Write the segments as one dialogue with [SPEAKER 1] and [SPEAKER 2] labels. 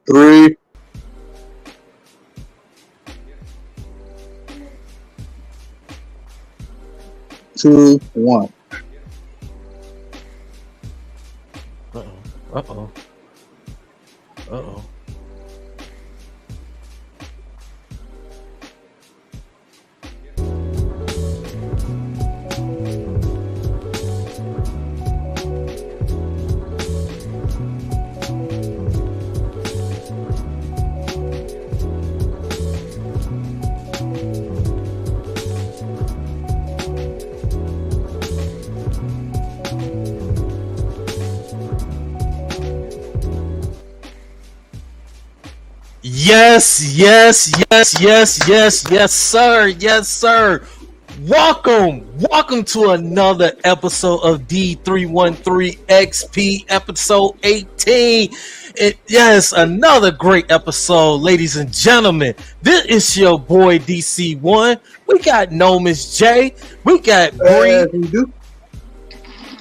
[SPEAKER 1] 3, 2, 1.
[SPEAKER 2] Uh-oh. Yes, sir. Yes, sir. Welcome to another episode of D313XP, episode 18. Yes, another great episode, ladies and gentlemen. This is your boy DC1. We got No Miss J. We got Bree.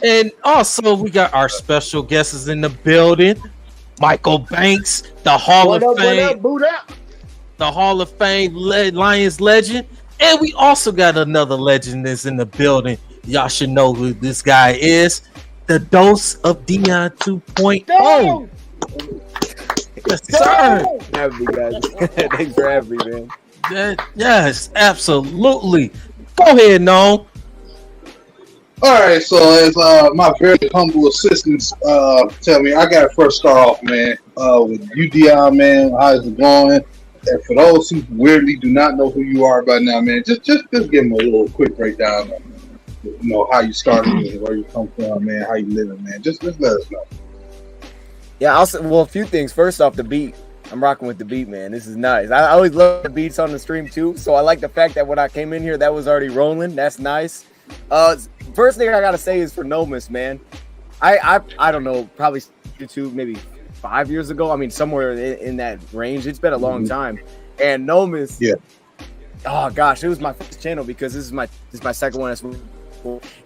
[SPEAKER 2] And also we got our special guests in the building. Michael Banks, the Hall of Fame, the Hall of Fame Lions legend, and we also got another legend that's in the building. Y'all should know who this guy is. The dose of Dion 2.0. Yes, sir.
[SPEAKER 3] Thanks for having me, man.
[SPEAKER 1] Yes, absolutely. Go ahead, Noam.
[SPEAKER 4] All right, so as my very humble assistants tell me, I got to first start off, man, with you, Dion, man. How's it going? And for those who weirdly do not know who you are by now, man, just give them a little quick breakdown of, how you started, where you come from, man, how you living, man. Just let us know.
[SPEAKER 3] Yeah, a few things. First off, the beat. I'm rocking with the beat, man. This is nice. I always love the beats on the stream too, so I like the fact that when I came in here, that was already rolling. That's nice. First thing I gotta say is for Nomus, man. I don't know, probably YouTube maybe 5 years ago. I mean, somewhere in that range. It's been a long time. And Nomus,
[SPEAKER 4] yeah.
[SPEAKER 3] Oh gosh, it was my first channel because this is my second one.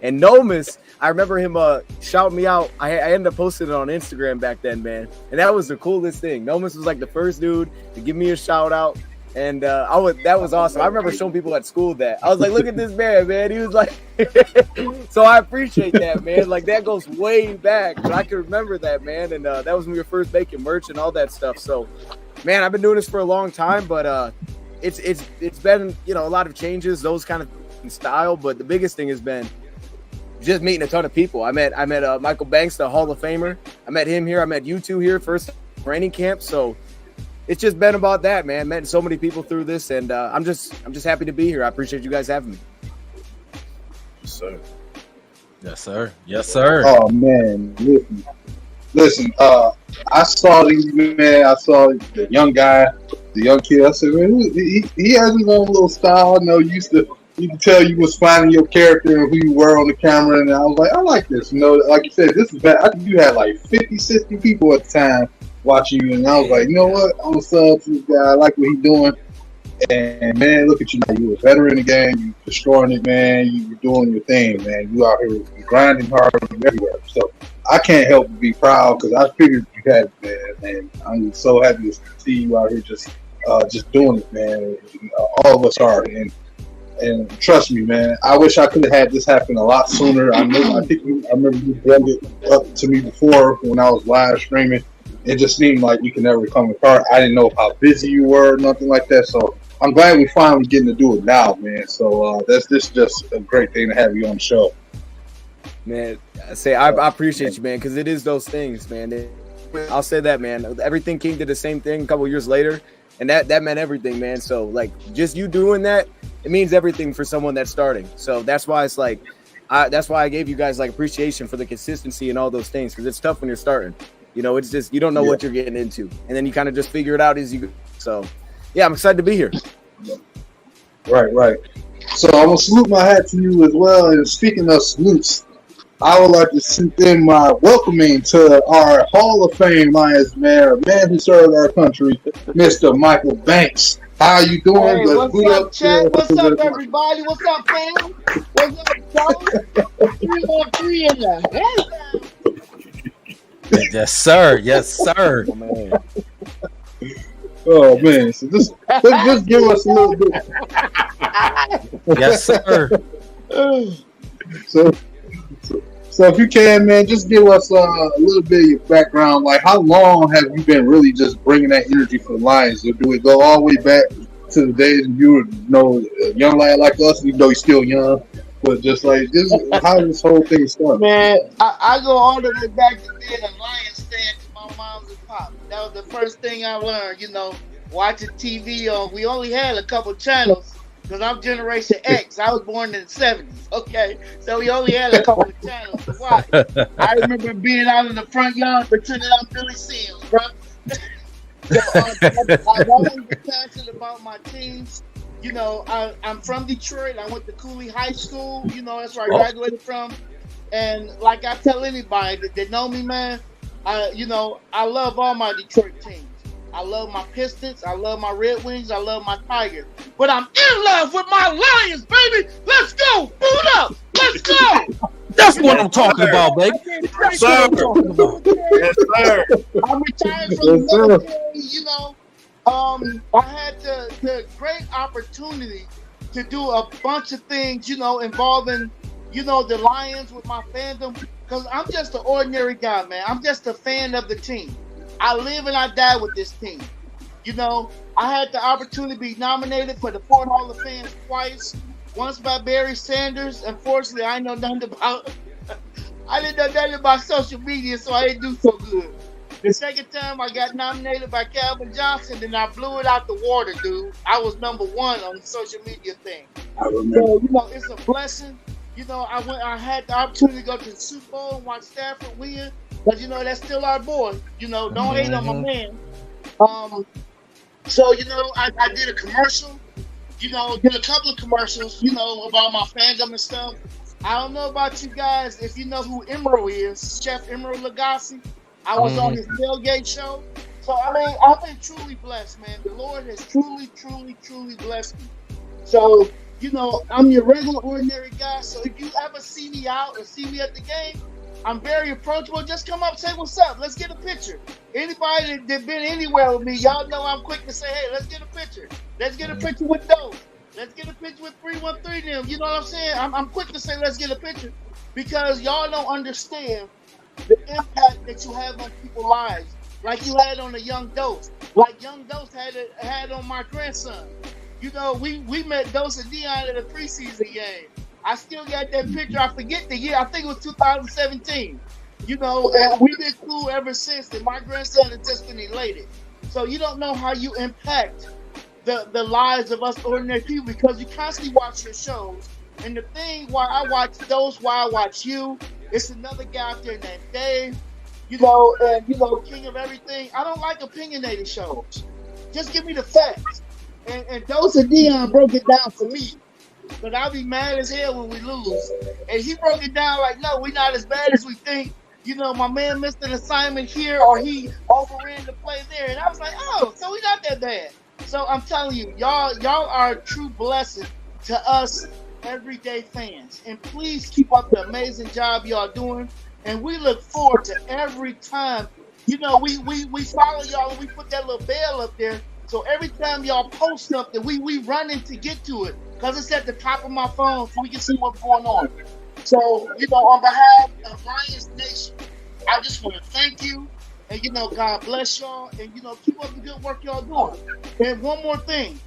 [SPEAKER 3] And Nomus, I remember him shouting me out. I ended up posting it on Instagram back then, man. And that was the coolest thing. Nomus was like the first dude to give me a shout out. And that was awesome. I remember showing people at school that. I was like, look at this man. He was like, so I appreciate that, man. Like, that goes way back. But I can remember that, man. And that was when we were first making merch and all that stuff. So, man, I've been doing this for a long time, but it's been, a lot of changes, those kind of in style. But the biggest thing has been just meeting a ton of people. I met Michael Banks, the Hall of Famer. I met him here. I met you two here, first training camp. So, it's just been about that, man. Met so many people through this, and I'm just happy to be here. I appreciate you guys having me.
[SPEAKER 2] Yes, sir.
[SPEAKER 4] Oh man, listen. I saw these, man. I saw the young guy, the young kid. I said, man, he has his own little style. I know you can tell you was finding your character and who you were on the camera, and I was like, I like this. Like you said, this is bad. I think you had like 50, 60 people at the time watching you, and I was like, you know what? I'm a sub to this guy. I like what he's doing. And man, look at you now. You're a veteran in the game. You're destroying it, man. You're doing your thing, man. You out here grinding hard everywhere. So I can't help but be proud because I figured you had it, man. And I'm so happy to see you out here just doing it, man. All of us are, and trust me, man. I wish I could have had this happen a lot sooner. I remember you brought it up to me before when I was live streaming. It just seemed like you can never come apart. I didn't know how busy you were, nothing like that. So I'm glad we finally getting to do it now, man. So this just a great thing to have you on the show.
[SPEAKER 3] Man, I appreciate you, man, because it is those things, man. I'll say that, man. Everything came to the same thing a couple years later, and that meant everything, man. So, like, just you doing that, it means everything for someone that's starting. So that's why it's like, that's why I gave you guys, like, appreciation for the consistency and all those things, because it's tough when you're starting. It's just, you don't know what you're getting into. And then you kind of just figure it out as you go. So, yeah, I'm excited to be here.
[SPEAKER 4] Right. So I'm going to salute my hat to you as well. And speaking of salutes, I would like to send in my welcoming to our Hall of Fame Lions man, a man who served our country, Mr. Michael Banks. How you doing?
[SPEAKER 5] Hey, what's up, Chat? What's up, everybody? What's up, fam? What's up, Joe? 313 in the head.
[SPEAKER 2] Yes, sir.
[SPEAKER 3] Oh, man.
[SPEAKER 4] Oh man, so just give us a little bit.
[SPEAKER 2] Yes, sir.
[SPEAKER 4] So, so if you can, man, just give us a little bit of your background. Like, how long have you been really just bringing that energy for the Lions? Or do it go all the way back to the days when you were, a young lad like us? You know, you're still young, but just like this, how did this whole thing start?
[SPEAKER 5] Man, I go all the way back to being a Lions fan to my mom's and pop. That was the first thing I learned. Watching TV on. We only had a couple channels. Because I'm Generation X. I was born in the 70s. Okay. So we only had a couple of channels to watch. I remember being out in the front yard pretending I'm Billy Seals, bro. So, I've always been passionate about my teams. I'm from Detroit. I went to Cooley High School. That's where I graduated from. And like I tell anybody that know me, man, I love all my Detroit teams. I love my Pistons. I love my Red Wings. I love my Tigers. But I'm in love with my Lions, baby. Let's go. Boot up. Let's go.
[SPEAKER 2] That's what I'm talking about, baby.
[SPEAKER 5] Yes, sir.
[SPEAKER 3] Yes, sir.
[SPEAKER 5] I'm retired from the military, I had the great opportunity to do a bunch of things, involving, the Lions with my fandom. Because I'm just an ordinary guy, man. I'm just a fan of the team. I live and I die with this team. I had the opportunity to be nominated for the Ford Hall of Fame twice. Once by Barry Sanders. Unfortunately, I didn't know nothing about social media, so I didn't do so good. The second time I got nominated by Calvin Johnson, then I blew it out the water, dude. I was number one on the social media thing. So, it's a blessing. I had the opportunity to go to the Super Bowl and watch Stafford win. But that's still our boy. Don't hate on my man. So I did a commercial. Did a couple of commercials. About my fandom and stuff. I don't know about you guys if you know who Emerald is, Chef Emerald Lagasse. I was on his tailgate show. So I've been truly blessed, man. The Lord has truly, truly, truly blessed me. So I'm your regular ordinary guy. So if you ever see me out or see me at the game, I'm very approachable. Just come up and say what's up. Let's get a picture. Anybody that been anywhere with me, y'all know I'm quick to say, hey, let's get a picture. Let's get a picture with those. Let's get a picture with 313 them. You know what I'm saying? I'm quick to say let's get a picture because y'all don't understand the impact that you have on people's lives. Like you had on a Young Dose. Like Young Dose had on my grandson. We met Dose and Dion at a preseason game. I still got that picture. I forget the year. I think it was 2017. And we've been cool ever since. And my grandson has just been elated. So you don't know how you impact the lives of us ordinary people because you constantly watch your shows. And the thing why I watch those, why I watch you, it's another guy out there named Dave. King of everything. I don't like opinionated shows. Just give me the facts. And Dose and Dion broke it down for me. But I'll be mad as hell when we lose. And he broke it down like, no, we're not as bad as we think. My man missed an assignment here or he overran the play there. And I was like, oh, so we not that bad. So I'm telling you, y'all are a true blessing to us everyday fans. And please keep up the amazing job y'all doing. And we look forward to every time. We follow y'all and we put that little bell up there. So every time y'all post something, we run in to get to it. Because it's at the top of my phone so we can see what's going on. So, on behalf of Lions Nation, I just want to thank you. And, God bless y'all. And, keep up the good work y'all doing. And one more thing.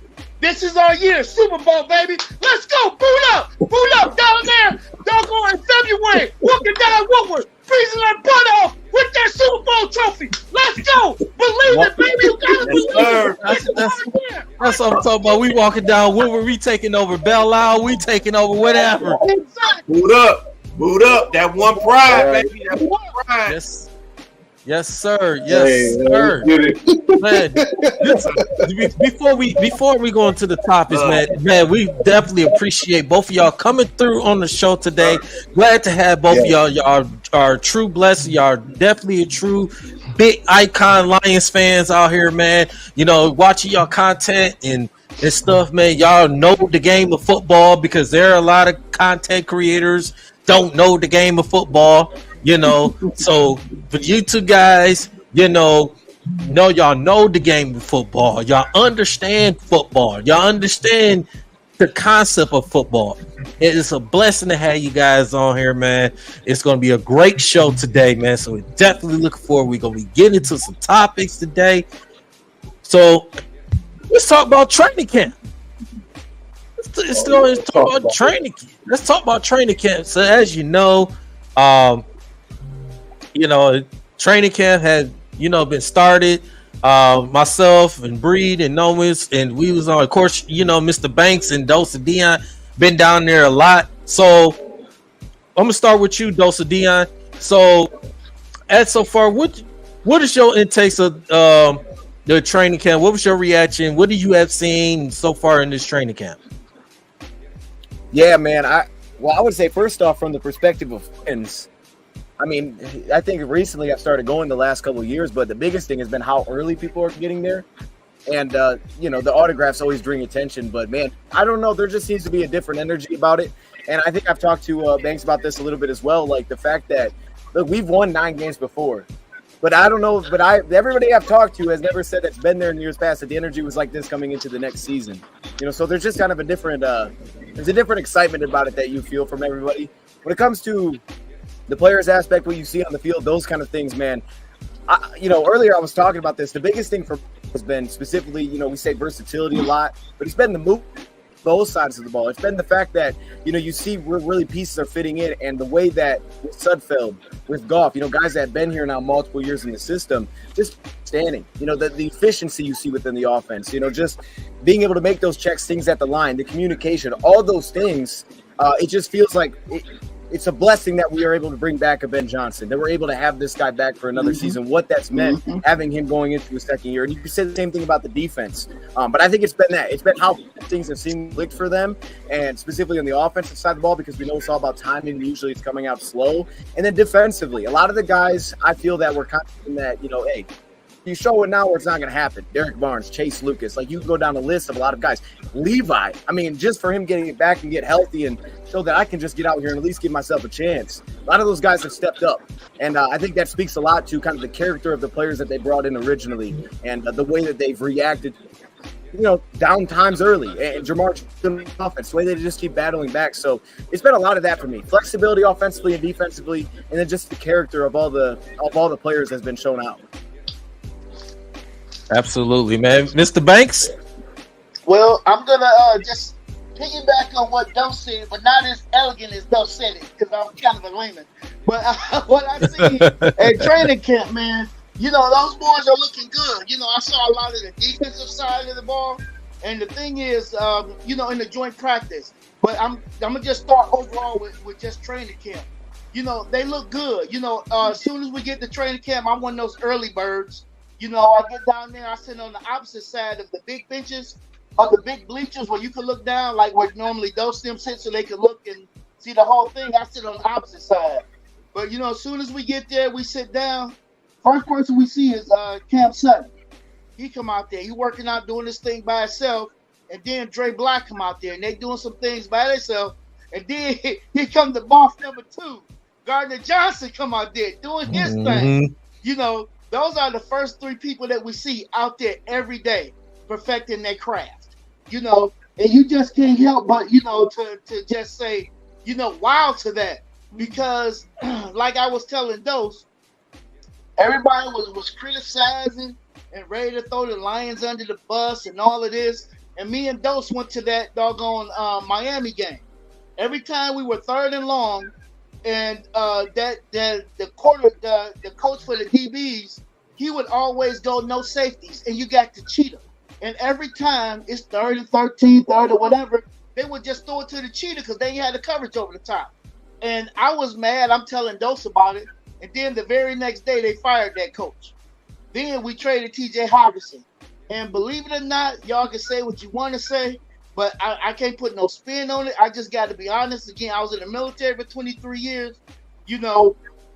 [SPEAKER 5] This is our year. Super Bowl, baby. Let's go. Boot up. Boot up down there. Don't go in February. Walking down Woodward. Freezing our butt off with that Super Bowl trophy. Let's go. Believe it, baby. You got to believe it.
[SPEAKER 2] That's what I'm talking about. We walking down Woodward. We taking over Belle Isle. We taking over whatever.
[SPEAKER 5] Exactly.
[SPEAKER 6] Boot up. Boot up. That one pride, baby. That one pride.
[SPEAKER 2] Yes. Yes, sir. Yes, sir. Man, before we go into the topics, man, we definitely appreciate both of y'all coming through on the show today. Glad to have both of y'all. Y'all are true blessed. Y'all are definitely a true big icon Lions fans out here, man. Watching y'all content and stuff, man. Y'all know the game of football because there are a lot of content creators don't know the game of football. So for you two guys, y'all know the game of football. Y'all understand football. Y'all understand the concept of football. It is a blessing to have you guys on here, man. It's going to be a great show today, man. So we're definitely looking forward. We're going to be getting into some topics today. So let's talk about training camp. Let's talk about training camp. Let's talk about training camp. So as you know, training camp had been started. Myself and Breed and Nomis, and we was on, of course, Mr. Banks and Dosa Dion been down there a lot. So I'm gonna start with you, Dosa Dion. So so far, what is your intakes of the training camp? What was your reaction? What did you have seen so far in this training camp?
[SPEAKER 3] Yeah, man. I would say first off, from the perspective of fans, I mean, I think recently I've started going the last couple of years, but the biggest thing has been how early people are getting there. And, the autographs always bring attention. But, man, I don't know. There just seems to be a different energy about it. And I think I've talked to Banks about this a little bit as well. Like the fact that, look, we've won 9 games before. But I don't know. But everybody I've talked to has never said that's been there in years past that the energy was like this coming into the next season. So there's just kind of a different there's a different excitement about it that you feel from everybody. When it comes to the players aspect, what you see on the field, those kind of things, man. Earlier I was talking about this. The biggest thing for me has been specifically, we say versatility a lot, but it's been the move both sides of the ball. It's been the fact that, you see where really pieces are fitting in, and the way that with Sudfeld, with Goff, guys that have been here now multiple years in the system, just standing, the efficiency you see within the offense, just being able to make those checks, things at the line, the communication, all those things, it just feels like it's a blessing that we are able to bring back a Ben Johnson, that we're able to have this guy back for another season, what that's meant, having him going into his second year. And you can say the same thing about the defense. But I think it's been that. It's been how things have seemed licked for them, and specifically on the offensive side of the ball, because we know it's all about timing. Usually it's coming out slow. And then defensively, a lot of the guys, I feel that we're kind of in that, hey, you show it now or it's not going to happen. Derek Barnes, Chase Lucas, like you can go down the list of a lot of guys. Levi, I mean, just for him getting it back and get healthy and show that I can just get out here and at least give myself a chance. A lot of those guys have stepped up. And I think that speaks a lot to kind of the character of the players that they brought in originally, and the way that they've reacted, down times early. And Jamar offense, the way they just keep battling back. So it's been a lot of that for me. Flexibility offensively and defensively, and then just the character of all the players has been shown out.
[SPEAKER 2] Absolutely, man. Mr. Banks?
[SPEAKER 5] Well, I'm going to just piggyback on what Dose said, but not as elegant as Dose said it, because I'm kind of a layman. But what I see at training camp, man, those boys are looking good. I saw a lot of the defensive side of the ball. And the thing is, in the joint practice. But I'm going to just start overall with just training camp. They look good. As soon as we get to training camp, I'm one of those early birds. I get down there, I sit on the opposite side of the big benches, or the big bleachers where you can look down, like where normally those them sit so they can look and see the whole thing. I sit on the opposite side. But, as soon as we get there, we sit down. First person we see is Cam Sutton. He come out there. He working out, doing this thing by himself. And then Dre Black come out there, and they doing some things by themselves. And then here come the boss number 2. Gardner Johnson come out there doing his thing. Those are the first 3 people that we see out there every day perfecting their craft, and you just can't help but, to just say, wow to that, because like I was telling Dose, everybody was criticizing and ready to throw the Lions under the bus and all of this. And me and Dose went to that doggone Miami game. Every time we were 3rd and long, and the coach for the DBs, he would always go no safeties, and you got to cheat him. And every time it's 3rd and 13, 3rd or whatever, they would just throw it to the cheater because they had the coverage over the top. And I was mad. I'm telling Dose about it. And then the very next day, they fired that coach. Then we traded T.J. Hawkinson. And believe it or not, y'all can say what you want to say, but I can't put no spin on it. I just got to be honest. Again, I was in the military for 23 years.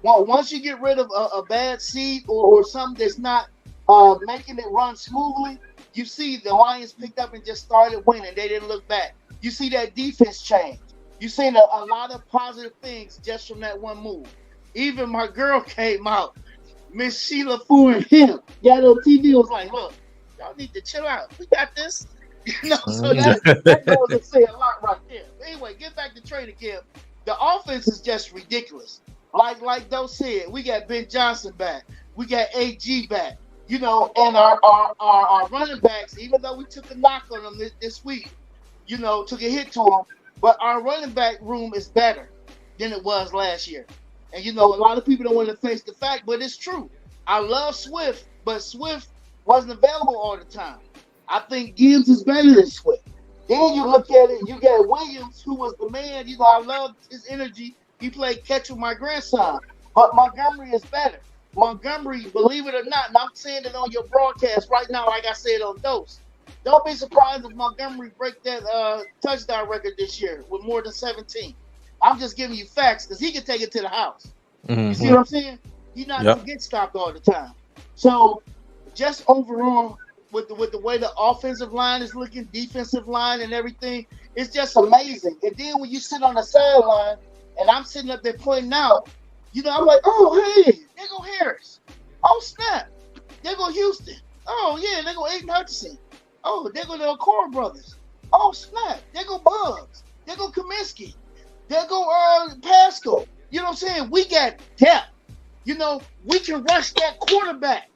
[SPEAKER 5] Once you get rid of a bad seed or something that's not making it run smoothly, you see the Lions picked up and just started winning. They didn't look back. You see that defense change. You've seen a lot of positive things just from that one move. Even my girl came out. Miss Sheila Fu and him got on TV was like, look, y'all need to chill out. We got this. So that goes to say a lot right there. But anyway, get back to training camp. The offense is just ridiculous. Like those said, we got Ben Johnson back. We got AG back. And our running backs, even though we took a knock on them this week, took a hit to them, but our running back room is better than it was last year. And, a lot of people don't want to face the fact, but it's true. I love Swift, but Swift wasn't available all the time. I think Gibbs is better than Swift. Then you look at it, you got Williams, who was the man. I loved his energy. He played catch with my grandson. But Montgomery is better. Montgomery, believe it or not, and I'm saying it on your broadcast right now, like I said on Dose. Don't be surprised if Montgomery break that touchdown record this year with more than 17. I'm just giving you facts because he can take it to the house. Mm-hmm. You see what I'm saying? He's not going to get stopped all the time. So, just overall, with the way the offensive line is looking, defensive line and everything, it's just amazing. And then when you sit on the sideline, and I'm sitting up there pointing out, I'm like, oh, hey, there go Harris. Oh, snap. There go Houston. Oh, yeah, there go Aiden Hutchinson. Oh, there go the Okoro brothers. Oh, snap. There go Bugs. There go Kaminsky. There go Pascal. You know what I'm saying? We got depth. We can rush that quarterback.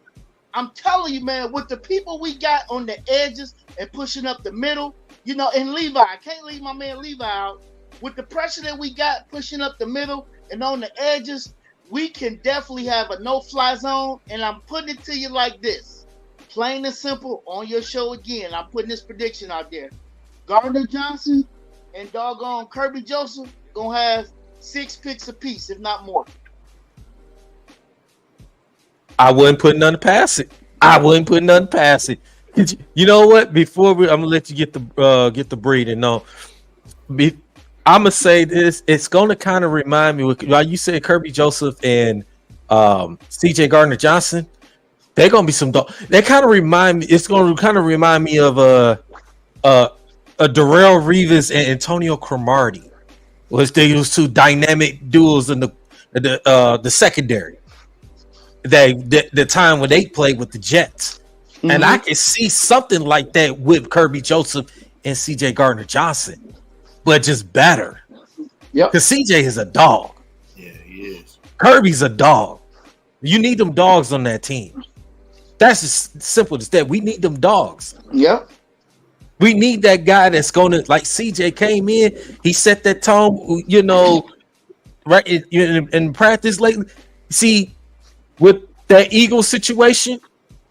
[SPEAKER 5] I'm telling you, man, with the people we got on the edges and pushing up the middle, and Levi. I can't leave my man Levi out. With the pressure that we got pushing up the middle and on the edges, we can definitely have a no-fly zone. And I'm putting it to you like this. Plain and simple, on your show again, I'm putting this prediction out there. Gardner Johnson and doggone Kirby Joseph going to have 6 picks apiece, if not more.
[SPEAKER 2] I wouldn't put nothing past it. You know what? Before I'm gonna let you get the breathing. No, I'm gonna say this. It's gonna kind of remind me. While you said Kirby Joseph and C.J. Gardner Johnson, they're gonna be some. They kind of remind me. It's gonna kind of remind me of a Darrell Reeves and Antonio Cromartie. Was those two dynamic duels in the secondary? The time when they played with the Jets. Mm-hmm. And I can see something like that with Kirby Joseph and CJ Gardner Johnson, but just better. Yep. Because CJ is a dog.
[SPEAKER 6] Yeah, he is.
[SPEAKER 2] Kirby's a dog. You need them dogs on that team. That's as simple as that. We need them dogs.
[SPEAKER 5] Yep.
[SPEAKER 2] We need that guy that's gonna, like CJ came in, he set that tone, right in practice lately. See, with that Eagles situation,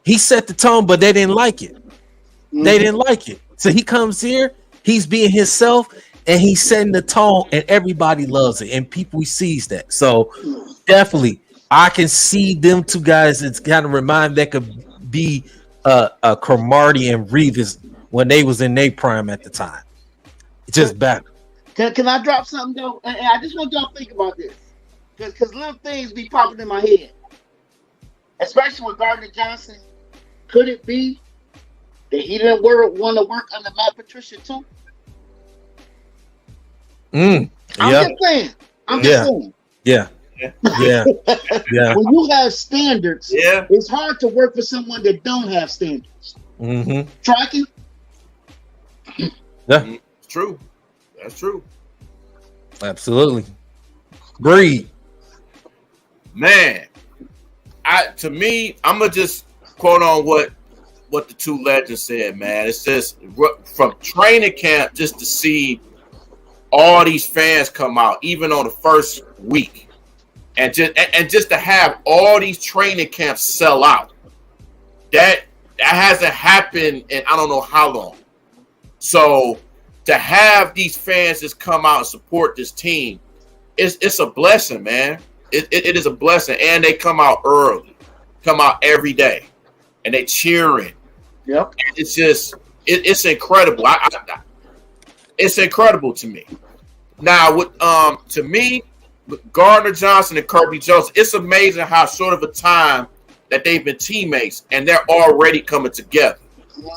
[SPEAKER 2] he set the tone, but they didn't like it. Mm-hmm. They didn't like it. So he comes here, he's being himself, and he's setting the tone, and everybody loves it, and people sees that. So definitely, I can see them two guys. It's kind of remind that could be a Cromartie and Reeves when they was in their prime at the time. It's just better.
[SPEAKER 5] Can I drop something though? And I just want y'all to think about this, because little things be popping in my head. Especially with Gardner Johnson, could it be that he didn't want to work under Matt Patricia too? I'm just saying.
[SPEAKER 2] Yeah.
[SPEAKER 5] When you have standards, it's hard to work for someone that don't have standards.
[SPEAKER 2] Mm-hmm.
[SPEAKER 5] Tracking?
[SPEAKER 2] Yeah.
[SPEAKER 6] It's true. That's true.
[SPEAKER 2] Absolutely. Breed.
[SPEAKER 6] Man. To me, I'm gonna just quote on what the two legends said, man. It's just from training camp just to see all these fans come out, even on the first week, and just to have all these training camps sell out. That hasn't happened in I don't know how long. So to have these fans just come out and support this team, it's a blessing, man. It is a blessing, and they come out early, come out every day, and they cheering.
[SPEAKER 5] Yep,
[SPEAKER 6] it's just it's incredible. It's incredible to me. Now, to me, with Gardner Johnson and Kirby Joseph, it's amazing how short of a time that they've been teammates, and they're already coming together.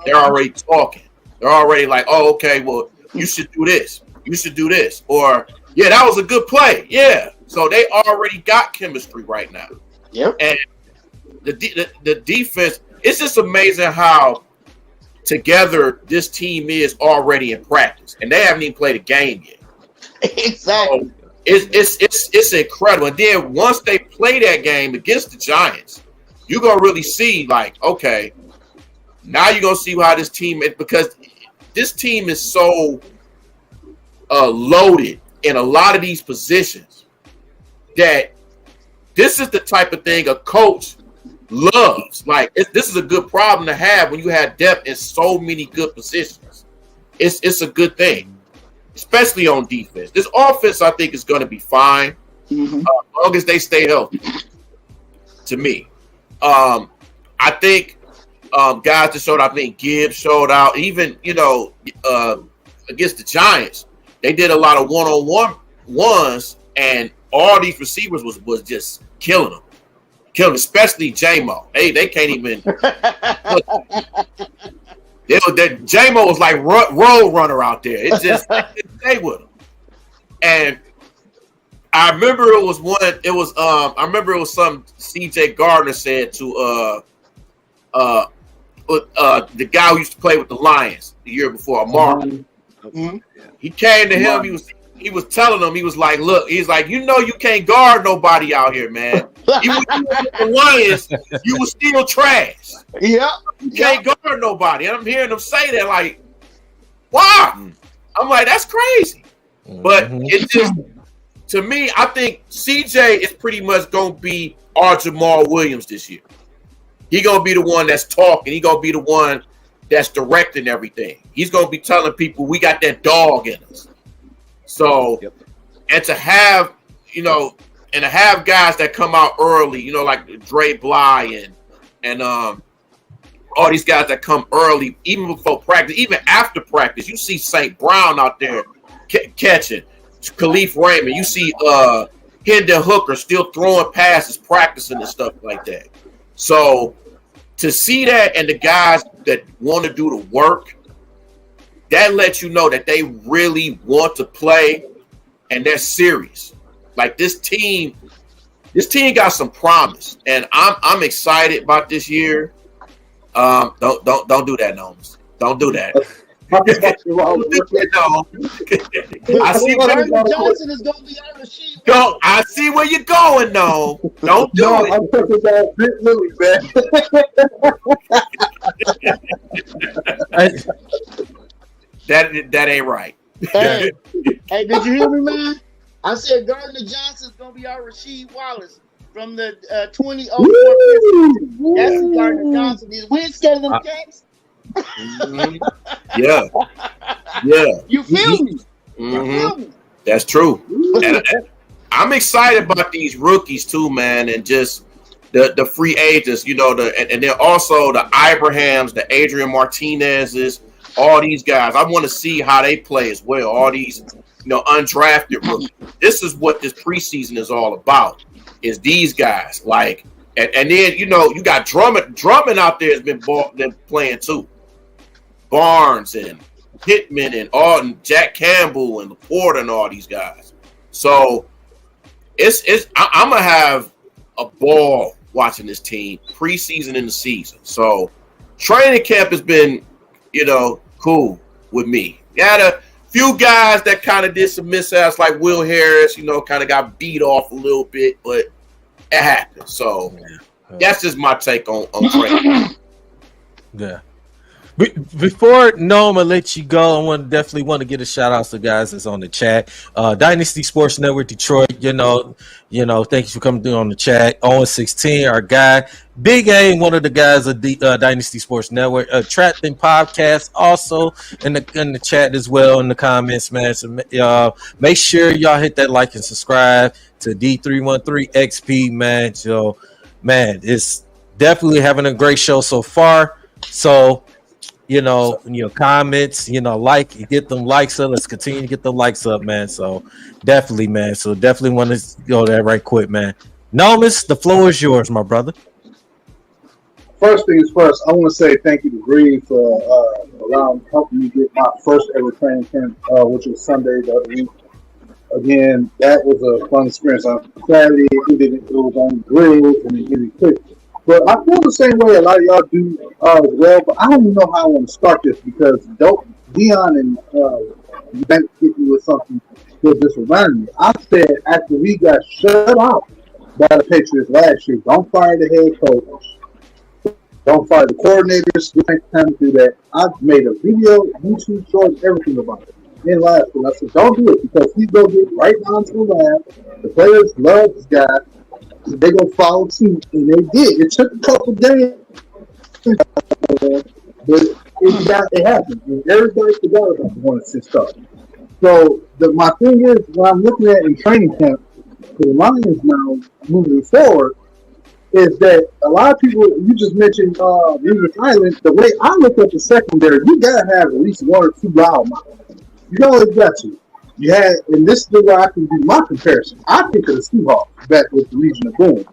[SPEAKER 6] They're already talking. They're already like, oh, okay, well, you should do this. You should do this, or yeah, that was a good play. Yeah. So they already got chemistry right now.
[SPEAKER 5] Yep.
[SPEAKER 6] And the defense. It's just amazing how together this team is already in practice, and they haven't even played a game yet.
[SPEAKER 5] Exactly.
[SPEAKER 6] So it's incredible. And then once they play that game against the Giants, you're gonna really see, like, okay, now you're gonna see how this team is, because this team is so loaded in a lot of these positions that this is the type of thing a coach loves. Like, this is a good problem to have when you have depth in so many good positions. It's a good thing, especially on defense. This offense, I think, is going to be fine as long as they stay healthy. To me, I think guys that showed out. I think Gibbs showed out. Even against the Giants, they did a lot of one-on-one ones, and all these receivers was just killing them. Especially J-Mo. They can't even. J-Mo was like road runner out there. It just stay with him. And I remember it was something C.J. Gardner said to the guy who used to play with the Lions the year before, Mark. He came to him. He was telling him, he was like, look, he's like, you can't guard nobody out here, man. Even with the Lions, you was still trash.
[SPEAKER 5] Yeah.
[SPEAKER 6] You can't guard nobody. And I'm hearing them say that, like, wow. I'm like, that's crazy. But it just, to me, I think CJ is pretty much going to be our Jamal Williams this year. He's going to be the one that's talking. He's going to be the one that's directing everything. He's going to be telling people we got that dog in us. So, and to have, guys that come out early, like Dre Bly and all these guys that come early, even before practice, even after practice, you see St. Brown out there catching, Khalif Raymond, you see Hendon Hooker still throwing passes, practicing and stuff like that. So, to see that, and the guys that want to do the work, that lets you know that they really want to play and they're serious. Like, this team got some promise, and I'm excited about this year. Don't do that, Nomes. Don't do that. I see where
[SPEAKER 5] Johnson is going to be on the sheet.
[SPEAKER 6] Go. I see where you're going, no. Don't do it.
[SPEAKER 4] I'm talking about Britt Lilly, man.
[SPEAKER 6] That ain't right.
[SPEAKER 5] Hey, did you hear me, man? I said Gardner Johnson's gonna be our Rasheed Wallace from the 2004. That's who Gardner Johnson is. We ain't scared of them cats.
[SPEAKER 6] Yeah.
[SPEAKER 5] You feel me? You feel me?
[SPEAKER 6] That's true. And I'm excited about these rookies too, man, and just the free agents. And then also the Abrahams, the Adrian Martinez's. All these guys, I want to see how they play as well. All these, undrafted rookies. This is what this preseason is all about. Is these guys like, and then you got Drummond out there has been playing too. Barnes and Pittman and Jack Campbell and Laporta and all these guys. So I'm gonna have a ball watching this team preseason and the season. So training camp has been, cool with me. Got a few guys that kind of did some mishaps, like Will Harris, kind of got beat off a little bit, but it happened. So that's just my take on training.
[SPEAKER 2] Yeah. Before Noma let you go, I definitely want to get a shout out to the guys that's on the chat. Dynasty Sports Network Detroit, thank you for coming through on the chat. Owen 16, our guy. Big A, one of the guys of the Dynasty Sports Network. Trapped in Podcast, also in the chat as well, in the comments, man. So make sure y'all hit that like and subscribe to D313XP, man. So, man, it's definitely having a great show so far. So, comments, get them likes up. Let's continue to get the likes up, man. So definitely, man. So definitely want to go there right quick, man. Nomus, the floor is yours, my brother.
[SPEAKER 4] First things first, I want to say thank you to Green for helping me get my first ever training camp, which was Sunday the other week. Again, that was a fun experience. On Saturday, it was on grills and it really quick. But I feel the same way a lot of y'all do as well. But I don't even know how I want to start this because Dion and Banks hit me with something that just reminded me. I said after we got shut out by the Patriots last year, don't fire the head coach, don't fire the coordinators. You ain't time to do that. I made a video, YouTube short, everything about it. In last year, I said don't do it because he's gonna get right down to the lab. The players love this guy. They gonna follow suit, and they did. It took a couple days, but it happened, and everybody forgot about the 1-6 stuff. So my thing is, what I'm looking at in training camp for the Lions now moving forward is that a lot of people. You just mentioned Rivers Island. The way I look at the secondary, you gotta have at least one or two loud mouths. You always got to. You had, and this is where I can do my comparison. I think of the Seahawks back with the Legion of Boom.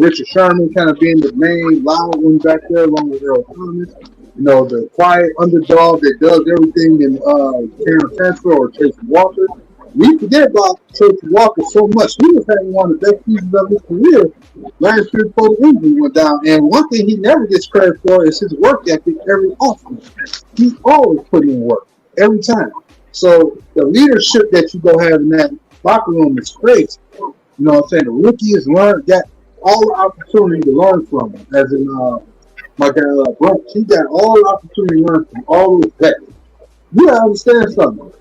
[SPEAKER 4] Richard Sherman kind of being the main loud one back there, along with Earl Thomas. The quiet underdog that does everything in Terrence Transfer or Tracy Walker. We forget about Tracy Walker so much. He was having one of the best seasons of his career last year before the injury went down. And one thing he never gets credit for is his work ethic every offseason. He's always putting in work every time. So the leadership that you go have in that locker room is crazy. You know what I'm saying? The rookies got all the opportunity to learn from him. As in my guy Brent, he got all the opportunity to learn from all those vets. You gotta understand something.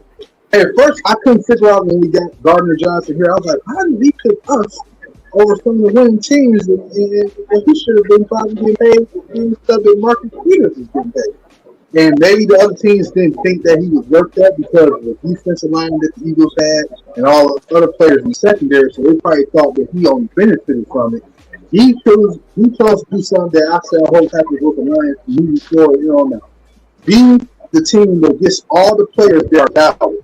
[SPEAKER 4] At first, I couldn't figure out when we got Gardner Johnson here. I was like, how did he pick us over some of the winning teams? And he should have been probably getting paid for the stuff that Marcus Peters was getting paid. And maybe the other teams didn't think that he was worth that because of the defensive line that the Eagles had and all the other players in the secondary. So they probably thought that he only benefited from it. He chose to do something that I said I hope happens with the Lions moving forward. Now, be the team that gets all the players that are valuable.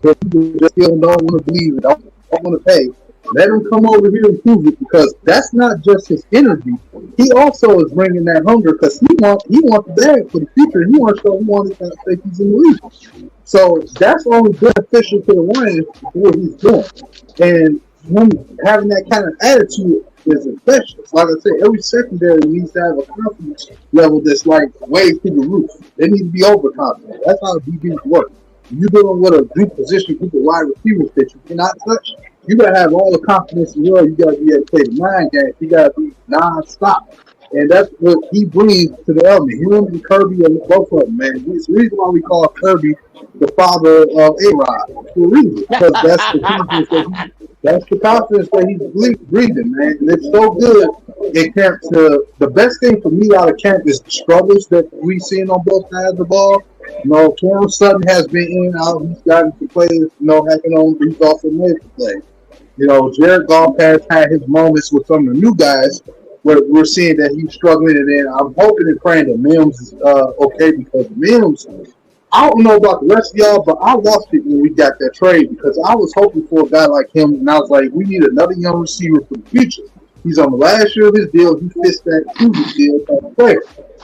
[SPEAKER 4] But people just still don't want to believe it, don't want to pay. Let him come over here and prove it because that's not just his energy. He also is bringing that hunger because he wants the bag for the future. He wants to show he wants to say he's in the league. So that's only beneficial to the Lions for what he's doing. And him having that kind of attitude is infectious. Like I said, every secondary needs to have a confidence level that's like way through the roof. They need to be overconfident. That's how DBs work. You're dealing with a group position, group of wide receivers that you cannot touch. You gotta have all the confidence in the world. You gotta be able to play the mind game. You gotta be non-stop, and that's what he brings to the element. Him and Kirby are both of them, man. It's the reason why we call Kirby the father of A-Rod for a reason, because that's the confidence that he's breathing, man. And it's so good in camp. The best thing for me out of camp is the struggles that we've seen on both sides of the ball. Cam Sutton has been in and out. He's gotten to play, hacking on, but he's also made to play. Jared Goff has had his moments with some of the new guys where we're seeing that he's struggling. And then I'm hoping and praying that Mims is okay because Mims, I don't know about the rest of y'all, but I lost it when we got that trade because I was hoping for a guy like him. And I was like, we need another young receiver for the future. He's on the last year of his deal. He fits that previous deal type of player.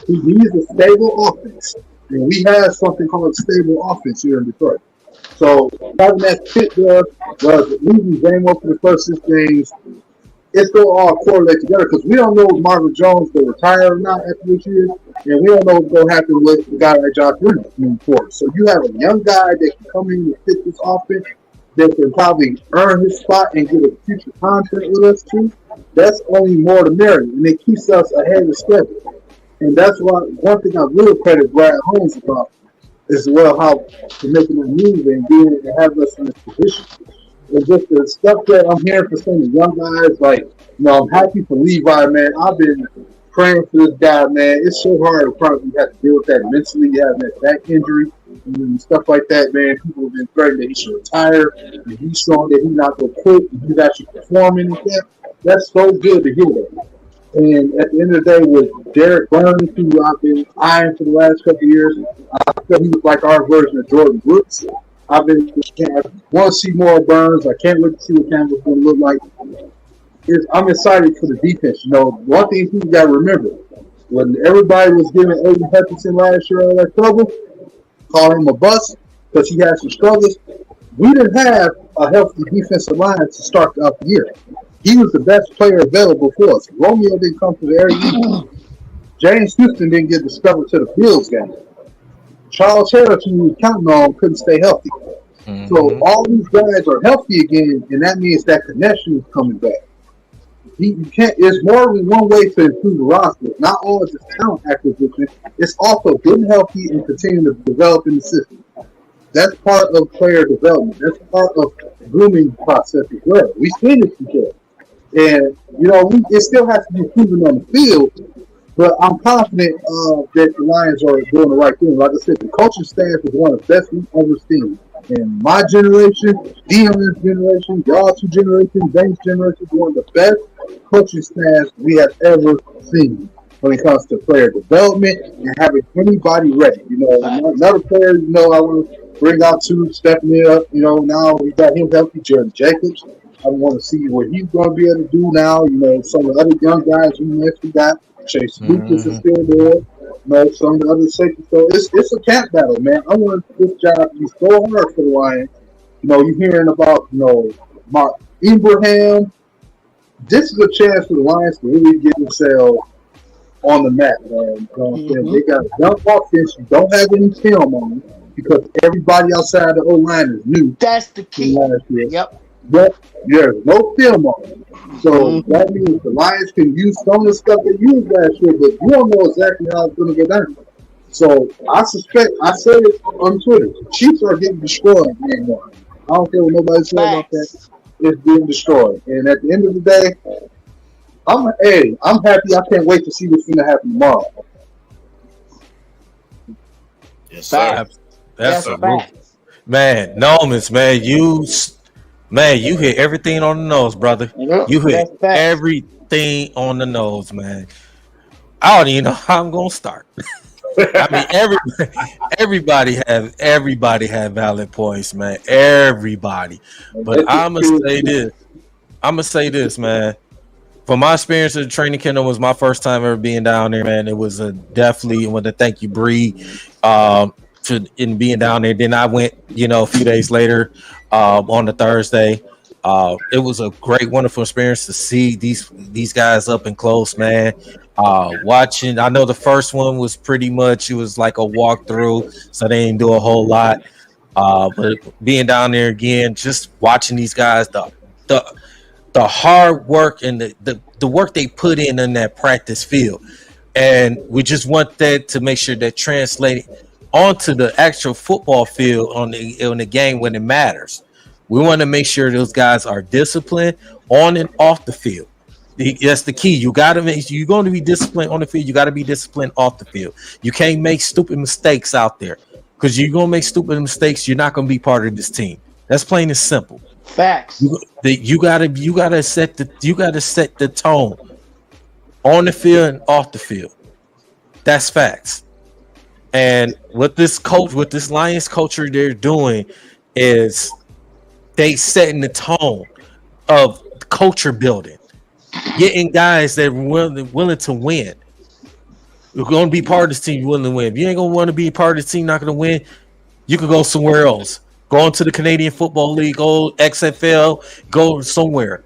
[SPEAKER 4] He needs a stable offense. And we have something called a stable offense here in Detroit. So having that fit there, losing Zamo for the first 6 games, it's going to all correlate together because we don't know if Marvin Jones will retire or not after this year, and we don't know what's going to happen with a guy like Josh Reynolds moving forward. So you have a young guy that can come in and fit this offense that can probably earn his spot and get a future contract with us too. That's only more the merrier, and it keeps us ahead of schedule. And that's why one thing I really credit Brad Holmes about is how to making that move and being to have us in this position. And just the stuff that I'm hearing from some of the young guys, I'm happy for Levi, man. I've been praying for this guy, man. It's so hard to probably have to deal with that mentally. You have that back injury and stuff like that, man. People have been threatening that he should retire, and he's showing that he's not going to quit, and he's actually performing and stuff. That's so good to hear that. And at the end of the day, with Derek Burns, who I've been eyeing for the last couple of years, I feel he was like our version of Jordan Brooks. I want to see more Burns. I can't wait to see what Campbell's going to look like. I'm excited for the defense. One thing people got to remember, when everybody was giving Aiden Hutchinson last year all that trouble, call him a bust because he had some struggles, we didn't have a healthy defensive line to start out the year. He was the best player available for us. Romeo didn't come to the area. James Houston didn't get discovered to the Bills game. Charles Harris, who we were counting on, couldn't stay healthy. Mm-hmm. So all these guys are healthy again, and that means that connection is coming back. You can't. It's more than one way to improve the roster. Not all just talent acquisition. It's also getting healthy and continuing to develop in the system. That's part of player development. That's part of the grooming process as well. We've seen it before. And, it still has to be proven on the field, but I'm confident that the Lions are doing the right thing. Like I said, the coaching staff is one of the best we've ever seen. In my generation, Dion's generation, y'all two generations, Banks' generation, one of the best coaching staffs we have ever seen when it comes to player development and having anybody ready. Another player, I want to bring out to Stephanie up. Now we got him healthy, Jordan Jacobs. I want to see what he's going to be able to do now. Some of the other young guys we got. Chase Lucas is still there. Some of the other safety. So it's a camp battle, man. I want this job to be so hard for the Lions. You're hearing about, Mark Abraham. This is a chance for the Lions to really get themselves on the map, man. They got a young offense. You don't have any film on them because everybody outside the O-line is new.
[SPEAKER 5] That's the key. Yep.
[SPEAKER 4] But there's no film on it. So that means the Lions can use some of the stuff they used last year, but you don't know exactly how it's going to go down. So I suspect, I said it on Twitter, the Chiefs are getting destroyed in game one. I don't care what nobody says about that. It's being destroyed. And at the end of the day, I'm happy. I can't wait to see what's going to happen tomorrow.
[SPEAKER 6] Yes, sir.
[SPEAKER 2] That's a man. Nomis, man, you hit everything on the nose, brother. You hit everything on the nose, man. I don't even know how I'm gonna start. I mean, everybody have valid points, man. Everybody. But I'm gonna say this, man. From my experience at the training camp, it was my first time ever being down there, man. It was definitely. I want to thank you, Bree, in being down there. Then I went, a few days later. On the Thursday, it was a great, wonderful experience to see these guys up and close, man. Watching, I know the first one was pretty much it was like a walkthrough, so they didn't do a whole lot. But being down there again, just watching these guys, the hard work and the work they put in that practice field, and we just want that to make sure that translated onto the actual football field on the game when it matters. We want to make sure those guys are disciplined on and off the field. That's the key. You're going to be disciplined on the field. You got to be disciplined off the field. You can't make stupid mistakes out there because you're going to make stupid mistakes. You're not going to be part of this team. That's plain and simple.
[SPEAKER 5] Facts.
[SPEAKER 2] You gotta set the tone on the field and off the field. That's facts. And what this Lions culture they're doing is they setting the tone of culture building, getting guys that are willing to win. You're going to be part of this team. You're willing to win. If you ain't going to want to be part of the team, not going to win, you can go somewhere else. Go into the Canadian Football League, go XFL, go somewhere.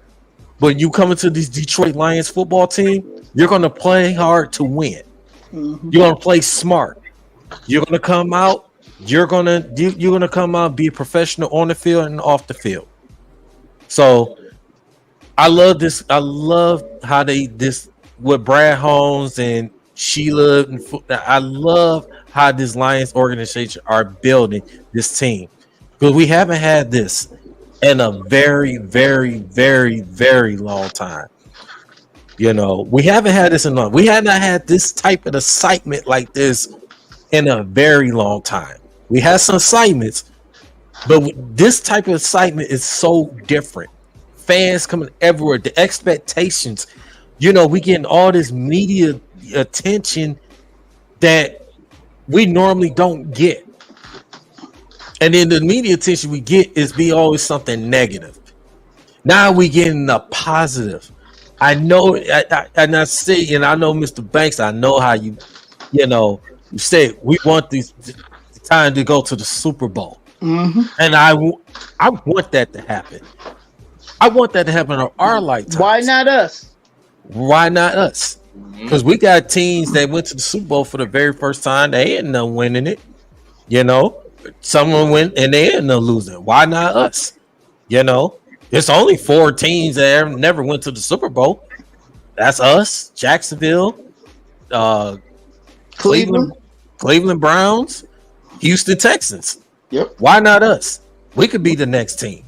[SPEAKER 2] But you come into this Detroit Lions football team, you're going to play hard to win. Mm-hmm. You're going to play smart. You're gonna come out. You're gonna come out, be a professional on the field and off the field. So I love this. I love how with Brad Holmes and Sheila. I love how this Lions organization are building this team because we haven't had this in a very, very, very, very long time. We haven't had this in long. We have not had this type of excitement like this in a very long time. We had some excitements, but this type of excitement is so different. Fans coming everywhere, the expectations, we getting all this media attention that we normally don't get. And then the media attention we get is always something negative. Now we getting a positive. I know, and I say, and I know Mr. Banks, I know how you say we want the time to go to the Super Bowl, and I want that to happen. I want that to happen on our lifetime.
[SPEAKER 5] Why not us?
[SPEAKER 2] Why not us? Because we got teams that went to the Super Bowl for the very first time. They ended up winning it. You know, someone went and they ended up losing. Why not us? You know, it's only 4 teams that never went to the Super Bowl. That's us, Jacksonville, Cleveland Browns, Houston Texans.
[SPEAKER 5] Yep.
[SPEAKER 2] Why not us? We could be the next team.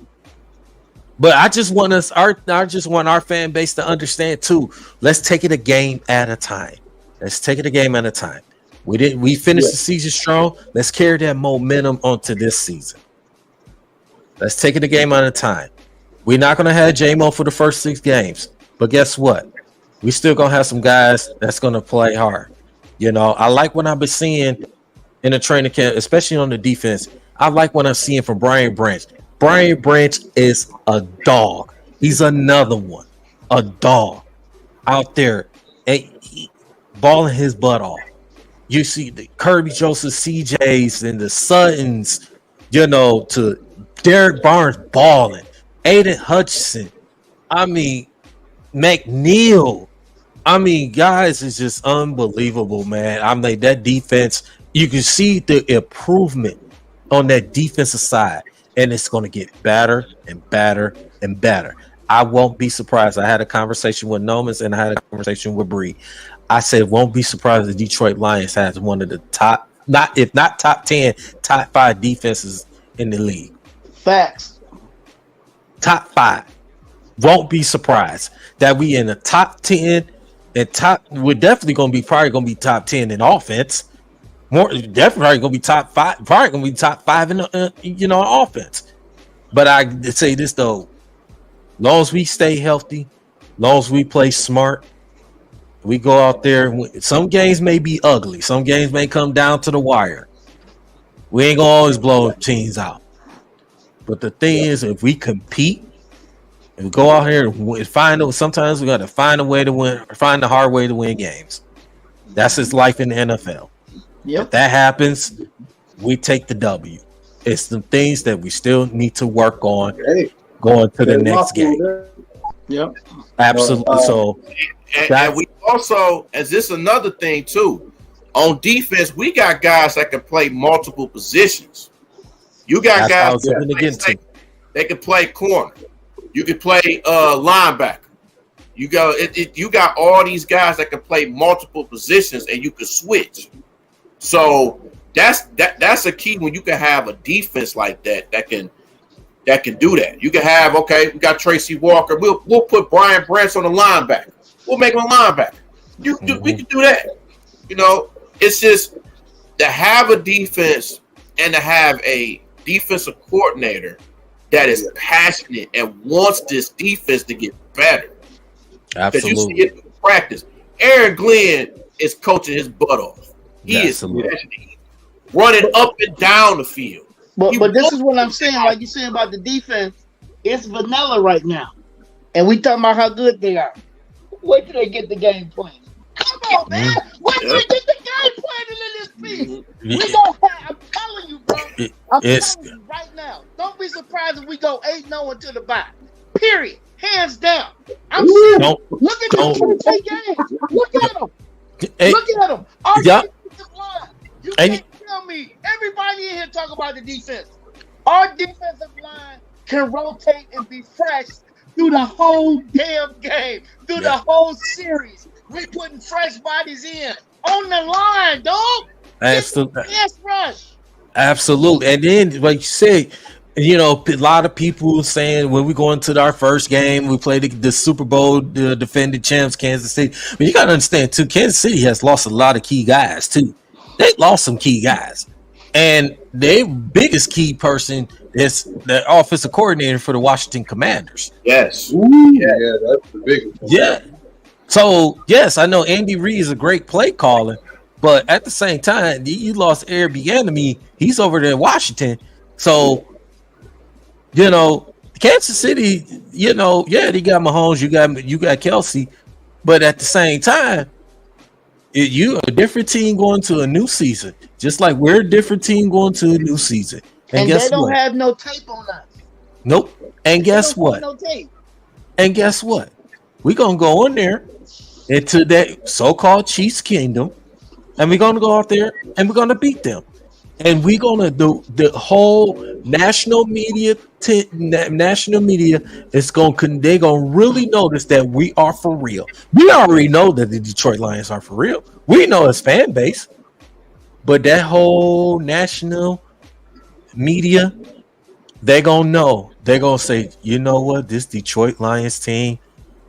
[SPEAKER 2] But I just want our fan base to understand too. Let's take it a game at a time. We finished the season strong. Let's carry that momentum onto this season. Let's take it a game at a time. We're not gonna have J-Mo for the first 6 games, but guess what? We still gonna have some guys that's gonna play hard. You know, I like what I've been seeing in the training camp, especially on the defense. I like what I'm seeing from Brian Branch. Brian Branch is a dog. He's another one, a dog out there, balling his butt off. You see the Kirby Joseph, CJs, and the Suttons, you know, to Derek Barnes balling, Aiden Hutchinson. I mean, McNeil. I mean, guys, it's just unbelievable, man. I mean, that defense, you can see the improvement on that defensive side. And it's going to get better and better and better. I won't be surprised. I had a conversation with Nomas and I had a conversation with Bree. I said, won't be surprised the Detroit Lions has one of the top, if not top 10, top 5 defenses in the league.
[SPEAKER 5] Facts.
[SPEAKER 2] Top 5. Won't be surprised that we in the top 10 and we're definitely going to be top 10 in offense. More definitely gonna be top 5. Probably gonna be top 5 in offense. But I say this though: long as we stay healthy, long as we play smart, we go out there. Some games may be ugly. Some games may come down to the wire. We ain't gonna always blow teams out. But the thing is, if we compete and we go out here and sometimes we got to find a way to win, or find the hard way to win games. That's his life in the NFL.
[SPEAKER 5] Yep.
[SPEAKER 2] If that happens, we take the W. It's the things that we still need to work on going to the next game.
[SPEAKER 5] Yep.
[SPEAKER 2] Absolutely. So
[SPEAKER 6] and we also, as this another thing too, on defense, we got guys that can play multiple positions. You got guys they can play corner. You can play linebacker. You got all these guys that can play multiple positions and you can switch. So that's a key when you can have a defense like that can do that. You can have, okay, we got Tracy Walker. We'll put Brian Branch on the linebacker. We'll make him a linebacker. We can do that. You know, it's just to have a defense and to have a defensive coordinator that is passionate and wants this defense to get better.
[SPEAKER 2] Absolutely.
[SPEAKER 6] Because you see it in practice. Aaron Glenn is coaching his butt off. He is running up and down the field.
[SPEAKER 5] But this is what I'm saying, like you're saying about the defense, it's vanilla right now. And we talking about how good they are. Wait till they get the game plan. Come on, man. Wait till they get the game plan in this piece. We don't have, I'm telling you, bro. I'm telling you right now. Don't be surprised if we go 8-0 into the bye. Period. Hands down. I'm serious. Look at these 2 games. Look at them. Look at them. Our defensive line. You can't tell me. Everybody in here talk about the defense. Our defensive line can rotate and be fresh through the whole damn game, through the whole series. We putting fresh bodies in on the line, dog.
[SPEAKER 2] Absolutely.
[SPEAKER 5] Yes, rush.
[SPEAKER 2] Absolutely. And then, like you said, you know, a lot of people saying when we go into our first game, we play the Super Bowl, the defending champs, Kansas City. But you got to understand, too, Kansas City has lost a lot of key guys, too. They lost some key guys. And their biggest key person is the offensive coordinator for the Washington Commanders.
[SPEAKER 6] Yes.
[SPEAKER 4] Yeah, that's the biggest one.
[SPEAKER 2] Yeah. So, yes, I know Andy Reid is a great play caller, but at the same time, you lost Eric Bieniemy. He's over there in Washington. So, you know, Kansas City, you know, yeah, they got Mahomes, you got Kelsey, but at the same time, you a different team going to a new season, just like we're a different team going to a new season.
[SPEAKER 5] And
[SPEAKER 2] guess
[SPEAKER 5] they don't
[SPEAKER 2] what?
[SPEAKER 5] have no tape on us.
[SPEAKER 2] Nope. And guess what?
[SPEAKER 5] No tape.
[SPEAKER 2] And guess what? We're going to go in there into that so-called Chiefs kingdom, and we're going to go out there and we're going to beat them. And we're going to do the whole national media is going to, they're going to really notice that we are for real. We already know that the Detroit Lions are for real. We know its fan base. But that whole national media, they're going to know. They're going to say, you know what? This Detroit Lions team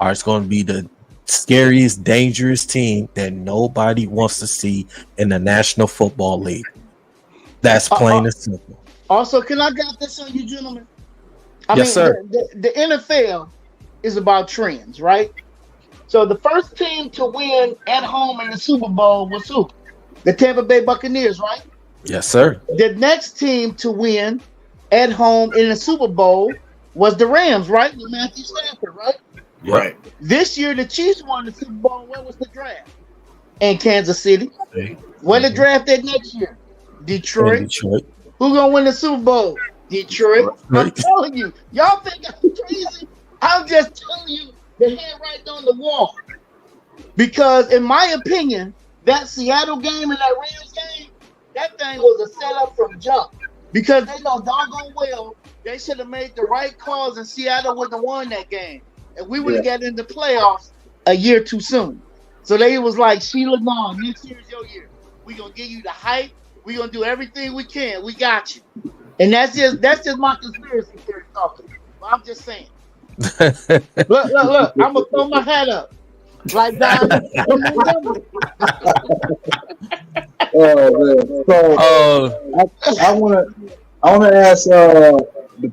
[SPEAKER 2] is going to be the scariest, dangerous team that nobody wants to see in the National Football League. That's plain and simple.
[SPEAKER 5] Also, can I get this on you, gentlemen?
[SPEAKER 2] Sir.
[SPEAKER 5] The NFL is about trends, right? So the first team to win at home in the Super Bowl was who? The Tampa Bay Buccaneers, right?
[SPEAKER 2] Yes, sir.
[SPEAKER 5] The next team to win at home in the Super Bowl was the Rams, right? With Matthew Stafford, right?
[SPEAKER 2] Yep.
[SPEAKER 6] Right.
[SPEAKER 5] This year, the Chiefs won the Super Bowl. Where was the draft? In Kansas City. Where the draft at next year? Detroit. Who gonna win the Super Bowl? Detroit. I'm telling you, y'all think I'm crazy? I'm just telling you the hand right on the wall. Because in my opinion, that Seattle game and that Rams game, that thing was a setup from jump. Because they know doggone well they should have made the right calls and Seattle would have won that game. And we would have got into playoffs a year too soon. So they was like, Sheila, no, next year is your year. We're gonna give you the hype. We're gonna do everything we can. We got you. And that's just my conspiracy theory talking. I'm just saying. Look. I'm gonna throw my hat up. Like that.
[SPEAKER 4] Oh man. So I wanna ask the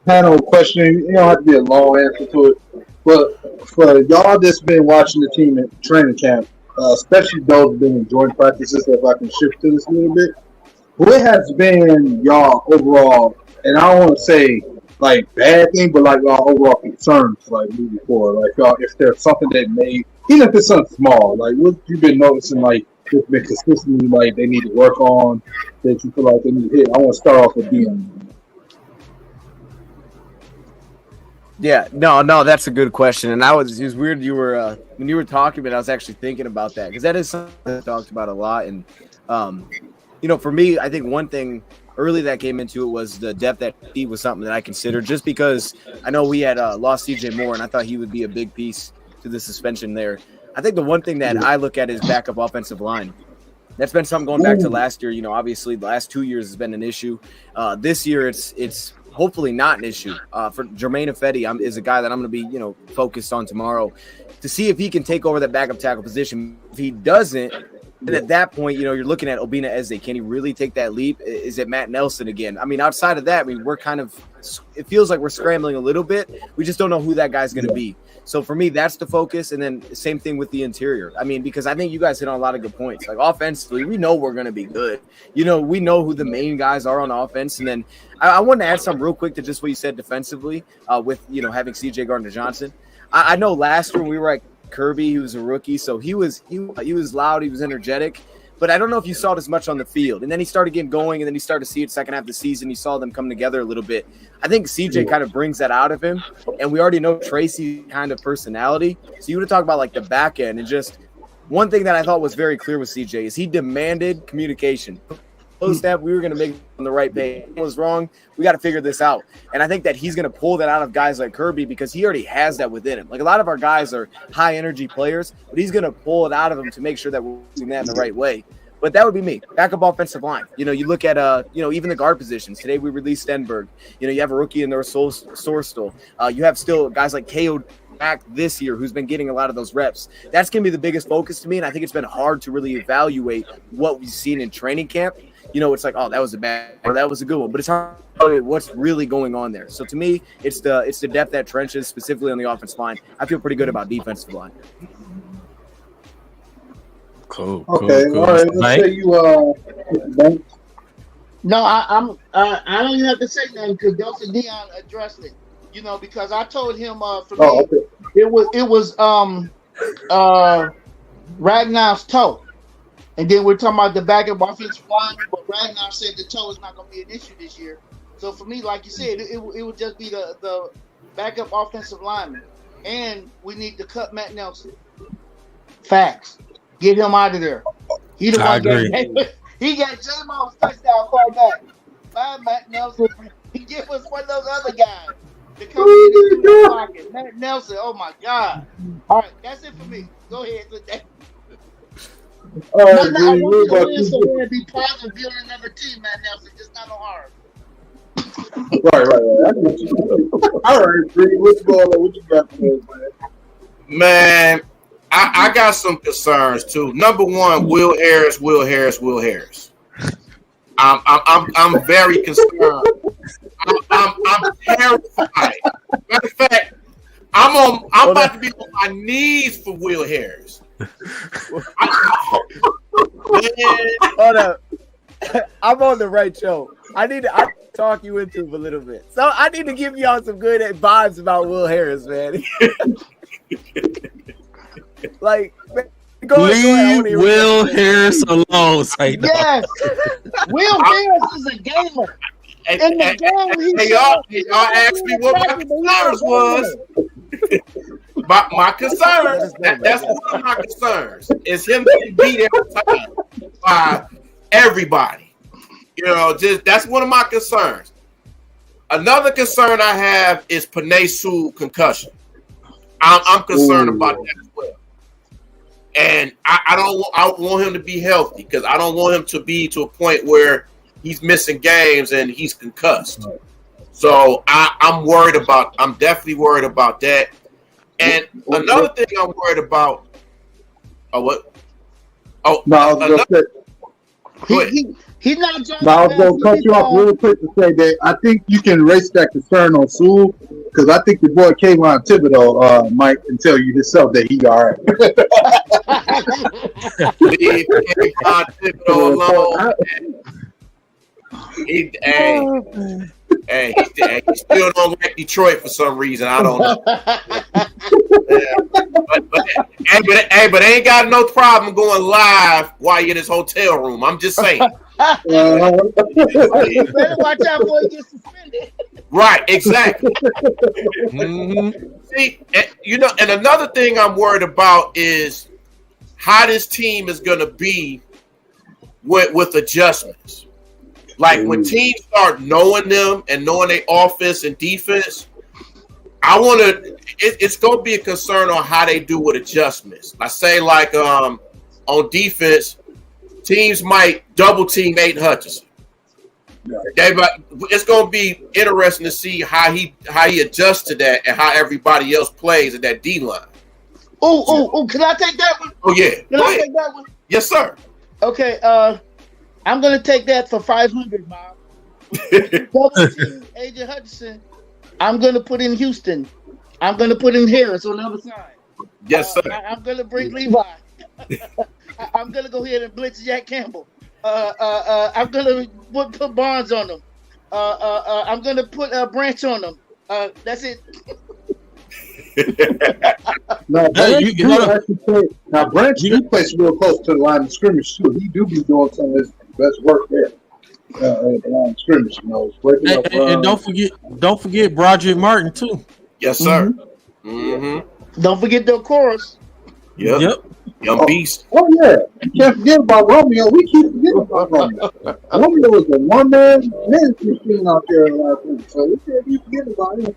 [SPEAKER 4] panel a question. You don't have to be a long answer to it. But for y'all that's been watching the team at training camp, especially those who've been enjoying practices, if I can shift to this a little bit. What has been y'all overall, and I don't want to say like bad thing, but like y'all overall concerns like moving forward? Like y'all, if there's something that made, even if it's something small, like what you've been noticing, like it's been consistently like they need to work on, that you feel like they need to hit. I want to start off with Dion.
[SPEAKER 3] Yeah, no, that's a good question. And it was weird you were when you were talking, but I was actually thinking about that because that is something I talked about a lot. And for me, I think one thing early that came into it was the depth at D was something that I considered just because I know we had lost CJ Moore and I thought he would be a big piece to the suspension there. I think the one thing that I look at is backup offensive line. That's been something going back to last year. Obviously the last 2 years has been an issue. This year it's hopefully not an issue. For Jermaine Ifedi is a guy that I'm going to be focused on tomorrow to see if he can take over that backup tackle position. If he doesn't, and at that point, you're looking at Obina Eze. Can he really take that leap? Is it Matt Nelson again? I mean, outside of that, we're it feels like we're scrambling a little bit. We just don't know who that guy's going to be. So for me, that's the focus. And then same thing with the interior. I mean, because I think you guys hit on a lot of good points. Like offensively, we know we're going to be good. We know who the main guys are on offense. And then I want to add something real quick to just what you said defensively with, having CJ Gardner-Johnson. I know last year when we were at Kirby, he was a rookie, so he was loud, he was energetic, but I don't know if you saw it as much on the field. And then he started getting going, and then he started to see it second half of the season. You saw them come together a little bit. I think CJ kind of brings that out of him, and we already know Tracy's kind of personality. So you would talk about like the back end, and just one thing that I thought was very clear with CJ is he demanded communication. Step, we were going to make on the right page. What was wrong? We got to figure this out. And I think that he's going to pull that out of guys like Kirby because he already has that within him. Like a lot of our guys are high energy players, but he's going to pull it out of them to make sure that we're using that in the right way. But that would be me. Backup offensive line. You look at even the guard positions. Today we released Stenberg. You have a rookie in there, Sorstal. You have still guys like KO back this year who's been getting a lot of those reps. That's going to be the biggest focus to me, and I think it's been hard to really evaluate what we've seen in training camp. It's like, oh, that was a bad or that was a good one, but it's hard to tell what's really going on there. So to me, it's the depth at trenches, specifically on the offensive line. I feel pretty good about defensive line.
[SPEAKER 2] Cool.
[SPEAKER 4] Okay, all right. Let's say you
[SPEAKER 5] No, I don't even have to say nothing because Delta Dion addressed it. Because I told him it was Ragnar's toe. And then we're talking about the backup offensive line, but Ragnar said the toe is not going to be an issue this year. So for me, like you said, it would just be the backup offensive lineman. and we need to cut Matt Nelson. Facts. Get him out of there. He the
[SPEAKER 2] I
[SPEAKER 5] one
[SPEAKER 2] agree.
[SPEAKER 5] he got J-Mo's touchdown call back. Bye, Matt Nelson. He give us one of those other guys to come in and do the pocket. Matt Nelson, oh my God. All right, that's it for me. Go ahead.
[SPEAKER 4] All right,
[SPEAKER 5] I
[SPEAKER 4] Bree,
[SPEAKER 5] want you
[SPEAKER 4] what
[SPEAKER 5] to
[SPEAKER 4] about
[SPEAKER 5] win
[SPEAKER 4] you?
[SPEAKER 5] somewhere and be positive, building another team, Matt Nelson. Just not on hard.
[SPEAKER 4] Right. I get you. All right, Bree, what's going on? What you got for us, man?
[SPEAKER 6] Man, I got some concerns too. Number one, Will Harris. I'm very concerned. I'm terrified. Matter of fact, I'm about to be on my knees for Will Harris.
[SPEAKER 3] Hold up. I'm on the right show. I need to talk you into it a little bit. So I need to give y'all some good vibes about Will Harris, man. Like, man, go ahead.
[SPEAKER 2] Leave Will Harris alone. Say no.
[SPEAKER 5] Yes. Will Harris is a gamer. In the game,
[SPEAKER 6] y'all asked me what my concerns was. My concerns, that's one of my concerns, is him getting beat every time by everybody. You know, just that's one of my concerns. Another concern I have is Penei Sewell concussion. I'm concerned about that as well. And I want him to be healthy because I don't want him to be to a point where he's missing games and he's concussed. So I'm definitely worried about that. And another thing I'm worried about. Oh, what? Oh,
[SPEAKER 4] No, I was gonna say,
[SPEAKER 5] He's not jumping.
[SPEAKER 4] no, I was gonna cut you off real quick to say that I think you can erase that concern on Sewell because I think the boy Kayvon Thibodeau might can tell you himself that he all right.
[SPEAKER 6] Leave Kayvon Thibodeau alone. He still don't like Detroit for some reason. I don't know. But ain't got no problem going live while you're in his hotel room. I'm just saying.
[SPEAKER 5] You better watch out before he gets suspended.
[SPEAKER 6] Right, exactly. See, and another thing I'm worried about is how this team is going to be with adjustments. Like when teams start knowing them and knowing their offense and defense, it's going to be a concern on how they do with adjustments. I say like on defense, teams might double team Aiden Hutchinson. It's going to be interesting to see how he adjusts to that and how everybody else plays in that D line.
[SPEAKER 5] Oh, can I take that one?
[SPEAKER 6] Oh yeah,
[SPEAKER 5] Can I take that one?
[SPEAKER 6] Yes, sir.
[SPEAKER 5] Okay, I'm gonna take that for 500, Bob. Double team Agent Hutchinson. I'm gonna put in Houston. I'm gonna put in Harris on the other side.
[SPEAKER 6] Yes, sir.
[SPEAKER 5] I'm gonna bring Levi. I'm gonna go ahead and blitz Jack Campbell. I'm gonna put Barnes on them. I'm gonna put Branch on them. That's it.
[SPEAKER 4] Now, Branch do place real close to the line of scrimmage too. He do be doing some of his best work there. At the line of scrimmage,
[SPEAKER 2] And don't forget Broderick Martin too.
[SPEAKER 6] Yes, sir. Mm-hmm.
[SPEAKER 5] Don't forget the chorus.
[SPEAKER 6] Yep. Young beast.
[SPEAKER 4] Oh yeah, you can't forget about Romeo. We keep forgetting about Romeo. Romeo was a one-man machine out there last week, so we can't be forgetting about him.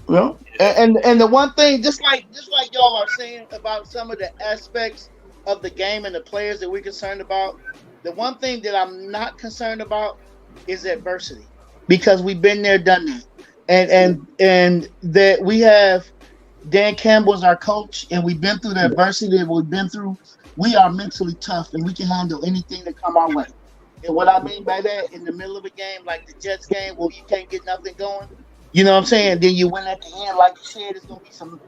[SPEAKER 5] Well, and the one thing, just like y'all are saying about some of the aspects of the game and the players that we're concerned about, the one thing that I'm not concerned about is adversity, because we've been there, done that, and that we have Dan Campbell as our coach, and we've been through the adversity that we've been through. We are mentally tough, and we can handle anything that come our way. And what I mean by that, in the middle of a game like the Jets game, where you can't get nothing going. You know what I'm saying? Then you win at the end, like you said, it's going to be some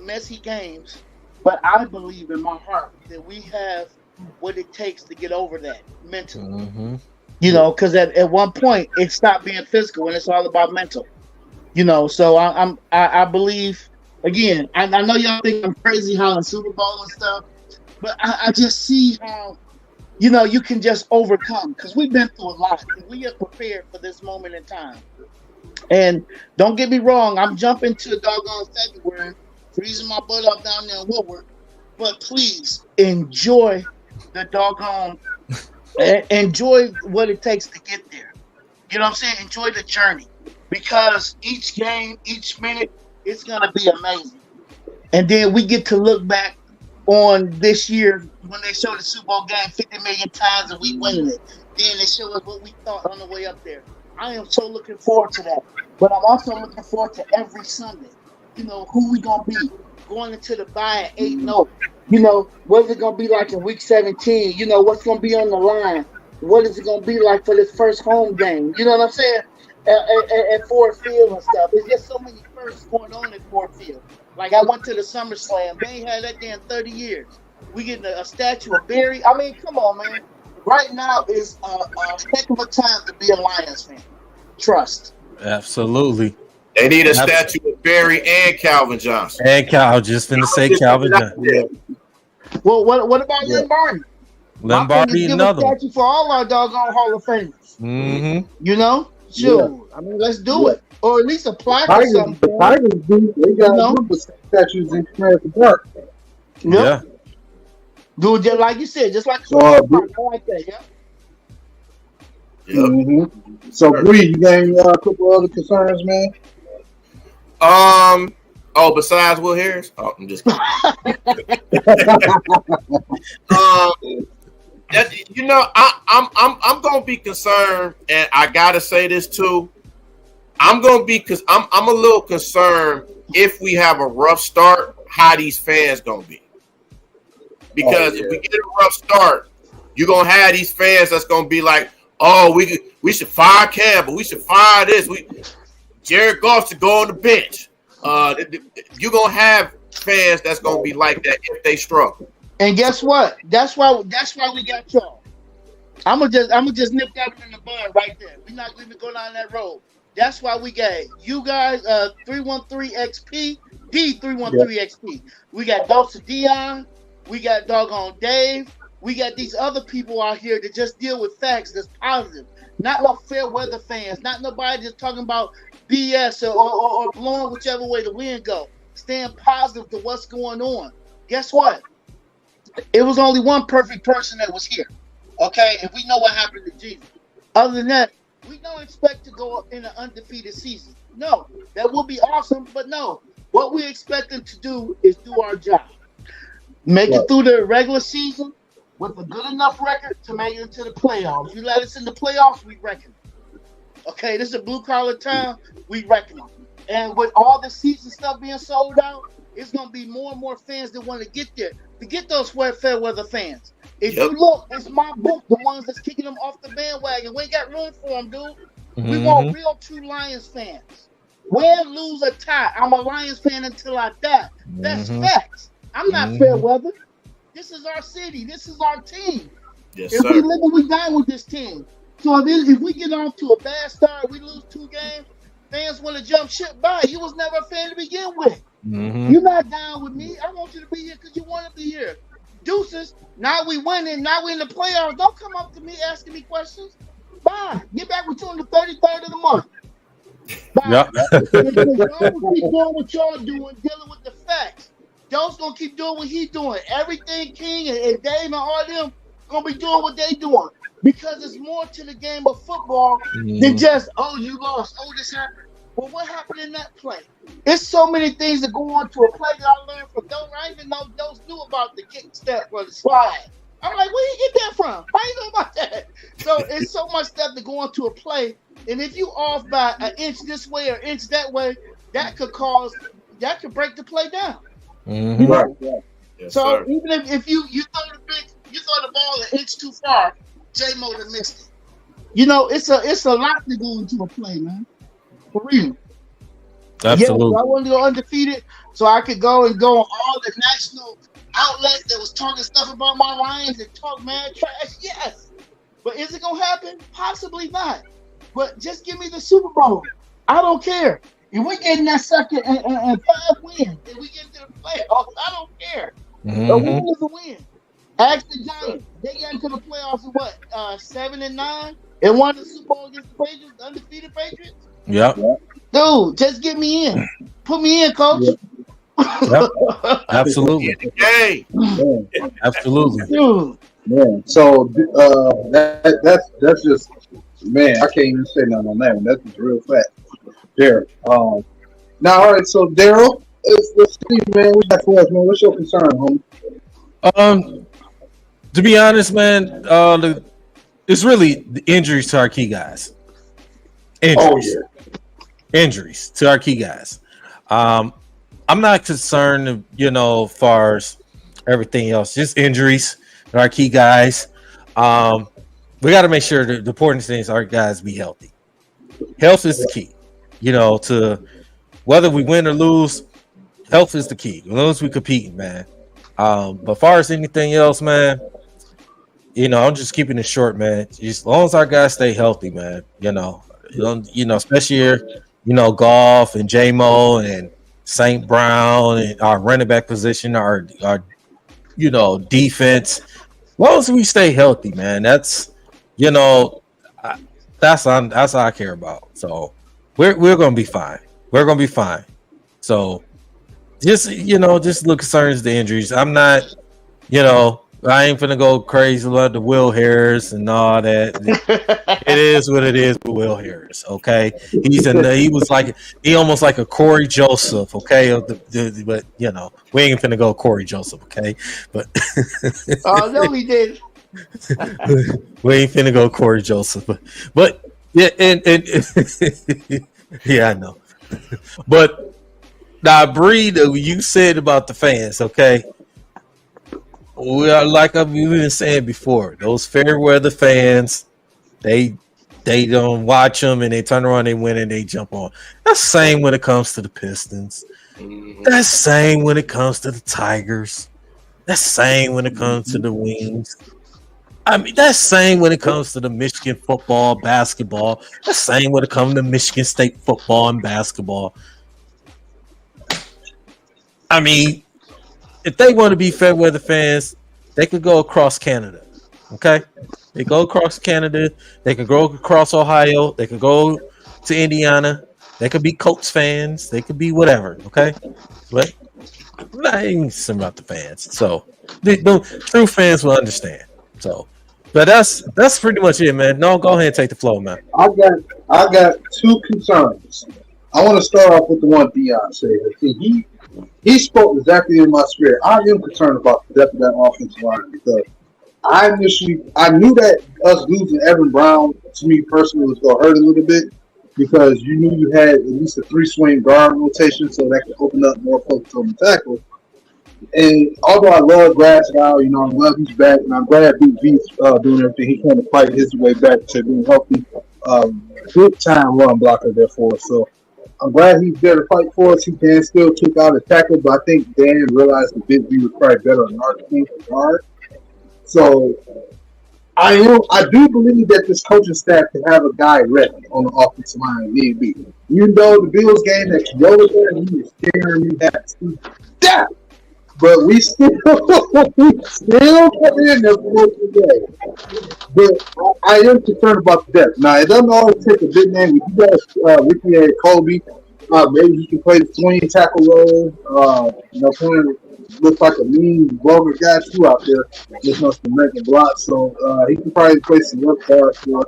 [SPEAKER 5] messy games. But I believe in my heart that we have what it takes to get over that mentally.
[SPEAKER 2] Mm-hmm.
[SPEAKER 5] You know, because at one point it stopped being physical and it's all about mental. You know, so I believe, again, I know y'all think I'm crazy how in Super Bowl and stuff, but I just see how, you know, you can just overcome, because we've been through a lot and we are prepared for this moment in time. And don't get me wrong, I'm jumping to doggone February, freezing my butt off down there in Woodward. But please enjoy the doggone, enjoy what it takes to get there. You know what I'm saying? Enjoy the journey, because each game, each minute, it's gonna be amazing. And then we get to look back on this year when they show the Super Bowl game 50 million times and we winning it. Then they show us what we thought on the way up there. I am so looking forward to that. But I'm also looking forward to every Sunday. You know, who we going to be going into the bye at 8-0. You know, what's it going to be like in week 17? You know, what's going to be on the line? What is it going to be like for this first home game? You know what I'm saying? At Ford Field and stuff. There's just so many firsts going on at Ford Field. Like, I went to the SummerSlam. They ain't had that damn 30 years. We getting a statue of Barry. I mean, come on, man. Right now is a heck of a time to be a Lions fan. Trust.
[SPEAKER 2] Absolutely.
[SPEAKER 6] They need a statue of Barry and Calvin Johnson.
[SPEAKER 2] And Cal, just finna say Calvin Johnson.
[SPEAKER 6] Yeah.
[SPEAKER 5] Well, what about Lombardi?
[SPEAKER 2] Lombardi, another
[SPEAKER 5] one. Statue for all our doggone Hall of Famers.
[SPEAKER 2] Mm-hmm.
[SPEAKER 5] You know? Sure. Yeah. I mean, let's do it. Or at least apply for something.
[SPEAKER 4] The Tigers do. They got a group of statues in American Park.
[SPEAKER 2] Yeah.
[SPEAKER 5] Do it just like you said, just like I like that, yeah.
[SPEAKER 6] Yep.
[SPEAKER 4] Mm-hmm. So, Bree, you got any couple other concerns, man?
[SPEAKER 6] Oh, besides Will Harris? Oh, I'm just kidding. You know, I'm gonna be concerned, and I gotta say this too. I'm a little concerned if we have a rough start, how these fans gonna be. Because if we get a rough start, you're gonna have these fans that's gonna be like, oh, we should fire Campbell, we should fire this, Jared Goff should go on the bench. You're gonna have fans that's gonna be like that if they struggle.
[SPEAKER 5] And guess what? That's why we got y'all. I'm gonna just nip that in the bud right there. We're not gonna go down that road. That's why we got you guys, 313XP, D313XP. We got Dr. Dion. We got doggone Dave. We got these other people out here that just deal with facts that's positive. Not no fair weather fans. Not nobody just talking about BS or blowing whichever way the wind go. Staying positive to what's going on. Guess what? It was only one perfect person that was here. Okay? And we know what happened to Jesus. Other than that, we don't expect to go up in an undefeated season. No. That will be awesome, but no. What we expect them to do is do our job. Make it through the regular season with a good enough record to make it into the playoffs. You let us in the playoffs, we reckon. Okay, this is a blue-collar town, we reckon. And with all the season stuff being sold out, it's going to be more and more fans that want to get there. To get those fair weather fans. If you look, it's my book, the ones that's kicking them off the bandwagon. We ain't got room for them, dude. Mm-hmm. We want real true Lions fans. Win, lose, or tie. I'm a Lions fan until I die. That's facts. I'm not fair weather. This is our city. This is our team.
[SPEAKER 6] Yes,
[SPEAKER 5] if
[SPEAKER 6] sir.
[SPEAKER 5] we live and we die with this team. So if we get off to a bad start, we lose 2 games, fans want to jump ship by. You was never a fan to begin with.
[SPEAKER 2] Mm-hmm.
[SPEAKER 5] You're not down with me. I want you to be here because you want to be here. Deuces, now we winning. Now we in the playoffs. Don't come up to me asking me questions. Bye. Get back with you on the 33rd of the month. Bye. Y'all will keep doing what y'all doing, dealing with the facts. Joe's gonna keep doing what he's doing. Everything King and Dave and all them gonna be doing what they doing. Because it's more to the game of football than just, oh, you lost. Oh, this happened. Well, what happened in that play? It's so many things that go on to a play that I learned from Doe. I even know Doe knew about the kick step or the slide. I'm like, where you get that from? How you know about that? So it's so much stuff that go on to a play. And if you off by an inch this way or inch that way, that could break the play down.
[SPEAKER 2] Mm-hmm.
[SPEAKER 5] Right.
[SPEAKER 6] Yes,
[SPEAKER 5] So
[SPEAKER 6] sir.
[SPEAKER 5] even if you throw the ball an inch too far, J-Mo done missed it. You know, it's a lot to go into a play, man. For real.
[SPEAKER 2] Absolutely.
[SPEAKER 5] Yeah, so I wanted to go undefeated so I could go on all the national outlets that was talking stuff about my Lions and talk mad trash. Yes. But is it gonna happen? Possibly not. But just give me the Super Bowl. I don't care. If we get in that second and 5 wins, if we get into the playoffs, I don't care. A win is a win. Ask the Giants. They got into the playoffs with what? 7-9 and won the Super Bowl against the Patriots, the undefeated Patriots.
[SPEAKER 2] Yep.
[SPEAKER 5] Dude, just get me in. Put me in, coach.
[SPEAKER 2] Yep. Absolutely.
[SPEAKER 6] Hey,
[SPEAKER 2] Absolutely.
[SPEAKER 4] Man, so that's just, man, I can't even say nothing on that one. That's just real fact there. Now, all right, so Daryl, let's see, man. What you got for us, man? What's your concern, homie?
[SPEAKER 2] To be honest, man, it's really the injuries to our key guys. Injuries.
[SPEAKER 4] Oh, yeah.
[SPEAKER 2] Injuries to our key guys. I'm not concerned, far as everything else. Just injuries to our key guys. We got to make sure the important thing is our guys be healthy. Health is the key. To whether we win or lose, health is the key. As long as we compete, man. But far as anything else, man, I'm just keeping it short, man. Just as long as our guys stay healthy, man. Especially Golf and J-Mo and St. Brown and our running back position, our defense. As long as we stay healthy, man, that's all I care about. So we're gonna be fine. We're gonna be fine. So just look concerns the injuries. I'm not, I ain't finna go crazy about the Will Harris and all that. It is what it is with Will Harris. Okay, he almost like a Corey Joseph. Okay, but we ain't finna go Corey Joseph. Okay, but
[SPEAKER 5] no, we did.
[SPEAKER 2] We ain't finna go Corey Joseph. But yeah, and yeah, I know. But now, Bree, you said about the fans. Okay. We are like we've been saying before. Those fair weather fans, they don't watch them and they turn around, they win and they jump on. That's the same when it comes to the Pistons. That's the same when it comes to the Tigers. That's the same when it comes to the Wings. I mean, that's the same when it comes to the Michigan football, basketball. That's the same when it comes to Michigan State football and basketball. I mean, if they want to be fair weather fans, they could go across Canada. Okay? They go across Canada. They could go across Ohio. They could go to Indiana. They could be Colts fans. They could be whatever. Okay? But I ain't some about the fans. So the true fans will understand. So, but that's pretty much it, man. No, go ahead and take the floor, man.
[SPEAKER 4] I got two concerns. I want to start off with the one Dion said. See, he spoke exactly in my spirit. I am concerned about the depth of that offensive line because I knew that us losing Evan Brown, to me personally, was going to hurt a little bit because you knew you had at least a 3-swing guard rotation, so that could open up more focus on the tackle. And although I love Glasgow, I'm glad he's back, and I'm glad he's doing everything he can to fight his way back to being healthy. Good time run blocker there for us. So I'm glad he's there to fight for us. He can still kick out a tackle, but I think Dan realized the bit we would probably better on our team for guard. So I do believe that this coaching staff can have a guy ready on the offensive line if need be. Even though the Bills game that Keola there, he was scaring me to death. But we still come in there for most of the day. But I am concerned about the depth. Now, it doesn't always take a big name. If you guys, Ricky and Kobe, maybe he can play the swing tackle role. Playing looks like a mean, vulgar guy too out there. Just wants to make a block. So he can probably play some left guard for us.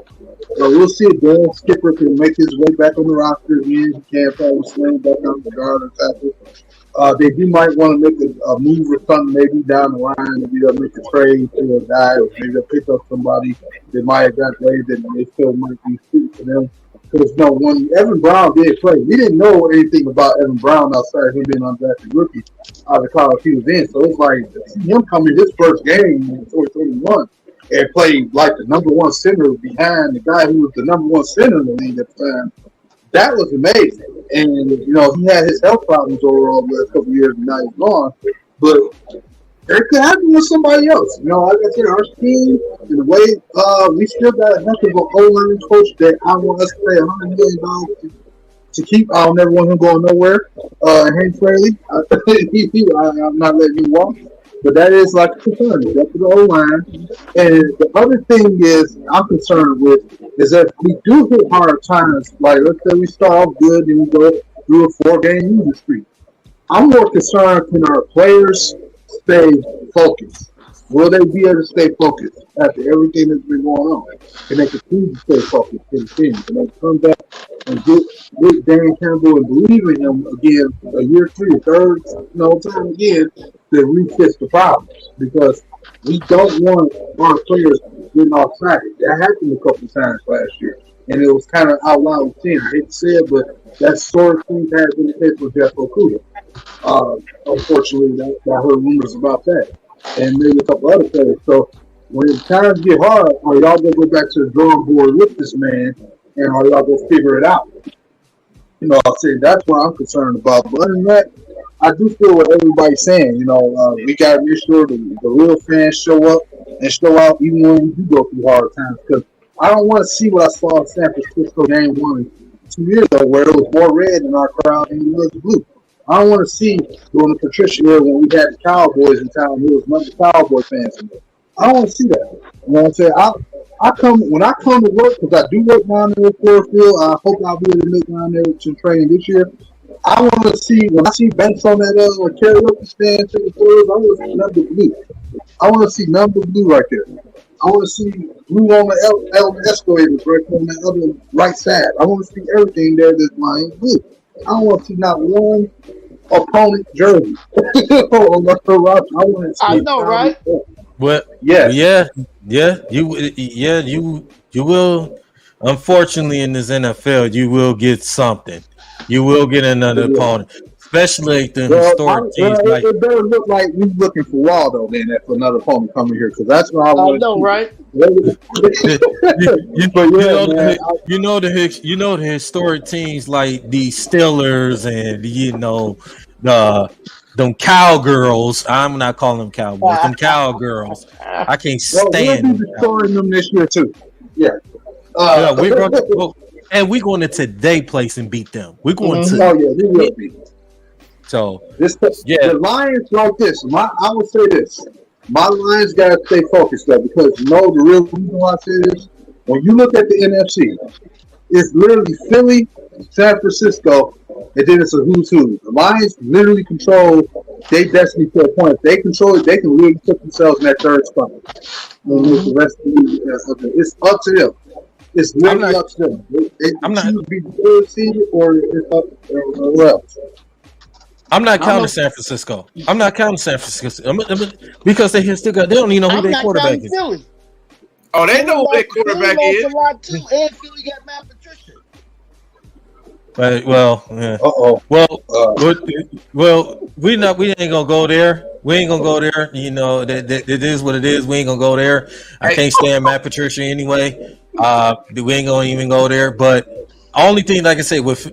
[SPEAKER 4] We'll see if Dan Skipper can make his way back on the roster again. He can probably swing back on the guard or tackle. They might want to make a move or something maybe down the line. Maybe they'll make a trade to a guy, or maybe they'll pick up somebody that might have got waived and they still might be suited for them. Because when Evan Brown did play, we didn't know anything about Evan Brown outside him being undrafted rookie out of college he was in. So it's like to see him come in his first game in 2021 and play like the number one center behind the guy who was the number one center in the league at the time. That was amazing. And, he had his health problems overall the last couple of years and now he's gone. But it could happen with somebody else. Like I said, our team, in the way we still got enough of an O-line coach that I want us to pay $100 million to keep. I don't ever want him going nowhere. Hank Fraley, I'm not letting him walk. But that is like a concern. That's the O-line. And the other thing is I'm concerned with is that we do hit hard times. Like, let's say we start off good and we go through a 4-game losing streak. I'm more concerned can our players stay focused? Will they be able to stay focused after everything that's been going on? Can they continue to stay focused for the team? Can they come back and get Dan Campbell and believe in him again a year three, third, time again to refix the problems? Because we don't want our players getting off track. That happened a couple of times last year. And it was kind of out loud with 10. I hate to say it, but that sort of thing has been the case with Jeff Okuda. Unfortunately, I heard rumors about that, and maybe a couple other players. So when times get hard, are y'all gonna go back to the drawing board with this man, and are y'all gonna figure it out? I'll say that's what I'm concerned about. But other than that, I do feel what everybody's saying. We got to make sure the real fans show up and show out even when we do go through hard times. Because I don't want to see what I saw in San Francisco game 1 2 years ago, where it was more red in our crowd than it was blue. I don't want to see during the Patricia era when we had the Cowboys in town, there was much Cowboy fans in there. I don't want to see that. You know what I'm saying? When I come to work, because I do work down there at Ford Field, I hope I'll be able to make down there to training this year. I want to see, when I see Banks on that karaoke stand to the players, I want to see number blue. I want to see number blue right there. I want to see blue on the escalators right on the other right side. I want to see everything there that's lying blue. I don't want to see not one opponent jersey.
[SPEAKER 5] I know, right?
[SPEAKER 2] Well, yeah, you will. Unfortunately, in this NFL, you will get something. You will get another opponent, especially the historic teams.
[SPEAKER 4] It better look like we looking for Waldo then for another opponent coming here, because that's what I want.
[SPEAKER 5] I know, right?
[SPEAKER 2] You know the historic teams like the Steelers and them cowgirls. I'm not calling them cowboys. Them cowgirls. I can't stand
[SPEAKER 4] we'll be destroying them this year too. Yeah.
[SPEAKER 2] We're going to today place and beat them. We're going to.
[SPEAKER 4] Oh yeah, we will be.
[SPEAKER 2] So
[SPEAKER 4] the Lions like this. I will say this. My Lions gotta stay focused though, because the real reason why I say this, when you look at the NFC, it's literally Philly, San Francisco, and then it's a who's who. The Lions literally control their destiny to a point. If they control it, they can really put themselves in that third spot. The rest of the it's up to them. It's literally up to them. I'm not to be good seeded or it's up or else.
[SPEAKER 2] I'm not counting San Francisco. I'm not counting San Francisco because they still got. They don't even know who their quarterback is.
[SPEAKER 5] Philly.
[SPEAKER 6] Oh, they know who their quarterback is.
[SPEAKER 5] A lot too, and Philly got Matt Patricia.
[SPEAKER 2] Right. Well. Yeah. Well. We ain't gonna go there. We ain't gonna go there. It is what it is. We ain't gonna go there. I can't stand Matt Patricia anyway. We ain't gonna even go there. But only thing like I say with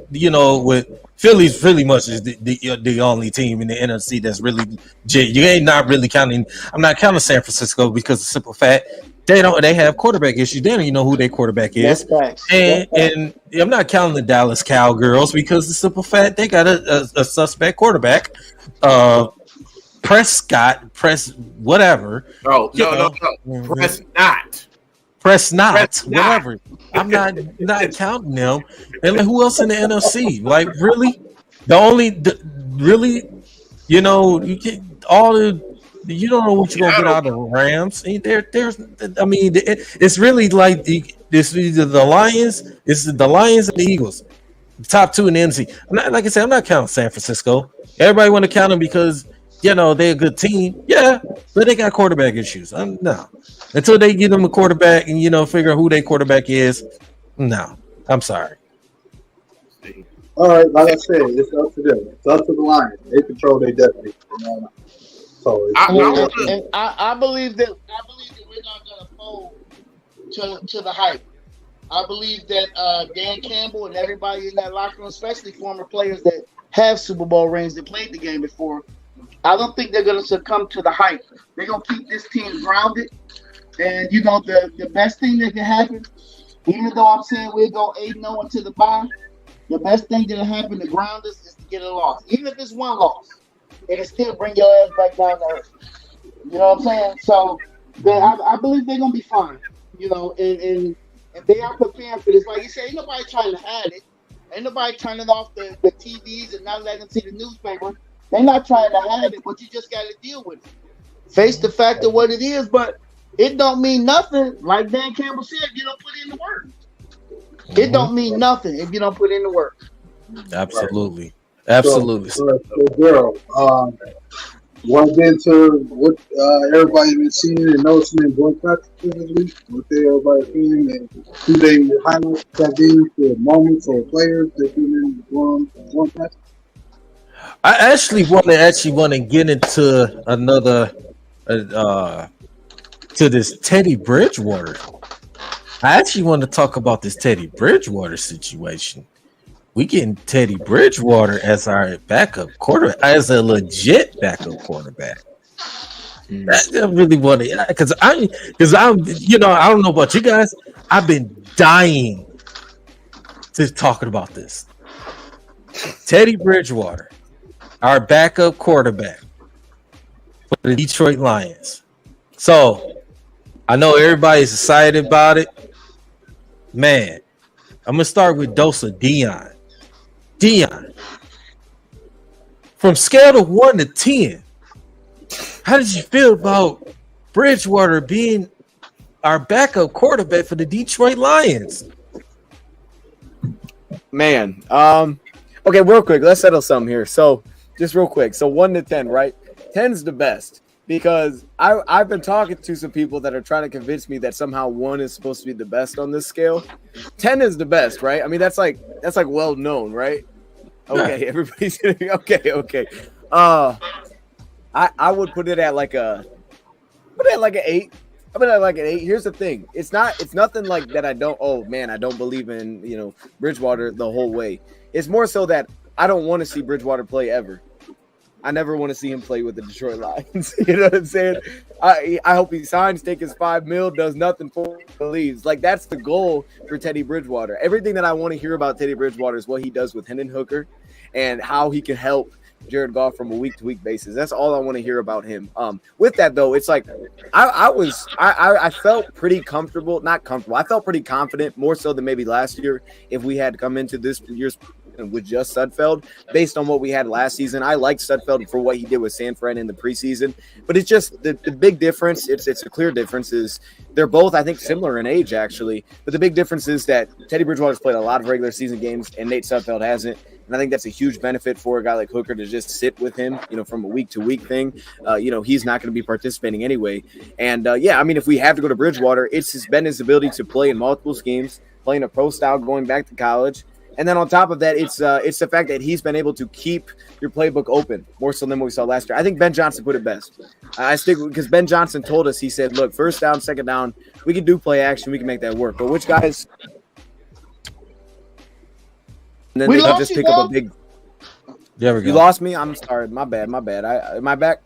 [SPEAKER 2] Philly's really much is the only team in the NFC that's really legit. You ain't not really counting. I'm not counting San Francisco because of the simple fact they have quarterback issues. They don't even know who their quarterback is. And I'm not counting the Dallas Cowgirls because the simple fact they got a suspect quarterback. Prescott, whatever.
[SPEAKER 6] No. Prescott,
[SPEAKER 2] whatever. I'm not counting them. And like, who else in the NFC? Like, really? You get all the. You don't know what you're gonna get out of the Rams. It's really like this either the Lions. It's the Lions and the Eagles, the top two in the NFC. Like I said, I'm not counting San Francisco. Everybody want to count them because they're a good team. Yeah, but they got quarterback issues. No, until they give them a quarterback and figure out who their quarterback is. No, I'm sorry.
[SPEAKER 4] All right, like I said, it's up to them. It's up to the Lions. They control their destiny. So
[SPEAKER 5] I believe that we're not going to fold to the hype. I believe that Dan Campbell and everybody in that locker room, especially former players that have Super Bowl rings that played the game before, I don't think they're going to succumb to the hype. They're going to keep this team grounded. And, the best thing that can happen, even though I'm saying we'll go 8-0 into the bye, the best thing that'll happen to ground us is to get a loss. Even if it's one loss, it'll still bring your ass back down to earth. You know what I'm saying? So I believe they're going to be fine. And they are preparing for this. Like you say, ain't nobody trying to hide it. Ain't nobody turning off the TVs and not letting them see the newspaper. They're not trying to hide it, but you just got to deal with it. Face the fact of what it is, but it don't mean nothing. Like Dan Campbell said, you don't put in the work. It don't mean nothing if you don't put in the work.
[SPEAKER 2] Absolutely. Absolutely.
[SPEAKER 4] So girl, want to get into what everybody been seeing and noticing in joint practices this week? What they everybody seeing and who they highlight that being for moments or players that been in joint practice?
[SPEAKER 2] I actually want to get into another to this Teddy Bridgewater. I actually want to talk about this Teddy Bridgewater situation. We getting Teddy Bridgewater as our backup quarterback, as a legit backup quarterback. I really want to, because I'm, I don't know about you guys. I've been dying to talking about this. Teddy Bridgewater, our backup quarterback for the Detroit Lions. So I know everybody's excited about it. Man, I'm gonna start with dose of Dion. Dion, from scale of 1 to 10, how did you feel about Bridgewater being our backup quarterback for the Detroit Lions?
[SPEAKER 3] Man, okay, real quick, let's settle something here. So, just real quick, so 1 to 10, right? 10's the best because I've been talking to some people that are trying to convince me that somehow 1 is supposed to be the best on this scale. 10 is the best, right? I mean, that's like well known, right? Okay, everybody's okay. I would put it at like an 8. I mean, like an 8. Here's the thing: it's nothing like that. I don't believe in Bridgewater the whole way. It's more so that I don't want to see Bridgewater play ever. I never want to see him play with the Detroit Lions. You know what I'm saying? I hope he signs, take his $5 million, does nothing for him, leaves. Like, that's the goal for Teddy Bridgewater. Everything that I want to hear about Teddy Bridgewater is what he does with Hendon Hooker and how he can help Jared Goff from a week-to-week basis. That's all I want to hear about him. With that, though, it's like I felt pretty comfortable. Not comfortable. I felt pretty confident, more so than maybe last year if we had come into this year's with just Sudfeld based on what we had last season. I liked Sudfeld for what he did with San Fran in the preseason, but it's just the big difference. It's a clear difference is they're both, I think, similar in age actually, but the big difference is that Teddy Bridgewater's played a lot of regular season games and Nate Sudfeld hasn't. And I think that's a huge benefit for a guy like Hooker to just sit with him, from a week-to-week thing. He's not going to be participating anyway. And, I mean, if we have to go to Bridgewater, it's been his ability to play in multiple schemes, playing a pro style going back to college. And then on top of that, it's the fact that he's been able to keep your playbook open more so than what we saw last year. I think Ben Johnson put it best. I stick because Ben Johnson told us, he said, look, first down, second down, we can do play action. We can make that work. But which guys – and then they can just pick up a big –
[SPEAKER 2] There we go.
[SPEAKER 3] You lost me? I'm sorry. My bad. Am I back?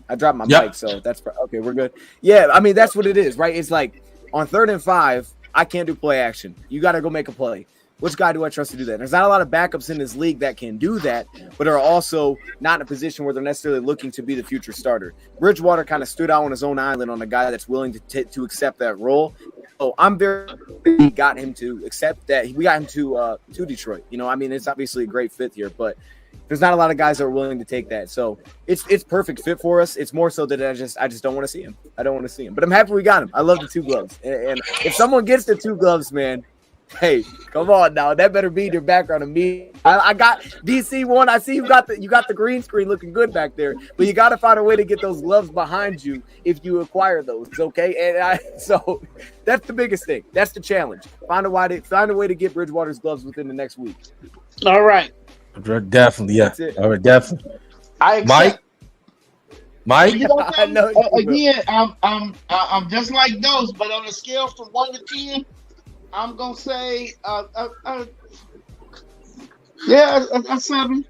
[SPEAKER 3] I dropped my mic, so that's – okay, we're good. Yeah, I mean, that's what it is, right? It's like on 3rd and 5, I can't do play action. You got to go make a play. Which guy do I trust to do that? There's not a lot of backups in this league that can do that, but are also not in a position where they're necessarily looking to be the future starter. Bridgewater kind of stood out on his own island on a guy that's willing to accept that role. So I'm very got him to accept that. We got him to Detroit. I mean, it's obviously a great fit here, but there's not a lot of guys that are willing to take that. So it's perfect fit for us. It's more so that I just don't want to see him. I don't want to see him, but I'm happy we got him. I love the 2 gloves, and if someone gets the 2 gloves, man. Hey, come on now. That better be your background of me. I got DC1. I see you got the green screen looking good back there, but you got to find a way to get those gloves behind you if you acquire those. Okay, and so that's the biggest thing. That's the challenge. Find a way to get Bridgewater's gloves within the next week.
[SPEAKER 5] All right.
[SPEAKER 2] Definitely, yeah. All right, definitely. Mike.
[SPEAKER 5] I know. Again, I'm just like those, but on a scale from 1 to 10. I'm gonna say, a 7.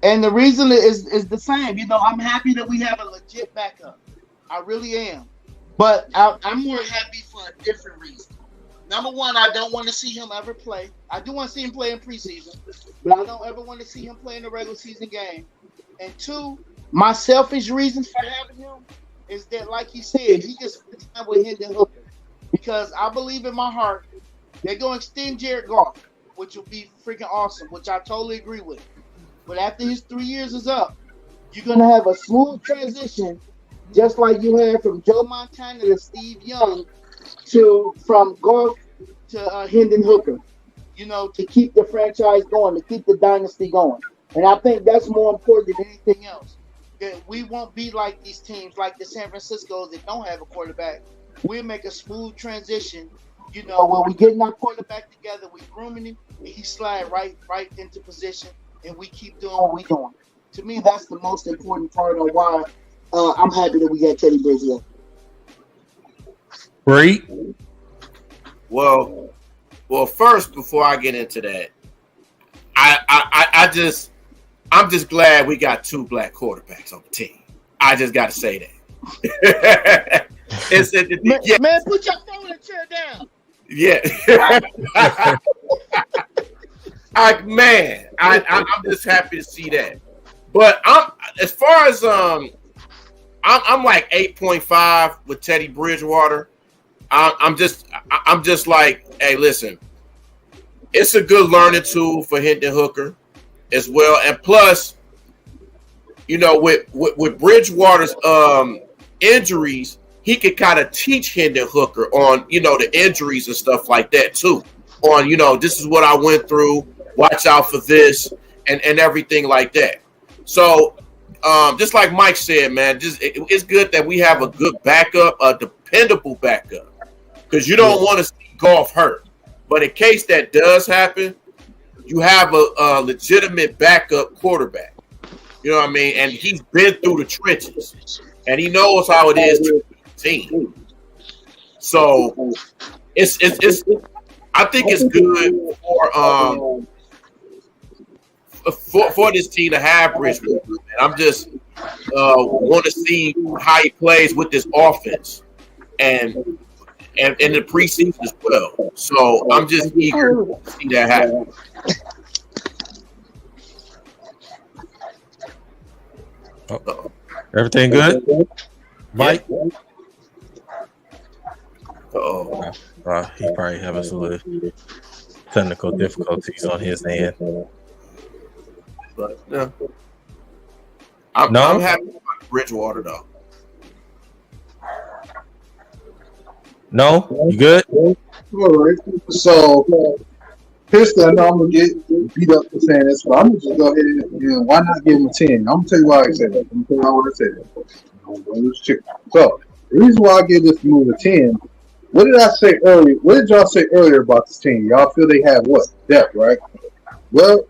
[SPEAKER 5] And the reason is the same. I'm happy that we have a legit backup. I really am. But I'm more happy for a different reason. Number one, I don't want to see him ever play. I do want to see him play in preseason, but I don't ever want to see him play in a regular season game. And 2, my selfish reasons for having him is that, like he said, he gets time with Hendon Hooker. Because I believe in my heart they're going to extend Jared Goff, which will be freaking awesome, which I totally agree with. But after his 3 years is up, You're gonna have a smooth transition, just like you had from Joe Montana to Steve Young from Golf to Hendon Hooker. To keep the franchise going, to keep the dynasty going. And I think that's more important than anything else. That we won't be like these teams, like the San Francisco that don't have a quarterback. We'll make a smooth transition. When we getting our quarterback together, we grooming him, and he slide right into position, and we keep doing what we doing. To me, that's the most important part of why I'm happy that we got Teddy Bridgewater.
[SPEAKER 2] Great.
[SPEAKER 6] Well, first, before I get into that, I'm just glad we got 2 black quarterbacks on the team. I just got to say that.
[SPEAKER 5] Man, put your phone and chair down.
[SPEAKER 6] Yeah. I'm just happy to see that. But as far as I'm like 8.5 with Teddy Bridgewater. I'm just like, hey, listen, it's a good learning tool for Hendon Hooker as well. And plus, with Bridgewater's injuries, he could kind of teach Hendon Hooker on, the injuries and stuff like that too. On, this is what I went through. Watch out for this and everything like that. So, just like Mike said, man, it's good that we have a good backup, a dependable backup, because you don't want to see Goff hurt. But in case that does happen, you have a legitimate backup quarterback. You know what I mean? And he's been through the trenches, and he knows how it is to be a team. So it's I think it's good for this team to have Bridgewater. And I'm just want to see how he plays with this offense and in the preseason as well. So I'm just eager to see that happen.
[SPEAKER 2] Everything good, Mike? He probably having some technical difficulties on his end.
[SPEAKER 6] But no, I'm happy about Bridgewater though.
[SPEAKER 2] No, you good?
[SPEAKER 4] All right. So here's the. I know I'm gonna get beat up for saying this, but I'm gonna just go ahead and why not give him a 10? I'm gonna tell you why I said that. I'm gonna tell you why I said that. So the reason why I give this move a 10. What did I say earlier? What did y'all say earlier about this team? Y'all feel they have what? Depth, right? Well,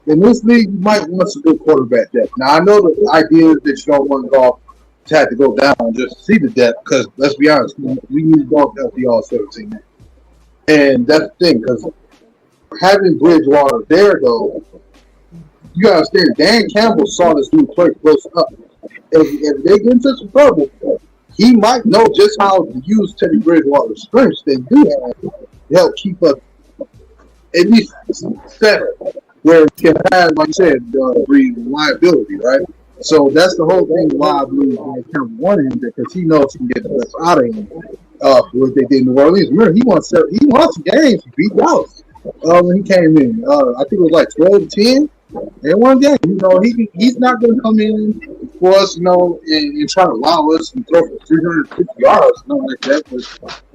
[SPEAKER 4] in this league, you might want some good quarterback depth. Now, I know the idea is that you don't want Goff to have to go down and just see the depth because, let's be honest, we need Goff to help the All-17. And that's the thing, because having Bridgewater there, though, you got to understand, Dan Campbell saw this dude play close up. If they get into some trouble, he might know just how to use Teddy Bridgewater's strengths they do have to help keep us at least better, where we can have, like I said, reliability, right? So that's the whole thing why I believe they kind of wanted him, because he knows he can get the best out of him. What they did in New Orleans. Remember, he won some games. He beat Dallas when he came in. I think it was like 12-10 in one game. He's not going to come in for us, and try to allow us to throw for 350 yards, nothing like that. But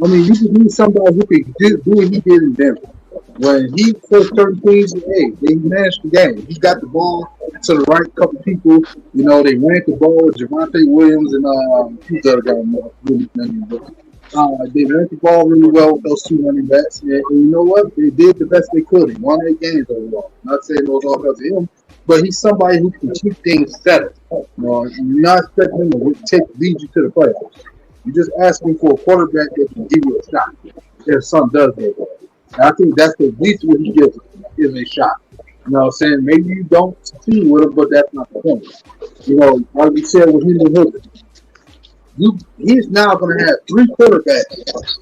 [SPEAKER 4] I mean, you just need somebody who can do what he did in Denver. When he first turned things, they managed the game. He got the ball to the right couple people. They ran the ball with Javonte Williams and who's the other guy? They ran the ball really well with those two running backs. And you know what? They did the best they could. They won 8 games overall. Not saying it was all because of him, but he's somebody who can keep things settled. You're not expecting him to lead you to the playoffs. You're just asking for a quarterback that can give you a shot if something does go wrong. I think that's the least what he gives is a shot. You know what I'm saying? Maybe you don't succeed with him, but that's not the point. Like we said with him and Hooker, he's now going to have 3 quarterbacks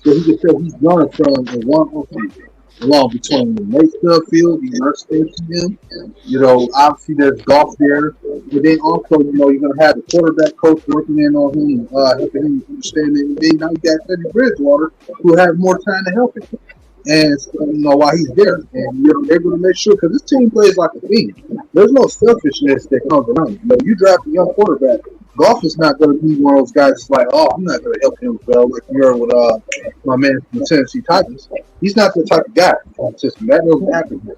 [SPEAKER 4] that he can say he's learned from in one offense, along between Nate Stubblefield, the University of him. Obviously there's Goff there, but then also, you're going to have the quarterback coach working in on him, helping him understand it. And then now you got Teddy Bridgewater, who has more time to help him. And while he's there, and they're going to make sure, because this team plays like a team. there's no selfishness that comes around. You draft a young quarterback. Golf is not going to be one of those guys that's like, oh, I'm not going to help him well, like you heard with my man from the Tennessee Titans. He's not the type of guy. It's just that doesn't happen here.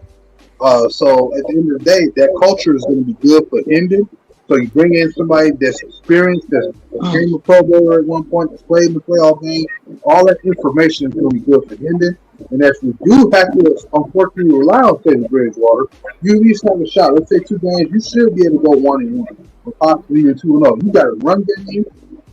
[SPEAKER 4] So at the end of the day, that culture is going to be good for Hendon. So you bring in somebody that's experienced, that's became a Pro Bowler at one point, that's played in the playoff game. All that information is going to be good for Hendon. And if you do have to, unfortunately, rely on Teddy Bridgewater, you at least have a shot. Let's say 2 games, you should be able to go 1-1, or possibly even 2-0. You got a run game.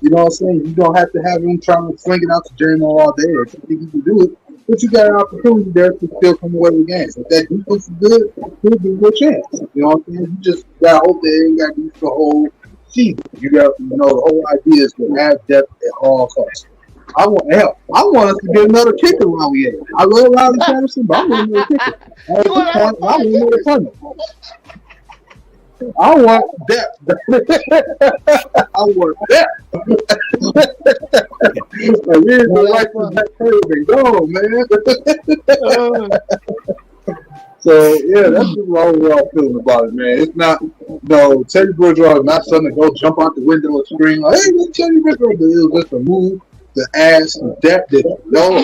[SPEAKER 4] You know what I'm saying? You don't have to have him trying to swing it out to Jeremy all day, or if you think you can do it. But you got an opportunity there to still come away with games. If that defense is good, it'll be a good chance. You know what I'm saying? You just got to hope they ain't got to use the whole season. You got, the whole idea is to have depth at all costs. I want us to get another kicker while we at it. I love Riley Patterson, but I want another kicker. At this point, I want another punter. I want depth. I want depth. Here's the right for that curve and go, man. So yeah, that's just my overall feeling about it, man. It's not Teddy Bridgewater is not something to go jump out the window and scream like, "Hey, what's Teddy Bridgewater?" It was just a move to add some depth that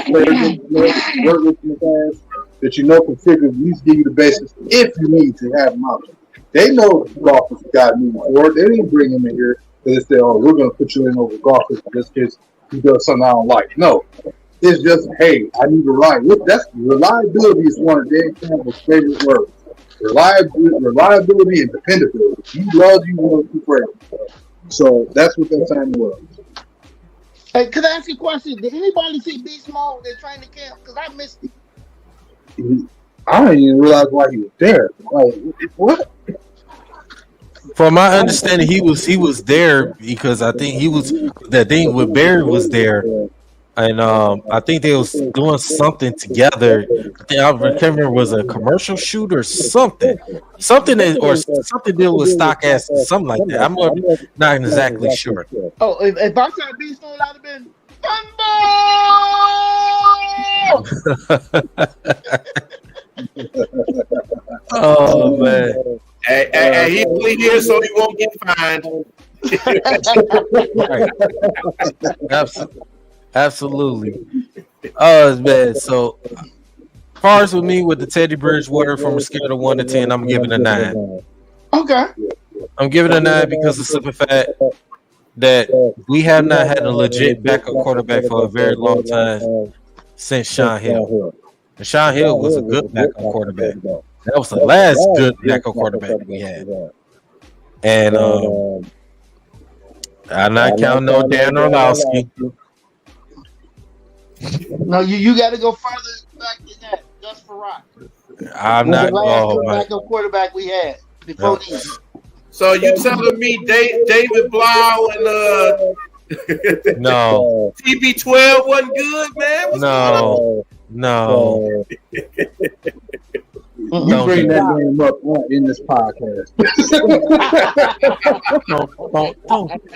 [SPEAKER 4] players work with in the past that can figure at least give you the basis if you need to have them out. They know Goff is the guy moving forward. They didn't bring him in here to say, "Oh, we're going to put you in over Goff just because he does something I don't like." No, it's just, hey, I need to rely. Reliability is one of Dan Campbell's favorite words. Reliability and dependability. He loves you, want to praise. So that's what that time was.
[SPEAKER 5] Hey, could I ask you a question? Did anybody see Beast Mode in training camp? Because I missed it.
[SPEAKER 4] I didn't even realize why he was there. Like, what?
[SPEAKER 2] From my understanding, he was there because I think that thing with Barry was there, and I think they was doing something together. I can't remember, it was a commercial shoot or something deal with stock ass, something like that. I'm not exactly sure.
[SPEAKER 5] Oh, if I said Beast Mode, I'd have been
[SPEAKER 2] Oh man.
[SPEAKER 6] Hey, he only here so he won't get fined.
[SPEAKER 2] Right. Absolutely. Oh man. So far as with me with the Teddy Bridgewater from a scale of 1 to 10, I'm giving a 9.
[SPEAKER 5] Okay.
[SPEAKER 2] I'm giving a 9 because of the simple fact that we have not had a legit backup quarterback for a very long time since Sean Hill. And Sean Hill was a good backup quarterback. That was the last good backup quarterback we had. And I'm not counting no Dan Orlowski.
[SPEAKER 5] No, you got to go further back than that. Just for rock.
[SPEAKER 2] I'm not.
[SPEAKER 5] The last backup quarterback we had before these.
[SPEAKER 6] So you telling me David Blau and
[SPEAKER 2] no
[SPEAKER 6] TB12 wasn't good, man?
[SPEAKER 2] No.
[SPEAKER 4] You bring that name up in this podcast.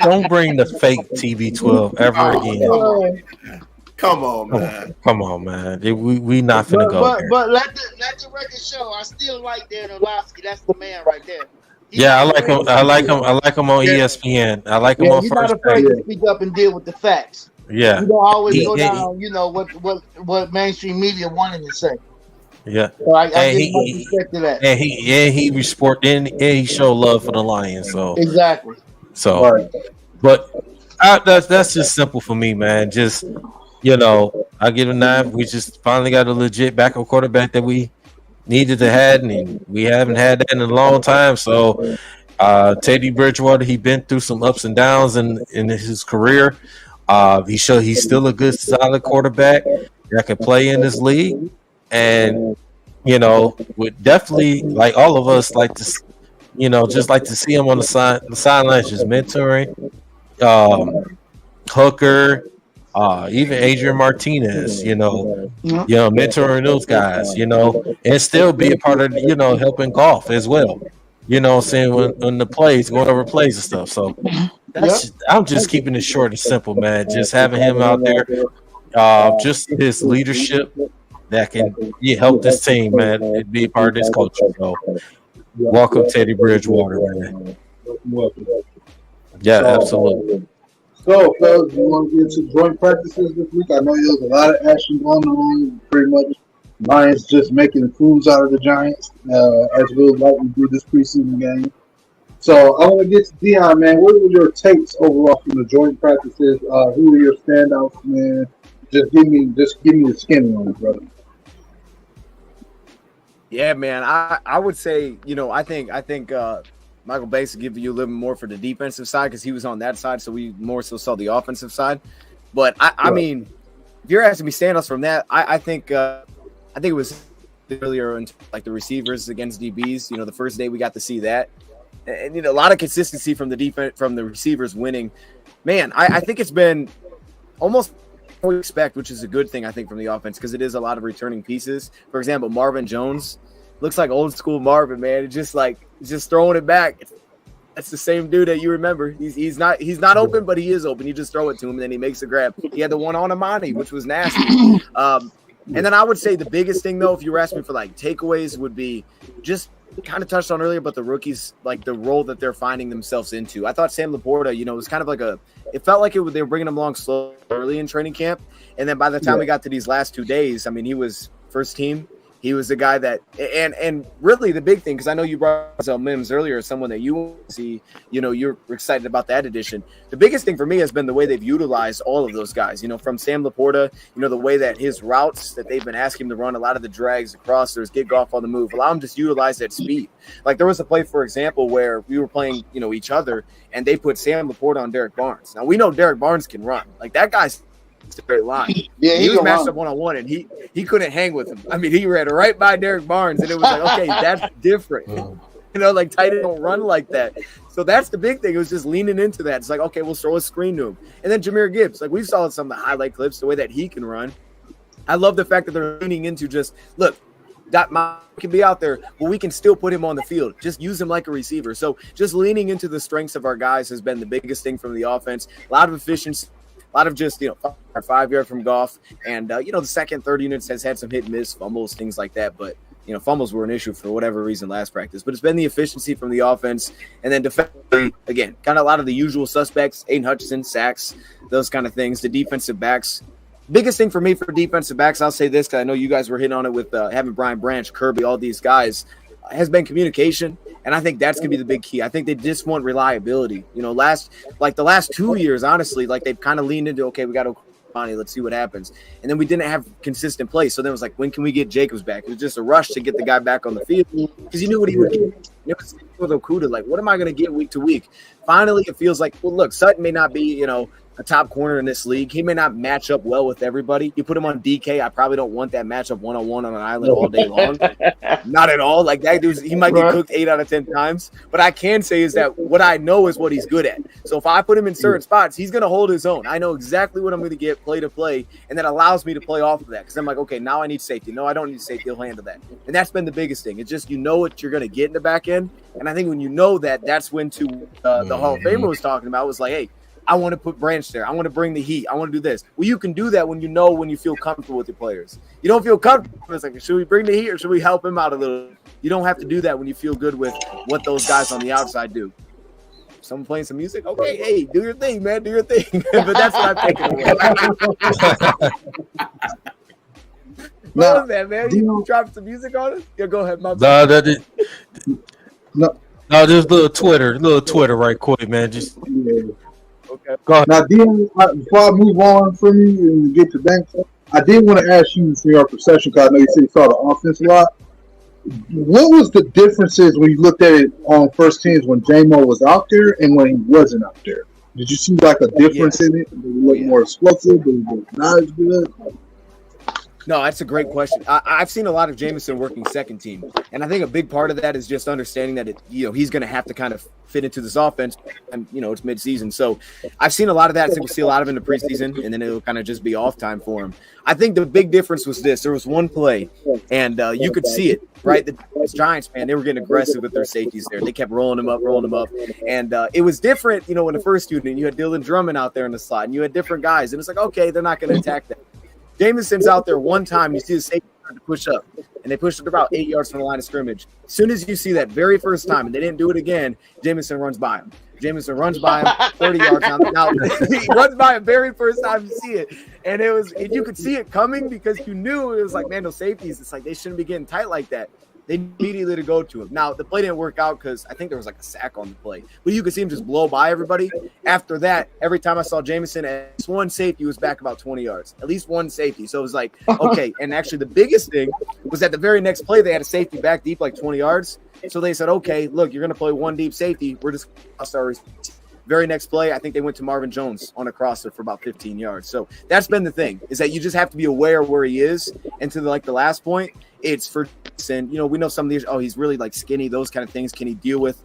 [SPEAKER 2] Don't bring the fake TB12 ever again.
[SPEAKER 6] Come on, man.
[SPEAKER 2] Come on, man. We not finna go there.
[SPEAKER 5] But let the record show. I still like Dan Orlowski. That's the man right there.
[SPEAKER 2] I like him. I like him on ESPN. I like him on
[SPEAKER 5] You're
[SPEAKER 2] First.
[SPEAKER 5] Not afraid to speak up and deal with the facts.
[SPEAKER 2] Yeah,
[SPEAKER 5] you don't always go down. What mainstream media wanted to say.
[SPEAKER 2] Yeah,
[SPEAKER 5] so I give much respect to that.
[SPEAKER 2] And he showed love for the Lions. So
[SPEAKER 5] exactly.
[SPEAKER 2] So, but that's just simple for me, man. Just I give a 9. We just finally got a legit backup quarterback that we needed to have, and we haven't had that in a long time. So, Teddy Bridgewater, he been through some ups and downs in his career. He's still a good, solid quarterback that can play in this league, and would definitely, like all of us, like to, just like to see him on the sidelines, just mentoring Hooker. Even Adrian Martinez, mentoring those guys, and still be a part of, helping golf as well. Saying when the plays, going over plays and stuff. So I'm just keeping it short and simple, man. Just having him out there, just his leadership that can help this team, man, and be a part of this culture. So Welcome, Teddy Bridgewater, man.
[SPEAKER 4] Welcome.
[SPEAKER 2] Yeah, absolutely.
[SPEAKER 4] So, fellas, you want to get to joint practices this week? I know there's a lot of action going on. Pretty much, Lions just making fools out of the Giants, as we'll likely do this preseason game. So, I want to get to Dion, man. What were your takes overall from the joint practices? Who are your standouts, man? Just give me the skinny on it, brother.
[SPEAKER 3] Yeah, man. I would say, I think Michael Banks will give you a little more for the defensive side because he was on that side, so we more so saw the offensive side. But I mean, if you're asking me standouts from that, I think it was earlier in like the receivers against DBs. The first day we got to see that, and a lot of consistency from the defense, from the receivers winning. Man, I think it's been almost what we expect, which is a good thing I think from the offense because it is a lot of returning pieces. For example, Marvin Jones looks like old school Marvin, man. It's just throwing it back. That's the same dude that you remember. He's not open, but he is open. You just throw it to him, and then he makes a grab. He had the one on Amani, which was nasty. And then I would say the biggest thing, though, if you were asking me for like takeaways, would be just kind of touched on earlier, but the rookies, like the role that they're finding themselves into. I thought Sam Laporta, was kind of like it felt like they were bringing him along slowly early in training camp, and then by the time we got to these last 2 days, I mean, he was first team. He was the guy that, and really the big thing, because I know you brought up Mims earlier, someone that you see, you're excited about that addition. The biggest thing for me has been the way they've utilized all of those guys, from Sam Laporta, the way that his routes that they've been asking him to run, a lot of the drags, the crossers, get off on the move, allow him to utilize that speed. Like there was a play, for example, where we were playing, each other, and they put Sam Laporta on Derek Barnes. Now we know Derek Barnes can run. Like that guy's straight line.
[SPEAKER 5] Yeah,
[SPEAKER 3] he was matched up one-on-one, and he couldn't hang with him. I mean, he ran right by Derek Barnes, and it was like, okay, that's different. Like tight end don't run like that. So that's the big thing. It was just leaning into that. It's like, okay, we'll throw a screen to him. And then Jahmyr Gibbs, like we saw some of the highlight clips, the way that he can run. I love the fact that they're leaning into just, look, that can be out there, but we can still put him on the field. Just use him like a receiver. So just leaning into the strengths of our guys has been the biggest thing from the offense. A lot of efficiency. A lot of just, 5-yard from Goff. And, the second, third units has had some hit and miss, fumbles, things like that. But, fumbles were an issue for whatever reason last practice. But it's been the efficiency from the offense. And then defensively, again, kind of a lot of the usual suspects, Aiden Hutchinson, sacks, those kind of things. The defensive backs. Biggest thing for me for defensive backs, I'll say this because I know you guys were hitting on it with having Brian Branch, Kirby, all these guys, has been communication. And I think that's going to be the big key. I think they just want reliability. The last 2 years, honestly, like they've kind of leaned into, okay, we got to let's see what happens. And then we didn't have consistent play. So then it was like, when can we get Jacobs back? It was just a rush to get the guy back on the field because you knew what he would get. It was with Okuda, like, what am I going to get week to week? Finally, it feels like, well, look, Sutton may not be, a top corner in this league. He may not match up well with everybody. You put him on DK, I probably don't want that matchup one-on-one on an island all day long. Not at all. Like that dude, he might get cooked 8 out of 10 times. But I can say is that what I know is what he's good at. So if I put him in certain spots, he's going to hold his own. I know exactly what I'm going to get play to play, and that allows me to play off of that because I'm like, okay, now I need safety. No, I don't need safety. He'll handle that. And that's been the biggest thing. It's just what you're going to get in the back end. And I think when you know that, that's when the Hall of Famer was talking about was like, hey, I want to put Branch there. I want to bring the heat. I want to do this. Well, you can do that when you feel comfortable with your players. You don't feel comfortable. It's like, should we bring the heat or should we help him out a little? You don't have to do that when you feel good with what those guys on the outside do. Someone playing some music? Okay, hey, do your thing, man. Do your thing. But that's what I'm taking away. What was that, man? You dropped some music on us? Yeah, go ahead, my
[SPEAKER 2] No, just little Twitter right quick, man. Just
[SPEAKER 3] okay.
[SPEAKER 4] Go ahead. Now, Dion, before I move on from you and get to Banks, I did want to ask you for your perception because I know you said you saw the offense a lot. What was the differences when you looked at it on first teams when J-Mo was out there and when he wasn't out there? Did you see like a difference in it? Did it look more explosive? Did it look not as good?
[SPEAKER 3] No, that's a great question. I've seen a lot of Jameson working second team, and I think a big part of that is just understanding that he's going to have to kind of fit into this offense, and it's midseason. So I've seen a lot of that. I think we'll see a lot of it in the preseason, and then it'll kind of just be off time for him. I think the big difference was this: there was one play, and you could see it, right? The Giants, man, they were getting aggressive with their safeties there. They kept rolling them up, and it was different. In the first unit, you had Dylan Drummond out there in the slot, and you had different guys, and it's like, okay, they're not going to attack that. Jameson's out there one time, you see the safety trying to push up. and they pushed it about 8 yards from the line of scrimmage. As soon as you see that very first time, and they didn't do it again, Jameson runs by him. Jameson runs by him 30 yards now. He runs by him very first time you see it. And you could see it coming because you knew it was like, man, those safeties, it's like they shouldn't be getting tight like that. They immediately to go to him. Now, the play didn't work out because I think there was like a sack on the play. But you could see him just blow by everybody. After that, every time I saw Jameson, at least one safety was back about 20 yards. At least one safety. So it was like, okay. And actually the biggest thing was that the very next play, they had a safety back deep like 20 yards. So they said, okay, look, you're going to play one deep safety. We're just sorry. Very next play, I think they went to Marvin Jones on a crosser for about 15 yards. So that's been the thing, is that you just have to be aware where he is. And to the last point, it's for, and we know some of these, he's really like skinny, those kind of things. Can he deal with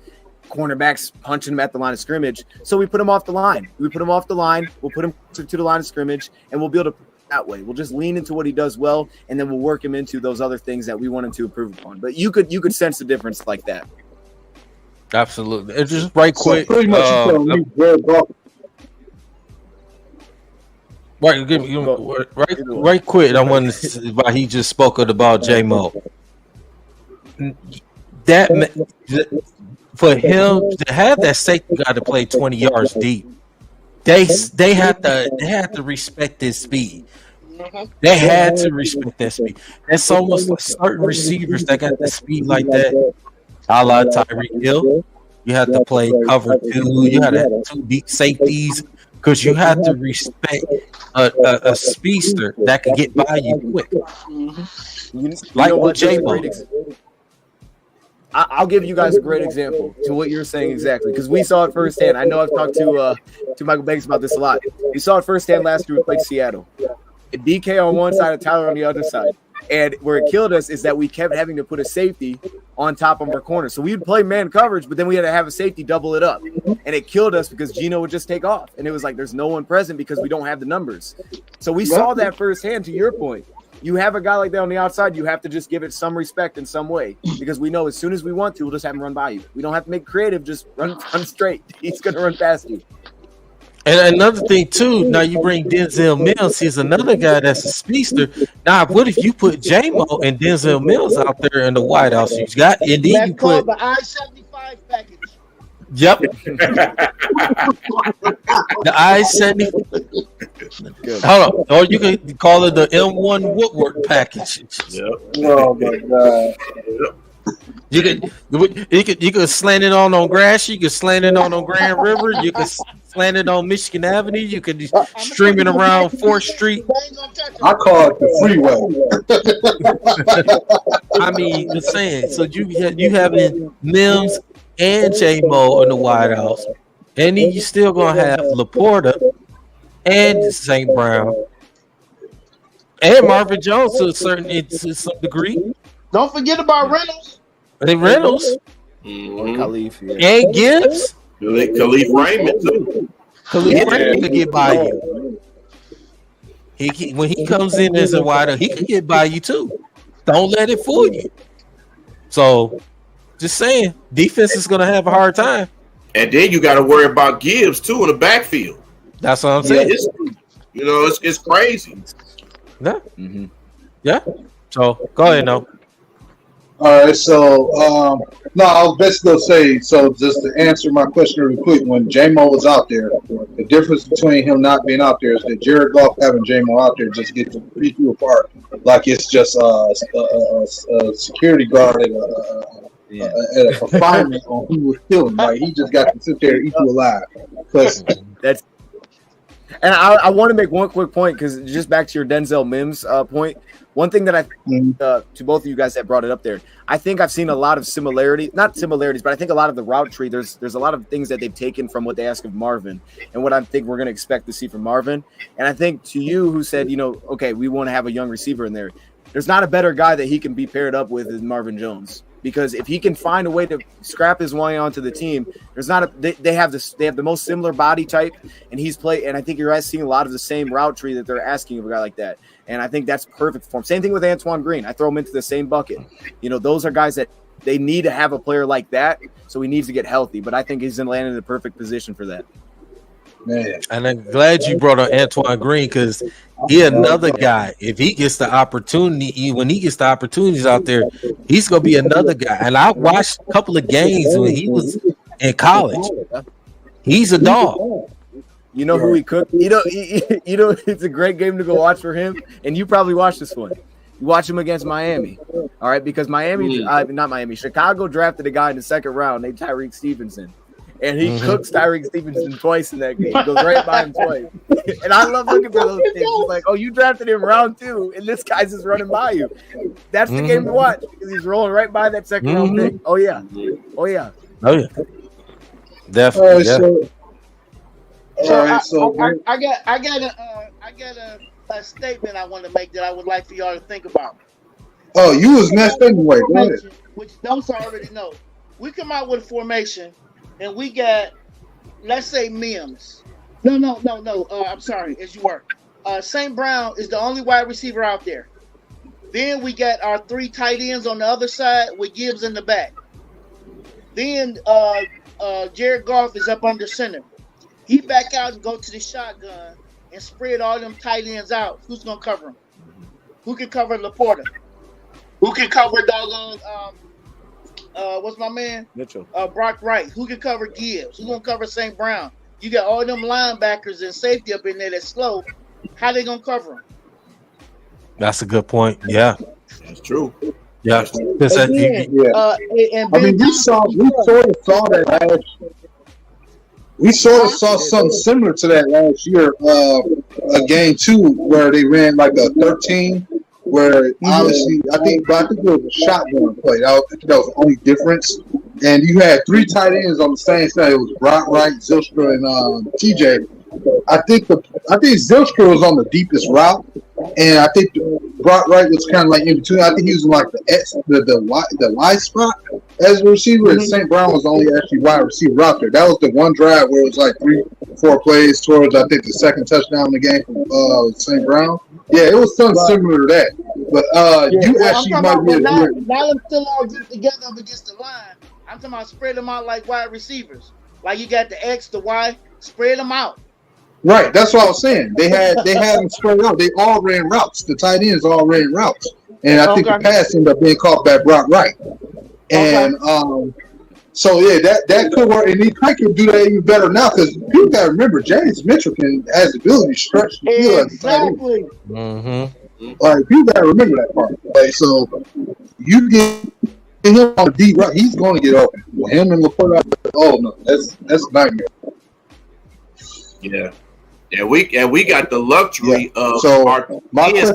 [SPEAKER 3] cornerbacks punching him at the line of scrimmage? So we put him off the line. We'll put him to the line of scrimmage, and we'll be able to that way. We'll just lean into what he does well, and then we'll work him into those other things that we want him to improve upon. But you could sense the difference like that.
[SPEAKER 2] Absolutely. It's just right quick.
[SPEAKER 4] So pretty much you telling me Jared Goff.
[SPEAKER 2] Right quick. I want to see why he just spoke about J-Mo. That for him to have that safety guy to play 20 yards deep, they had to respect his speed. They had to respect that speed. That's almost like certain receivers that got the speed like that. A la Tyreek Hill, you had to play cover 2. You had to have 2 deep safeties because you had to respect a speedster that could get by you quick. Like with J-Mo.
[SPEAKER 3] I'll give you guys a great example to what you're saying exactly, because we saw it firsthand. I know I've talked to Michael Banks about this a lot. We saw it firsthand last year we played Seattle. DK on one side and Tyler on the other side. And where it killed us is that we kept having to put a safety on top of our corner. So we would play man coverage, but then we had to have a safety double it up. And it killed us because Gino would just take off. And it was like there's no one present because we don't have the numbers. So we saw that firsthand, to your point. You have a guy like that on the outside, you have to just give it some respect in some way, because we know as soon as we want to, we'll just have him run by you. We don't have to make creative, just run straight. He's going to run past you.
[SPEAKER 2] And another thing, too, now you bring Denzel Mills. He's another guy that's a speedster. Now, what if you put J-Mo and Denzel Mills out there in the White House? You got, and then
[SPEAKER 5] That's
[SPEAKER 2] you
[SPEAKER 5] called
[SPEAKER 2] put
[SPEAKER 5] the I-75 package.
[SPEAKER 2] Yep. The I-70. Hold on. Or you can call it the M1 Woodward package.
[SPEAKER 6] Yep.
[SPEAKER 4] Oh my god.
[SPEAKER 2] You could slant it on grass. You could slant it on Grand River. You could slant it on Michigan Avenue. You could stream it around 4th Street.
[SPEAKER 4] I call it the freeway.
[SPEAKER 2] I mean, just saying. So you having Mims and J-Mo in the White House, and then you still gonna have Laporta and St. Brown and Marvin Jones to some degree.
[SPEAKER 5] Don't forget about Reynolds.
[SPEAKER 2] And Reynolds
[SPEAKER 3] Khalif,
[SPEAKER 2] and Gibbs.
[SPEAKER 6] Khalif Raymond too.
[SPEAKER 2] Khalif Raymond could get by you. When he comes in as a wider, he could get by you too. Don't let it fool you. So, just saying, defense is going to have a hard time.
[SPEAKER 6] And then you got to worry about Gibbs too in the backfield.
[SPEAKER 2] That's what I'm saying.
[SPEAKER 6] It's crazy.
[SPEAKER 2] Yeah. Mm-hmm. Yeah. So go ahead, no.
[SPEAKER 4] All right, so no, I was basically gonna say, so just to answer my question really quick, when J-Mo was out there, the difference between him not being out there is that Jared Goff having J-Mo out there just gets to beat you apart like it's just a security guard at a confinement on who was killing. Like he just got to sit there and eat you alive. Because
[SPEAKER 3] that's. And I want to make one quick point, because just back to your Denzel Mims point. One thing that I to both of you guys that brought it up there, I think I've seen a lot of not similarities, but I think a lot of the route tree, there's a lot of things that they've taken from what they ask of Marvin and what I think we're going to expect to see from Marvin. And I think to you who said, okay, we want to have a young receiver in there, there's not a better guy that he can be paired up with than Marvin Jones. Because if he can find a way to scrap his way onto the team, there's not they have the most similar body type, and I think you're seeing a lot of the same route tree that they're asking of a guy like that. And I think that's perfect for him. Same thing with Antoine Green. I throw him into the same bucket. Those are guys that they need to have a player like that, so he needs to get healthy. But I think he's in landing in the perfect position for that.
[SPEAKER 4] Man,
[SPEAKER 2] And I'm glad you brought up Antoine Green because he another guy. If he gets the opportunity, when he gets the opportunities out there, he's gonna be another guy. And I watched a couple of games when he was in college. He's a dog.
[SPEAKER 3] You know who he cooked? You know, it's a great game to go watch for him. And you probably watched this one. You watch him against Miami, all right? Because not Miami, Chicago drafted a guy in the second round named Tyreek Stevenson. And he cooks Tyreek Stevenson twice in that game. He goes right by him twice. And I love looking for those things. It's like, oh, you drafted him round 2, and this guy's just running by you. That's the game to watch because he's rolling right by that second round pick. Oh, yeah. Oh, yeah.
[SPEAKER 2] Oh, yeah. Definitely.
[SPEAKER 5] I got a statement I want to make that I would like for y'all to think about.
[SPEAKER 4] Oh, you was next anyway. Go ahead.
[SPEAKER 5] Which those already know. We come out with a formation, and we got, let's say, Mims. No. I'm sorry, as you were. St. Brown is the only wide receiver out there. Then we got our 3 tight ends on the other side with Gibbs in the back. Then Jared Goff is up under center. He back out and go to the shotgun and spread all them tight ends out. Who's gonna cover him? Who can cover Laporta? Who can cover doggone what's my man?
[SPEAKER 3] Mitchell.
[SPEAKER 5] Brock Wright. Who can cover Gibbs? Who's gonna cover St. Brown? You got all them linebackers and safety up in there that's slow. How they gonna cover him?
[SPEAKER 2] That's a good point. Yeah.
[SPEAKER 6] That's true.
[SPEAKER 2] Yeah.
[SPEAKER 5] And
[SPEAKER 4] we sort of saw that last. We sort of saw something similar to that last year. A game 2 where they ran like a 13, where obviously I think it was a shotgun play. I think that was the only difference. And you had 3 tight ends on the same side. It was Brock Wright, Zylstra, and TJ. I think Zylstra was on the deepest route, and I think Brock Wright was kind of like in between. I think he was in like the wide spot as a receiver, and St. Brown was only actually wide receiver out there. That was the one drive where it was like 3-4 plays towards I think the second touchdown in the game from St. Brown. Yeah, it was something similar to that. But you actually might be
[SPEAKER 5] now them still all get together up against the line. I'm talking about spread them out like wide receivers. Like you got the X, the Y, spread them out.
[SPEAKER 4] Right, that's what I was saying. They had them spread out. They all ran routes. The tight ends all ran routes, and I think the pass ended up being caught by Brock Wright. And so yeah, that could work, and he could do that even better now because people got to remember James Mitchell has the ability to stretch the field.
[SPEAKER 5] Exactly.
[SPEAKER 4] Like people got to remember that part. Like so, you get him on the deep right, he's going to get open. Him and Laporta. Oh no, that's a nightmare.
[SPEAKER 6] Yeah. Yeah, we got the luxury of our tight ends.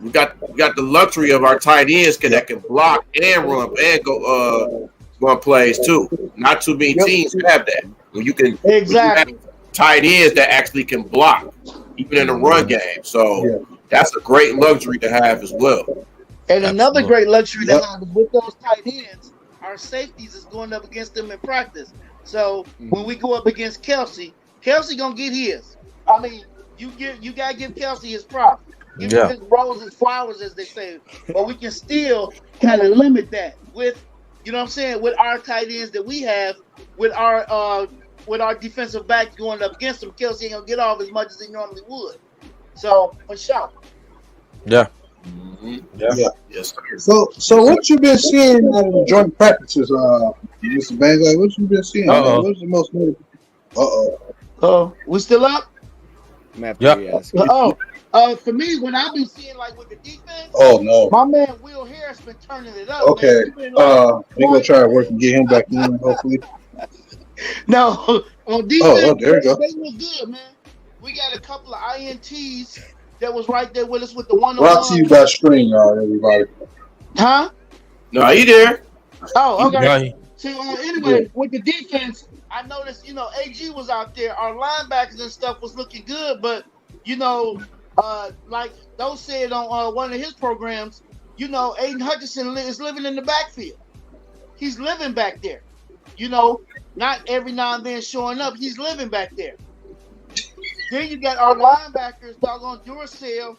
[SPEAKER 6] We got the luxury of our tight ends that can block and run and go run plays too. Not too many teams have that. When you can have tight ends that actually can block even in the run game. So that's a great luxury to have as well.
[SPEAKER 5] And another great luxury to have is with those tight ends, our safeties is going up against them in practice. So when we go up against Kelsey gonna get his. I mean, you gotta give Kelsey his props. Give him his roses, flowers, as they say. But we can still kind of limit that with, you know what I'm saying, with our tight ends that we have, with our defensive backs going up against them. Kelsey ain't gonna get off as much as he normally would. So for sure.
[SPEAKER 2] Yeah.
[SPEAKER 4] Yeah. Yes, sir. So what you been seeing out of the joint practices, Mr. Bangs? Like, what you been seeing? What's the most notable?
[SPEAKER 5] We still up?
[SPEAKER 2] Yeah.
[SPEAKER 5] For me, when I've been seeing like with the defense, my man Will Harris been turning it up.
[SPEAKER 4] Okay. We gonna try to work and get him back in, hopefully.
[SPEAKER 5] No, on defense,
[SPEAKER 4] there you go.
[SPEAKER 5] They look good, man. We got a couple of INTs that was right there with us with the one.
[SPEAKER 4] Brought to you by Spring, everybody.
[SPEAKER 5] Huh?
[SPEAKER 6] No, you there?
[SPEAKER 5] Oh, okay.
[SPEAKER 2] Yeah.
[SPEAKER 5] So anyway, with the defense, I noticed, AG was out there. Our linebackers and stuff was looking good, but like those said on one of his programs, Aiden Hutchinson is living in the backfield. He's living back there. Not every now and then showing up. He's living back there. Then you got our linebackers, doggone Duracell,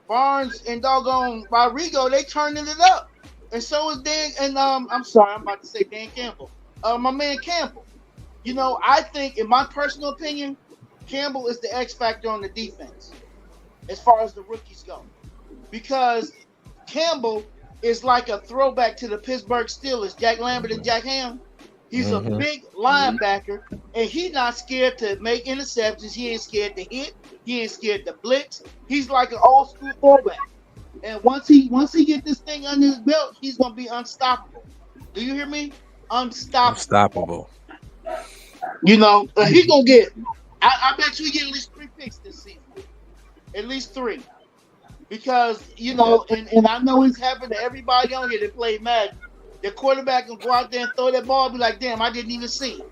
[SPEAKER 5] Barnes, and doggone Rodrigo. They turning it up, and so is Dan. And I'm sorry, I'm about to say Dan Campbell. My man Campbell. I think, in my personal opinion, Campbell is the X factor on the defense as far as the rookies go, because Campbell is like a throwback to the Pittsburgh Steelers, Jack Lambert and Jack Ham. He's a big linebacker, and he's not scared to make interceptions. He ain't scared to hit. He ain't scared to blitz. He's like an old school throwback. And once he get this thing under his belt, he's gonna be unstoppable. Do you hear me? Unstoppable. He's gonna get. I bet you he get at least 3 picks this season. At least 3. Because, and I know it's happened to everybody on here that played Madden. The quarterback can go out there and throw that ball and be like, damn, I didn't even see it.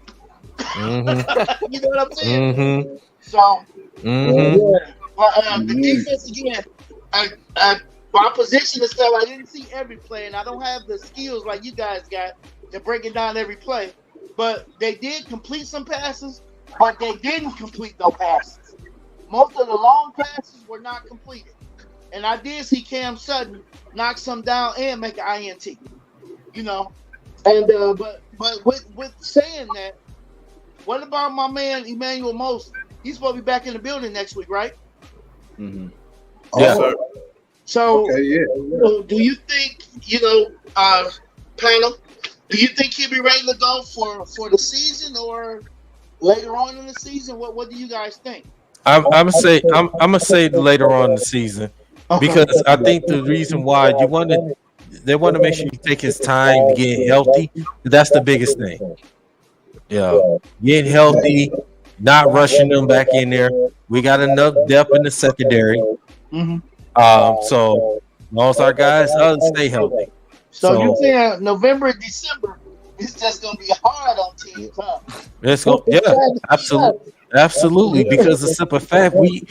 [SPEAKER 5] You know what I'm saying? So, the defense, again, my position and stuff, I didn't see every play, and I don't have the skills like you guys got to breaking down every play. But they did complete some passes, but they didn't complete no passes. Most of the long passes were not completed. And I did see Cam Sutton knock some down and make an INT. And but with saying that, what about my man Emmanuel Mosley? He's supposed to be back in the building next week, right?
[SPEAKER 4] Yeah.
[SPEAKER 5] So,
[SPEAKER 4] okay,
[SPEAKER 5] do you think panel? Do you think he'll be ready to go for the season or later on in the season? What do you guys think?
[SPEAKER 2] I'm gonna say later on in the season, because I think the reason why they want to make sure you take his time to get healthy. That's the biggest thing. Getting healthy, not rushing them back in there. We got enough depth in the secondary. So most our guys stay healthy.
[SPEAKER 5] So you're saying November and December is just gonna be hard on teams, huh?
[SPEAKER 2] Let's go. Yeah, absolutely. Because the simple fact we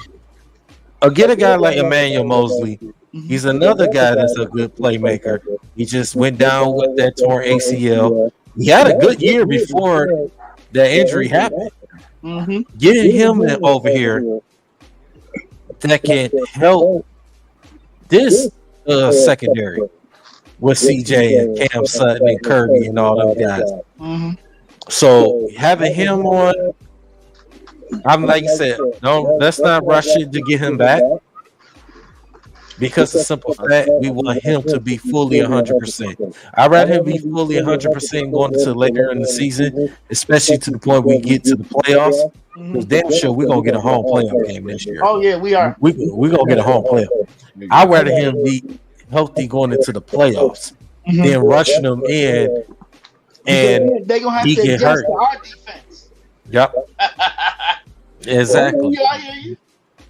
[SPEAKER 2] get a guy like Emmanuel Mosley. He's another guy that's a good playmaker. He just went down with that torn ACL. He had a good year before that injury happened. Getting him over here that can help this secondary with CJ and Cam Sutton and Kirby and all those guys. So having him on, I'm like I said, no, let's not rush it to get him back. Because the simple fact, we want him to be fully 100%. I'd rather him be fully 100% going into later in the season, especially to the point we get to the playoffs. Because damn sure we're gonna get a home playoff game this year.
[SPEAKER 5] Oh yeah, we are.
[SPEAKER 2] We're gonna get a home playoff. I'd rather him be healthy going into the playoffs than rushing them in and
[SPEAKER 5] they're gonna have
[SPEAKER 2] he
[SPEAKER 5] to
[SPEAKER 2] get
[SPEAKER 5] adjust
[SPEAKER 2] hurt.
[SPEAKER 5] to our defense.
[SPEAKER 2] Yep. Exactly.
[SPEAKER 5] I hear you.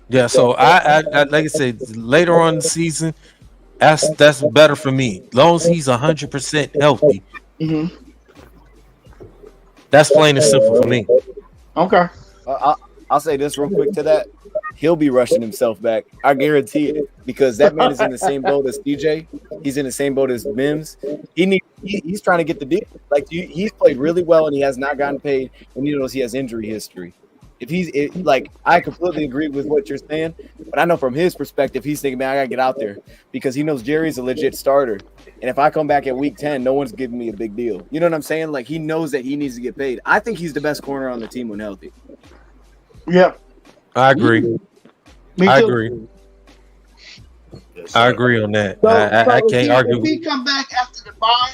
[SPEAKER 2] Yeah, so I like I said, later on in the season, that's better for me. As long as he's 100% healthy, that's plain and simple for me.
[SPEAKER 5] Okay.
[SPEAKER 3] I'll say this real quick to that. He'll be rushing himself back. I guarantee it, because that man is in the same boat as DJ. He's in the same boat as Mims. He's trying to get the deal. Like, he's played really well and he has not gotten paid, and he knows he has injury history. I completely agree with what you're saying, but I know from his perspective, he's thinking, man, I gotta get out there, because he knows Jerry's a legit starter, and if I come back at week 10, no one's giving me a big deal. You know what I'm saying? Like, he knows that he needs to get paid. I think he's the best corner on the team when healthy.
[SPEAKER 5] Yeah,
[SPEAKER 2] I agree.
[SPEAKER 5] me too.
[SPEAKER 2] I agree. I agree on that. I can't argue.
[SPEAKER 5] If he come back after the bye,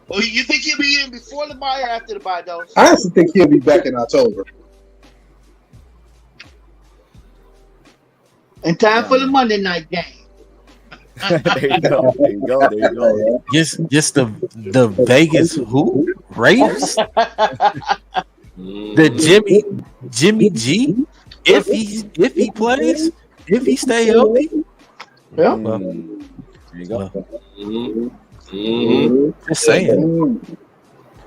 [SPEAKER 5] or you think he'll be in before the bye or after the bye, though?
[SPEAKER 4] I honestly think he'll be back in October.
[SPEAKER 5] In time for the Monday night game.
[SPEAKER 3] There you go.
[SPEAKER 2] Just the Vegas Raiders? The Jimmy G? If he plays, if he stay healthy.
[SPEAKER 5] Yeah.
[SPEAKER 3] There you go.
[SPEAKER 2] Just saying.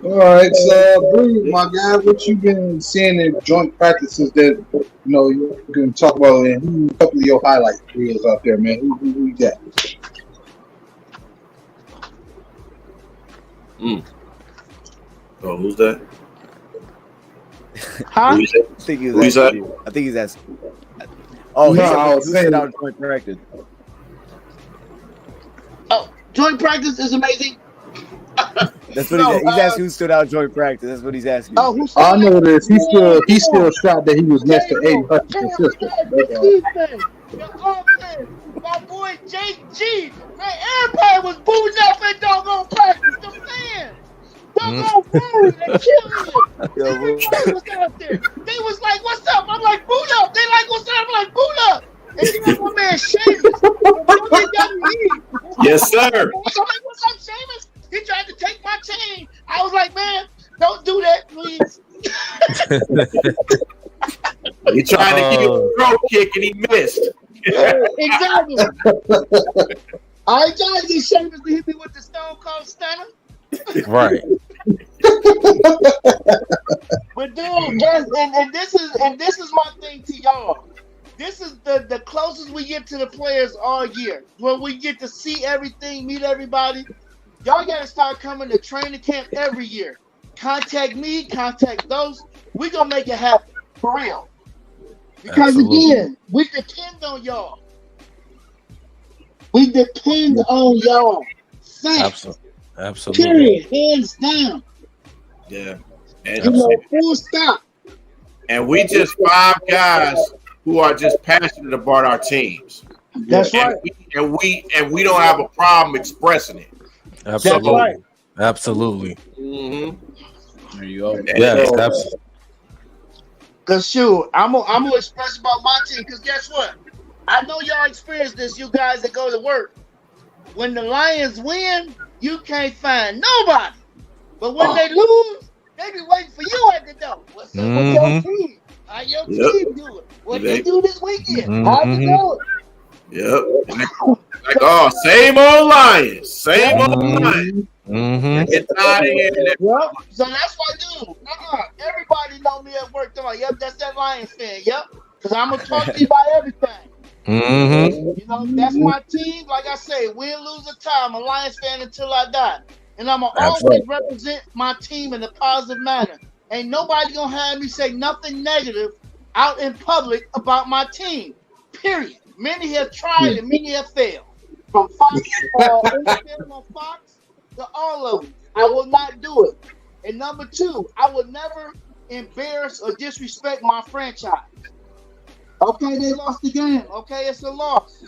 [SPEAKER 4] All right, so Brew, my guy, what you been seeing in joint practices that you can talk about, and a couple of your highlight reels out there, man? Who you got?
[SPEAKER 6] Oh, who's that?
[SPEAKER 5] Huh?
[SPEAKER 3] I think he's asking. Oh,
[SPEAKER 4] No,
[SPEAKER 3] he
[SPEAKER 4] I was saying-
[SPEAKER 3] out joint practice.
[SPEAKER 5] Oh, joint practice is amazing.
[SPEAKER 3] That's what he's asking. Who stood out during practice? That's what he's asking.
[SPEAKER 5] Oh, who
[SPEAKER 4] I know this. He still shot that he was next to Aiden Hutchinson's sister.
[SPEAKER 5] My boy JG, man, everybody was booting up at doggone practice. The fans, doggone fans, they killing it. Was out there. They was like, "What's up?" I'm like, "Boot up." They like, "What's up?" I'm like, "Boot up." And you know my man Seamus.
[SPEAKER 6] Yes, sir.
[SPEAKER 5] I'm like, "What's up, Seamus?" He tried to take my chain. I was like, "Man, don't do that, please."
[SPEAKER 6] He tried to give a throat kick and he missed.
[SPEAKER 5] Exactly. I ain't trying to get Seamus to hit me with the Stone Cold Stunner.
[SPEAKER 2] Right.
[SPEAKER 5] But dude, and this is my thing to y'all. This is the closest we get to the players all year. When we get to see everything, meet everybody. Y'all gotta start coming to training camp every year. Contact me, contact those. We gonna make it happen. For real. Because again, we depend on y'all. We depend on y'all.
[SPEAKER 2] Absolutely.
[SPEAKER 5] Period. Hands down.
[SPEAKER 6] Yeah. And,
[SPEAKER 5] full stop.
[SPEAKER 6] and we just 5 guys who are just passionate about our teams.
[SPEAKER 5] That's right.
[SPEAKER 6] And we don't have a problem expressing it.
[SPEAKER 2] Absolutely.
[SPEAKER 5] That's right.
[SPEAKER 2] Absolutely.
[SPEAKER 6] Mm-hmm.
[SPEAKER 3] There you go.
[SPEAKER 2] Yes, absolutely.
[SPEAKER 5] Cause shoot, I'm gonna express about my team. Cause guess what? I know y'all experience this. You guys that go to work. When the Lions win, you can't find nobody. But when they lose, they be waiting for you at the door. What's up with your team? How your team doing? What they do this weekend? How you doing?
[SPEAKER 6] Yep. Like, oh, same old Lions. Same old Lions. Get tired of hearing that.
[SPEAKER 5] Yep. So that's what I do. Everybody know me at work. They're like, yep, that's that Lions fan. Yep. Because I'm going to talk to you about everything. You know, that's my team. Like I say, win, lose, or tie. I'm a Lions fan until I die. And I'm going to always represent my team in a positive manner. Ain't nobody going to have me say nothing negative out in public about my team. Period. Many have tried and many have failed. From Fox, on Fox to all of them. I will not do it. And number 2, I will never embarrass or disrespect my franchise. Okay, they lost the game. Okay, it's a loss.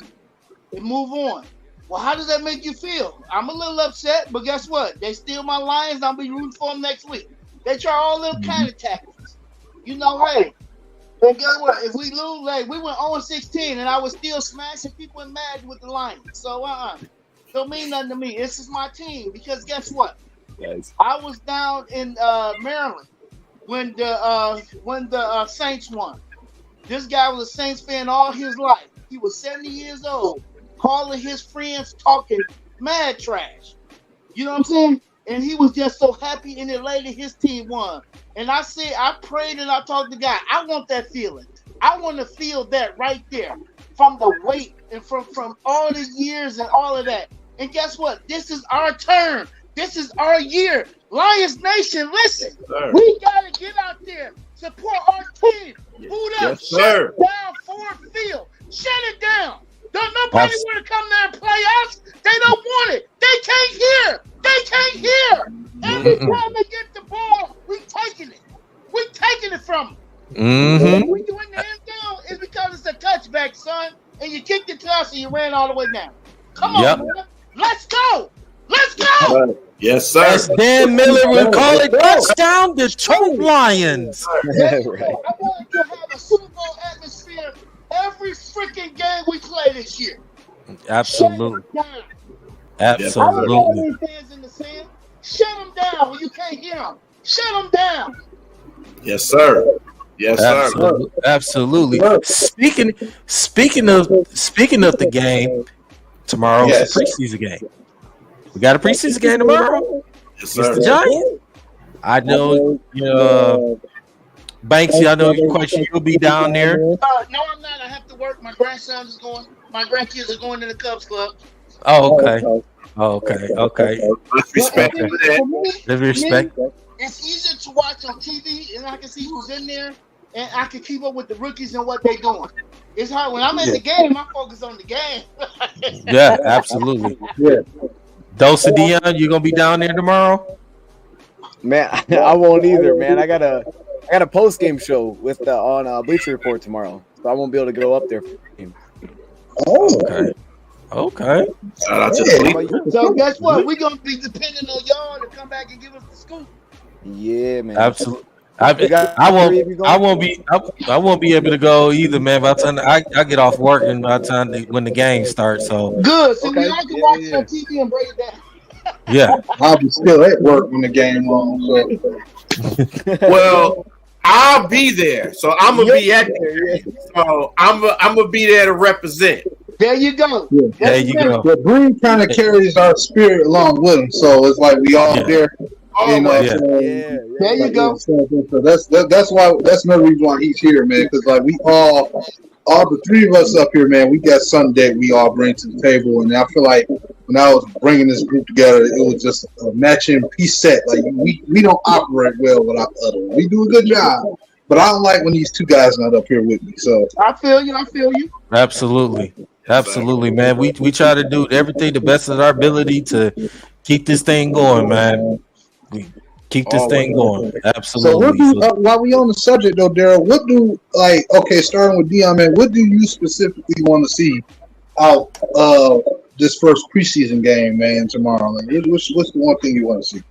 [SPEAKER 5] And move on. Well, how does that make you feel? I'm a little upset, but guess what? They steal my Lions. I'll be rooting for them next week. They try all them kind of tactics. You know, hey. And guess what? If we lose, like we went 0-16, and I was still smashing people and mad with the Lions. So don't mean nothing to me. This is my team because guess what?
[SPEAKER 3] Yes.
[SPEAKER 5] I was down in Maryland when the Saints won. This guy was a Saints fan all his life. He was 70 years old, calling his friends, talking mad trash. You know what I'm saying? And he was just so happy and elated his team won. And I said, I prayed and I talked to God. I want that feeling. I want to feel that right there from the weight and from all the years and all of that. And guess what? This is our turn. This is our year. Lions Nation, listen. We got to get out there, support our team. Boot up, shut it down, Ford Field. Shut it down. Don't nobody want to come there and play us. They don't want it. They can't hear. They can't hear. Every time they get the ball, we taking it. We taking it from them. What we doing the end down is because it's a touchback, son. And you kicked it to us and you ran all the way down. Come on, man. Let's go. Let's go.
[SPEAKER 6] Yes, sir.
[SPEAKER 2] As Dan Miller would call it, touchdown Detroit Lions.
[SPEAKER 5] Right. I want to have a Super Bowl atmosphere every freaking game we play this year.
[SPEAKER 2] Absolutely.
[SPEAKER 5] Absolutely. Fans in the sand. Shut them down when you can't hear them. Shut them down.
[SPEAKER 6] Yes, sir. Yes, sir.
[SPEAKER 2] Absolutely. Speaking of the game, tomorrow is a preseason game. We got a preseason game tomorrow.
[SPEAKER 6] Yes, sir.
[SPEAKER 2] It's the Giants. I know, Banksy. I know you're quite sure you'll be down there.
[SPEAKER 5] No, I'm not. I have to work. My grandson is going. My grandkids are going to the Cubs club.
[SPEAKER 2] Oh, okay.
[SPEAKER 6] Let's respect that.
[SPEAKER 2] Let's respect.
[SPEAKER 5] It's easier to watch on TV, and I can see who's in there, and I can keep up with the rookies and what they're doing. It's hard when I'm in the game. I focus on the game.
[SPEAKER 2] Yeah, absolutely. Dose of Dion, you gonna be down there tomorrow?
[SPEAKER 3] Man, I won't either, man. I got a post game show with on Bleacher Report tomorrow, so I won't be able to go up there.
[SPEAKER 1] Oh, okay.
[SPEAKER 6] Shout out to the
[SPEAKER 5] So guess what? We're gonna be depending on y'all to come back and give us the scoop.
[SPEAKER 3] Yeah, man.
[SPEAKER 1] Absolutely. I won't be able to go either, man. By the time I get off work and by the time when the game starts, so
[SPEAKER 5] good. So we all can watch it on TV and break it down.
[SPEAKER 1] Yeah,
[SPEAKER 4] I'll be still at work when the game on. So.
[SPEAKER 6] Well, I'll be there, so I'm gonna be at there. So I'm gonna be there to represent.
[SPEAKER 5] There you go.
[SPEAKER 4] Yeah.
[SPEAKER 1] There you go.
[SPEAKER 4] The Bree kind of carries our spirit along with him, so it's like we all there. You know,
[SPEAKER 5] There you go.
[SPEAKER 4] So that's another reason why he's here, man. Because like we all the three of us up here, man, we got something that we all bring to the table, and I feel like when I was bringing this group together, it was just a matching piece set. Like we don't operate well without the other one. We do a good job, but I don't like when these two guys not up here with me. So
[SPEAKER 5] I feel you.
[SPEAKER 1] Absolutely, man. We try to do everything the best of our ability to keep this thing going, man. We keep this thing going. Absolutely.
[SPEAKER 4] So what do, while we on the subject though, Daryl, what do starting with Dion, man, what do you specifically want to see out this first preseason game, man, tomorrow? Like, what's the one thing you want to see?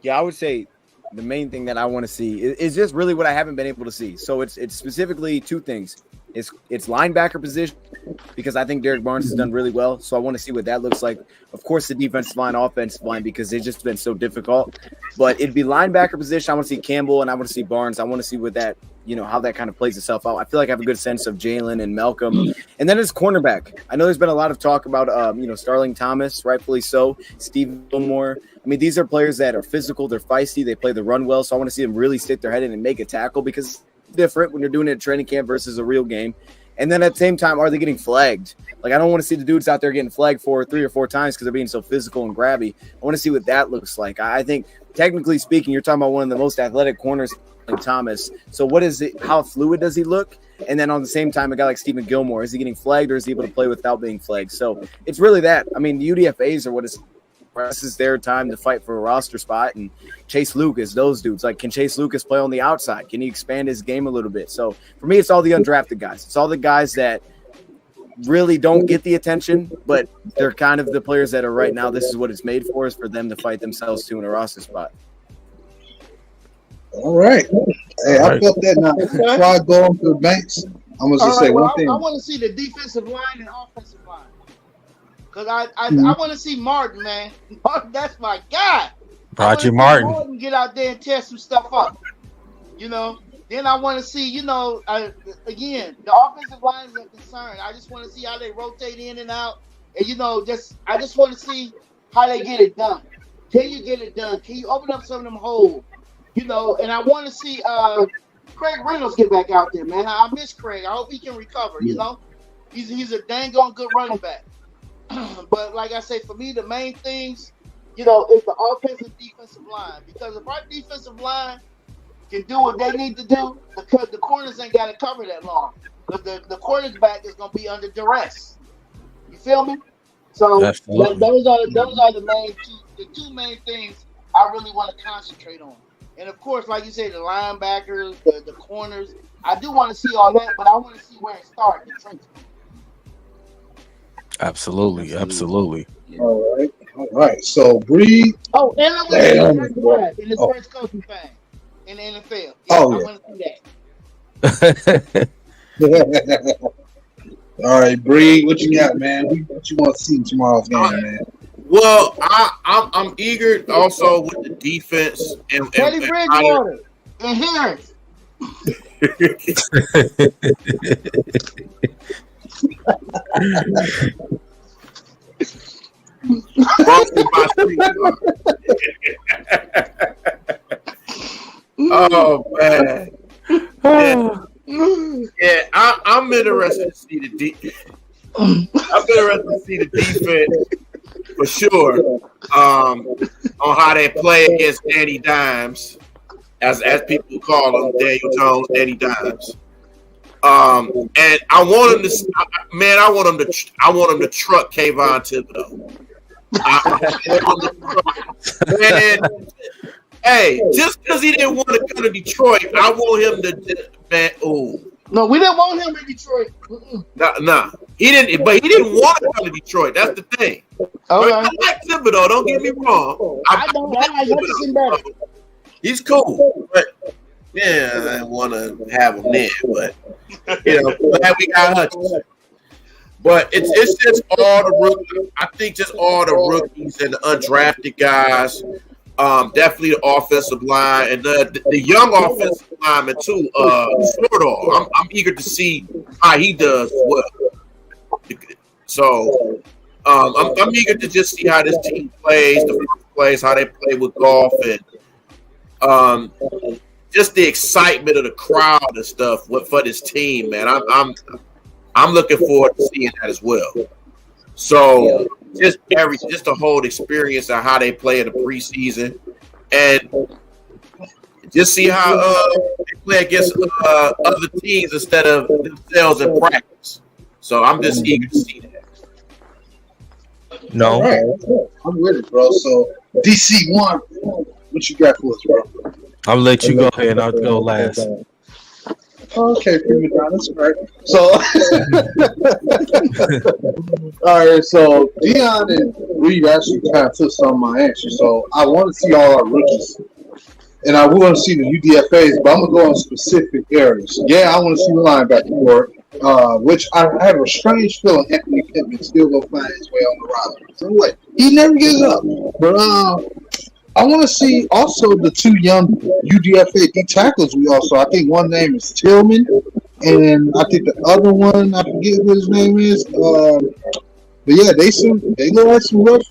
[SPEAKER 3] Yeah, I would say the main thing that I want to see is just really what I haven't been able to see. So it's specifically two things. It's linebacker position, because I think Derek Barnes has done really well. So I want to see what that looks like. Of course, the defensive line, offensive line, because they've just been so difficult. But it'd be linebacker position. I want to see Campbell and I want to see Barnes. I want to see what that, how that kind of plays itself out. I feel like I have a good sense of Jalen and Malcolm. And then it's cornerback. I know there's been a lot of talk about, Starling Thomas, rightfully so, Steve Gilmore. I mean, these are players that are physical. They're feisty. They play the run well. So I want to see them really stick their head in and make a tackle, because different when you're doing it at training camp versus a real game. And then at the same time, are they getting flagged? Like, I don't want to see the dudes out there getting flagged for 3 or 4 times because they're being so physical and grabby. I want to see what that looks like. I think, technically speaking, you're talking about one of the most athletic corners, like Thomas. So what is it? How fluid does he look? And then on the same time, a guy like Stephen Gilmore, is he getting flagged or is he able to play without being flagged? So it's really that. I mean, the UDFAs are what is this is their time to fight for a roster spot. And Chase Lucas, those dudes, like, can Chase Lucas play on the outside? Can he expand his game a little bit? So for me, it's all the undrafted guys. It's all the guys that really don't get the attention, but they're kind of the players that are right now. This is what it's made for, is for them to fight themselves to in a roster spot.
[SPEAKER 4] All right. Hey, I felt that now. Before I go on to Banks, I'm going to just say one thing.
[SPEAKER 5] I want to see the defensive line and offensive line. Because I want to see Martin, man. Martin, that's my guy.
[SPEAKER 1] Roger Martin.
[SPEAKER 5] Get out there and test some stuff up. Then I want to see, again, the offensive line is a concern. I just want to see how they rotate in and out. And, I just want to see how they get it done. Can you get it done? Can you open up some of them holes? And I want to see Craig Reynolds get back out there, man. I miss Craig. I hope he can recover, He's a dang on good running back. But like I say, for me, the main things, is the offensive defensive line. Because if our defensive line can do what they need to do, because the corners ain't got to cover that long. But the quarterback is going to be under duress. You feel me? So those are the two main things I really want to concentrate on. And of course, like you said, the linebackers, the corners. I do want to see all that, but I want to see where it starts. The trenches.
[SPEAKER 1] Absolutely.
[SPEAKER 4] All right. So Bree.
[SPEAKER 5] Oh, and I'm going to in the first coaching thing in the NFL. Yeah, I want to see that.
[SPEAKER 4] All right, Bree, what you got, man? What you want to see in tomorrow's game, man?
[SPEAKER 6] Well, I'm eager also with the defense and
[SPEAKER 5] Teddy Bridgewater and Harris.
[SPEAKER 6] Oh man. Yeah, I'm interested to see the defense for sure. On how they play against Danny Dimes, as people call him, Daniel Jones, Danny Dimes. And I want him to truck Kayvon Thibodeau. Man, hey, just because he didn't want to come to Detroit, I want him to. Man, oh.
[SPEAKER 5] No, we didn't want him in Detroit.
[SPEAKER 6] Nah. He didn't, but he didn't want to come to Detroit. That's the thing.
[SPEAKER 5] Okay.
[SPEAKER 6] I like Thibodeau, don't get me wrong.
[SPEAKER 5] I like Hutchinson better.
[SPEAKER 6] He's cool, but yeah, I didn't want to have him there. But glad we got Hutchinson. But it's just all the rookies. I think just all the rookies and the undrafted guys. Definitely the offensive line and the young offensive lineman too. Florida. I'm eager to see how he does well. So I'm eager to just see how this team plays, the first plays, how they play with golf, and just the excitement of the crowd and stuff for this team, man. I'm looking forward to seeing that as well. So just the whole experience of how they play in the preseason, and just see how they play against other teams instead of themselves in practice. So I'm just eager to see that.
[SPEAKER 1] No,
[SPEAKER 4] right. I'm with it, bro. So DC1, what you got for us, bro?
[SPEAKER 1] I'll let you go ahead and I'll go last.
[SPEAKER 4] Okay, prima donna, that's right. So, all right. So Dion and Reed actually kind of took some of my answers. So I want to see all our rookies, and I want to see the UDFA's, but I'm gonna go on specific areas. Yeah, I want to see the linebacker core, which I have a strange feeling Anthony Pittman still gonna find his way on the roster. So what? He never gives up. But I want to see also the two young UDFA D tackles. I think one name is Tillman, and I think the other one I forget what his name is. But yeah, they look like some rough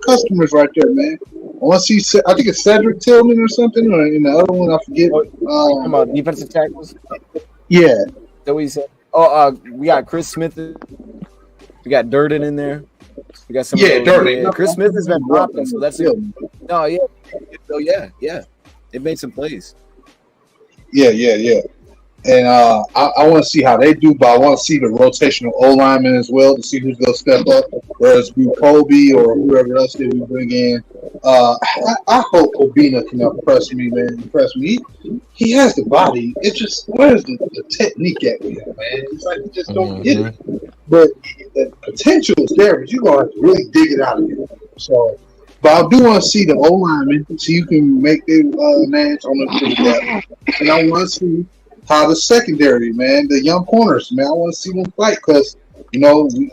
[SPEAKER 4] customers right there, man. I want to see. I think it's Cedric Tillman or something, or in the other one I forget.
[SPEAKER 3] Talking about defensive tackles.
[SPEAKER 4] Yeah,
[SPEAKER 3] That what you said. We got Chris Smith. We got Durden in there. We got some.
[SPEAKER 4] Yeah, Durden.
[SPEAKER 3] Yeah. Chris Smith has been popping, so that's it. No, yeah. So yeah. They made some plays.
[SPEAKER 4] Yeah. And I want to see how they do, but I want to see the rotational O lineman as well to see who's going to step up, whether it's Kobe or whoever else that we bring in. I hope Obina can impress me, man. He has the body. It's just, where's the technique at with him, man? It's like you just don't get it. But the potential is there, but you're going to have to really dig it out of him. So, but I do want to see the O lineman so you can make their names on the depth. And I want to see how the secondary, man, the young corners, man, I want to see them fight because,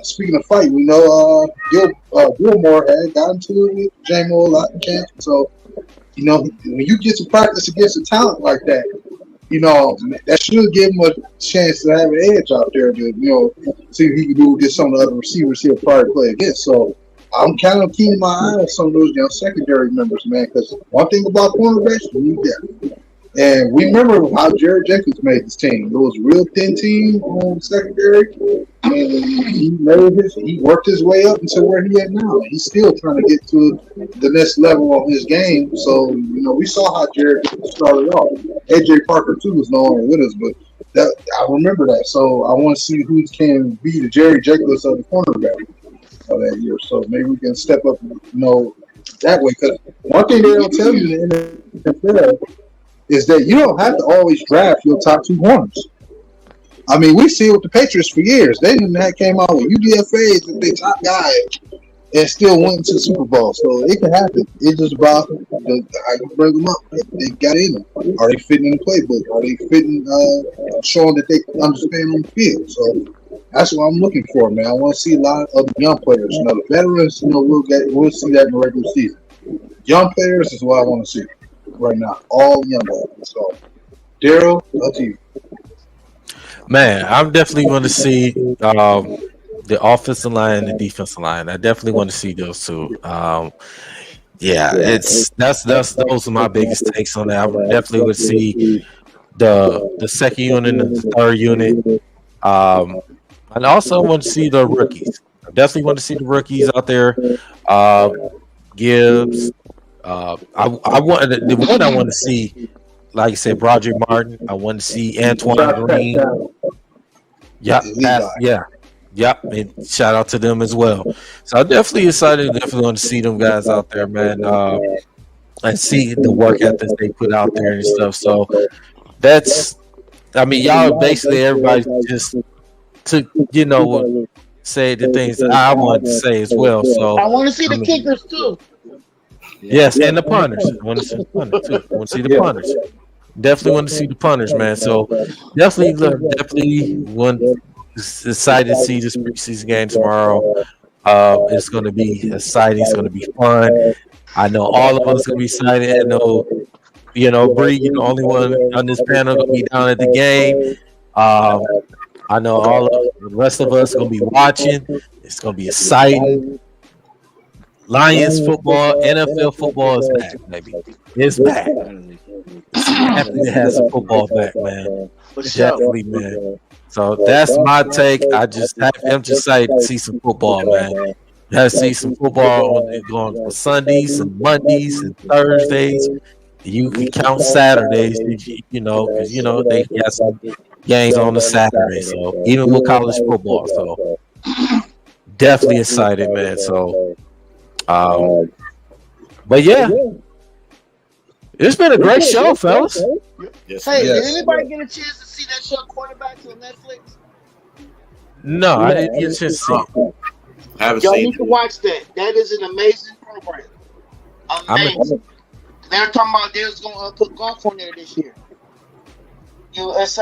[SPEAKER 4] speaking of fight, we know Gilmore had got into it with J-Mo a lot in camp. So, when you get to practice against a talent like that, that should give him a chance to have an edge out there to, see if he can do against some of the other receivers he'll probably play against. So, I'm kind of keeping my eye on some of those young secondary members, man, because one thing about cornerbacks, we need depth. And we remember how Jared Jenkins made this team. It was a real thin team on secondary. And he worked his way up until where he at now. He's still trying to get to the next level of his game. So, we saw how Jared started off. AJ Parker, too, was no longer with us, but I remember that. So I want to see who can be the Jerry Jacobs of the cornerback of that year. So maybe we can step up, that way. Because one thing they don't tell you in the NFL is that you don't have to always draft your top two corners. I mean, we see it with the Patriots for years. They came out with UDFAs as their top guy and still went to the Super Bowl. So it can happen. It's just about how you bring them up. If they got in them. Are they fitting in the playbook? Are they fitting, showing that they can understand on the field? So that's what I'm looking for, man. I want to see a lot of the young players. The veterans, we'll see that in the regular season. Young players is what I want to see right now, all young guys. So, Daryl, up to you.
[SPEAKER 1] Man, I'm definitely going to see the offensive line and the defensive line. I definitely want to see those two. Those are my biggest takes on that. I definitely would see the second unit and the third unit. And also want to see the rookies. I definitely want to see the rookies out there. Gibbs. I want to see, like you said, Broderick Martin. I want to see Antoine Green. Yeah. Yep, and shout out to them as well. So I'm definitely excited. Definitely want to see them guys out there, man, and see the work ethics they put out there and stuff. So that's, I mean, y'all basically everybody just took, say the things that I wanted to say as well. So
[SPEAKER 5] I want to see the kickers too.
[SPEAKER 1] Yes, and the punters. I want to see the punters too. I want to see the punters. Definitely want to see the punters, man. So definitely excited to see this preseason game tomorrow. It's going to be exciting. It's going to be fun. I know all of us are going to be excited. I know, Bree, you're the only one on this panel going to be down at the game. I know all of the rest of us are going to be watching. It's going to be exciting. Lions football, NFL football is back, baby. It's back. Happy to have some football back, man. Definitely, man. So that's my take. I'm just excited to see some football, man. Have to see some football going for Sundays and Mondays and Thursdays. You can count Saturdays, because they got some games on the Saturday. So even with college football, so definitely excited, man. So, but yeah, it's been a great show, fellas.
[SPEAKER 5] Yes, hey, did anybody get a chance to see that show Quarterbacks on Netflix?
[SPEAKER 1] No, I didn't get a chance to see it.
[SPEAKER 5] Y'all need to watch that. That is an amazing program. Amazing. They're talking about they're going to put golf on there this year. It's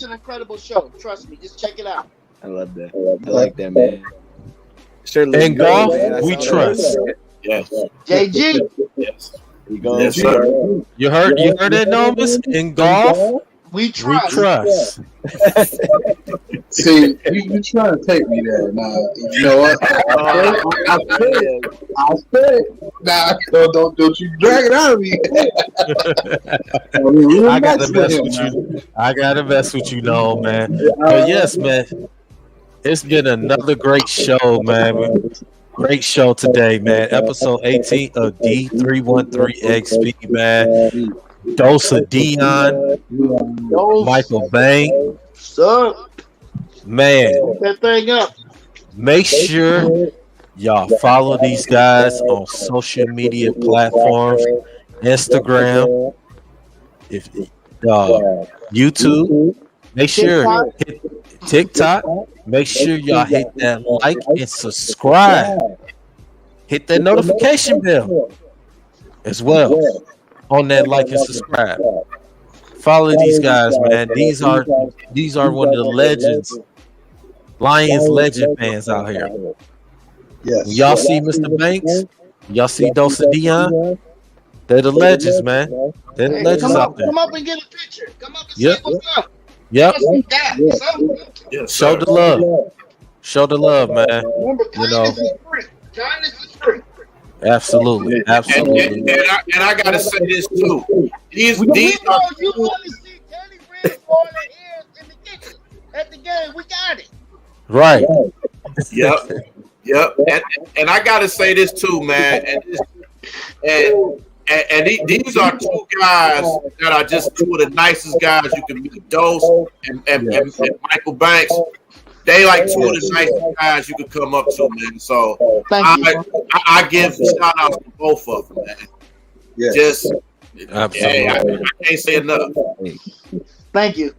[SPEAKER 5] an incredible show. Trust me. Just check it out.
[SPEAKER 3] I love that. I like that, man.
[SPEAKER 1] In golf, we trust.
[SPEAKER 6] Yes.
[SPEAKER 5] JG.
[SPEAKER 6] Yes.
[SPEAKER 3] Yes,
[SPEAKER 6] sir.
[SPEAKER 1] You heard that, Nomus? In golf,
[SPEAKER 5] we trust.
[SPEAKER 4] See, you trying to take me there. Nah, you know what? I said. Nah, don't you drag it out of me.
[SPEAKER 1] I got to mess with you. I got to mess with you, no, man. But yes, man. It's been another great show, man. Great show today, man. Episode 18 of D313XP, man. Dose of Dion, Michael Bank. Man,
[SPEAKER 5] that thing up.
[SPEAKER 1] Make sure y'all follow these guys on social media platforms, Instagram, YouTube. Make sure hit TikTok. Make sure y'all hit that like and subscribe. Hit that notification bell as well on that like and subscribe. Follow these guys, man. These are one of the legends, Lions legend fans out here.
[SPEAKER 4] Yes.
[SPEAKER 1] When y'all see Mr. Banks, y'all see Dose of Dion. They're the legends, man. They're the legends out there.
[SPEAKER 5] Come up and get a picture. Come up and say what's up.
[SPEAKER 1] Yep.
[SPEAKER 6] Yes,
[SPEAKER 1] show the love. Show the love, man.
[SPEAKER 5] Remember, kindness is free. Kindness is free.
[SPEAKER 1] Absolutely.
[SPEAKER 6] And I gotta say this too. These
[SPEAKER 5] you want to see Teddy Red for the ears in the kitchen at the game. We got it.
[SPEAKER 1] Right.
[SPEAKER 6] Yep. And I gotta say this too, man. And these are two guys that are just two of the nicest guys you can meet. Dose and Michael Banks. They like two of the nicest guys you could come up to, man. So I give shout outs to both of them, man.
[SPEAKER 4] Yes.
[SPEAKER 6] Just
[SPEAKER 1] absolutely.
[SPEAKER 6] I can't say enough.
[SPEAKER 5] Thank you.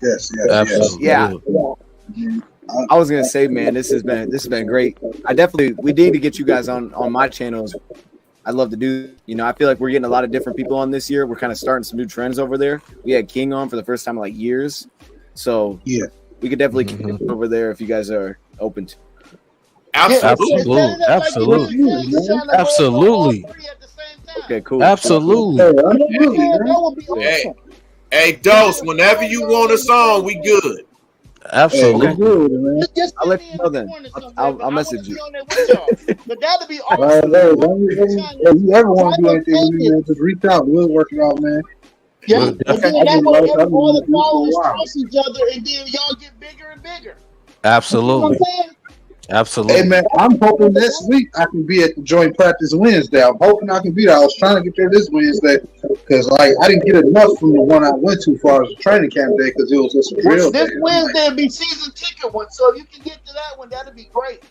[SPEAKER 4] Yes.
[SPEAKER 1] Absolutely.
[SPEAKER 3] Yeah. I was gonna say, man, this has been great. We need to get you guys on my channels. I'd love to do. I feel like we're getting a lot of different people on this year. We're kind of starting some new trends over there. We had King on for the first time in like years, so
[SPEAKER 4] yeah,
[SPEAKER 3] we could definitely keep it over there if you guys are open to.
[SPEAKER 1] Absolutely.
[SPEAKER 3] Okay, cool.
[SPEAKER 1] Absolutely.
[SPEAKER 6] Hey, Dose, whenever you want a song, we good.
[SPEAKER 1] Absolutely.
[SPEAKER 3] I'll let you know then. I'll message you.
[SPEAKER 5] But that'd be awesome.
[SPEAKER 4] If you ever want to do anything with me, man, just reach out. We'll work it out, man.
[SPEAKER 5] Yeah, and then that way all the followers trust each other, and then y'all get bigger and bigger.
[SPEAKER 1] Absolutely.
[SPEAKER 5] You know what I'm saying?
[SPEAKER 1] Absolutely.
[SPEAKER 4] Hey man, I'm hoping this week I can be at the joint practice Wednesday. I'm hoping I can be there. I was trying to get there this Wednesday because like I didn't get enough from the one I went to as far as the training camp day because it was just a drill day.
[SPEAKER 5] This Wednesday will be season ticket one, so if you can get to that one, that'll be great.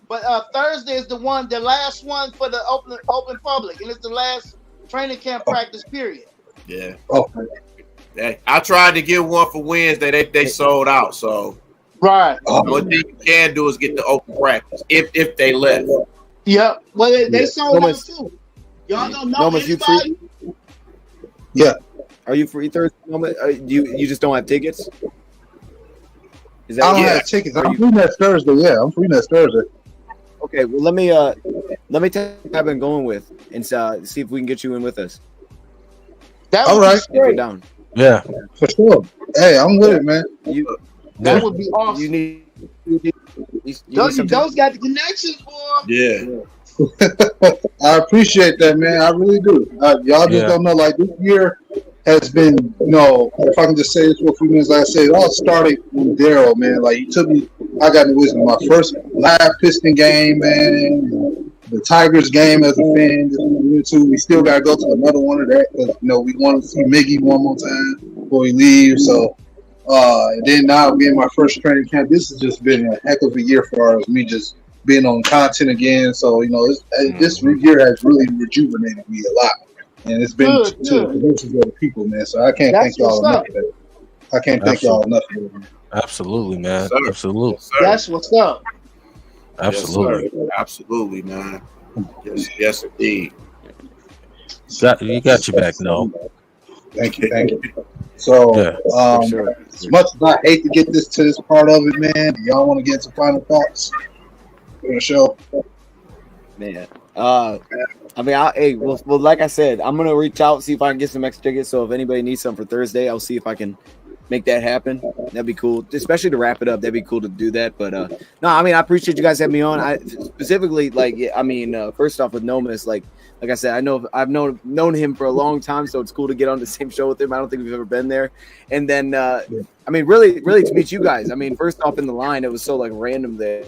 [SPEAKER 5] But Thursday is the last one for the open public, and it's the last training camp practice period.
[SPEAKER 6] Yeah.
[SPEAKER 4] Okay.
[SPEAKER 6] Yeah. I tried to get one for Wednesday. They sold out. So
[SPEAKER 5] Right.
[SPEAKER 6] what you can do is get the open practice if they left.
[SPEAKER 5] Yep. Well, they sold out too. Y'all don't know anybody?
[SPEAKER 4] Yeah.
[SPEAKER 3] Are you free Thursday? You just don't have tickets? Is that
[SPEAKER 4] I don't have tickets. I'm free next Thursday. Yeah, I'm free next Thursday.
[SPEAKER 3] Okay, well let me tell you who I've been going with and see if we can get you in with us.
[SPEAKER 5] That
[SPEAKER 4] All
[SPEAKER 5] would
[SPEAKER 4] right.
[SPEAKER 3] If you're down.
[SPEAKER 1] Yeah.
[SPEAKER 4] For sure. Hey, I'm with it, man.
[SPEAKER 5] that would be awesome.
[SPEAKER 3] You need
[SPEAKER 5] Those
[SPEAKER 3] some
[SPEAKER 5] got the connections, boy.
[SPEAKER 6] Yeah.
[SPEAKER 4] I appreciate that, man. I really do. Y'all just don't know. Like this year has been, if I can just say this for a few minutes, like I said, it all started with Daryl, man. Like he took me. I got to witness my first live Piston game, man. The Tigers game as a fan. We still got to go to another one of that because we want to see Miggy one more time before he leaves. So, and then now being my first training camp, this has just been a heck of a year for us. Me just being on content again. So this year has really rejuvenated me a lot, and it's been to the producers of the people, man. So I can't thank y'all enough for that. I can't thank y'all enough for that.
[SPEAKER 1] Absolutely, man.
[SPEAKER 6] Yes,
[SPEAKER 1] Absolutely.
[SPEAKER 6] Yes,
[SPEAKER 5] That's what's up.
[SPEAKER 1] Absolutely.
[SPEAKER 6] Yes, absolutely, man. Yes, indeed.
[SPEAKER 1] You got your back, no.
[SPEAKER 4] Thank you. So, as much as I hate to get to this part of it, man, do y'all want to get some final thoughts for the show?
[SPEAKER 3] Man, like I said, I'm gonna reach out, see if I can get some extra tickets. So if anybody needs some for Thursday, I'll see if I can make that happen. That'd be cool, especially to wrap it up. That'd be cool to do that. But no, I mean, I appreciate you guys having me on. I specifically first off with Nomis, like I said, I've known him for a long time, so it's cool to get on the same show with him. I don't think we've ever been there. And then really to meet you guys. I mean, first off in the line, it was so like random there.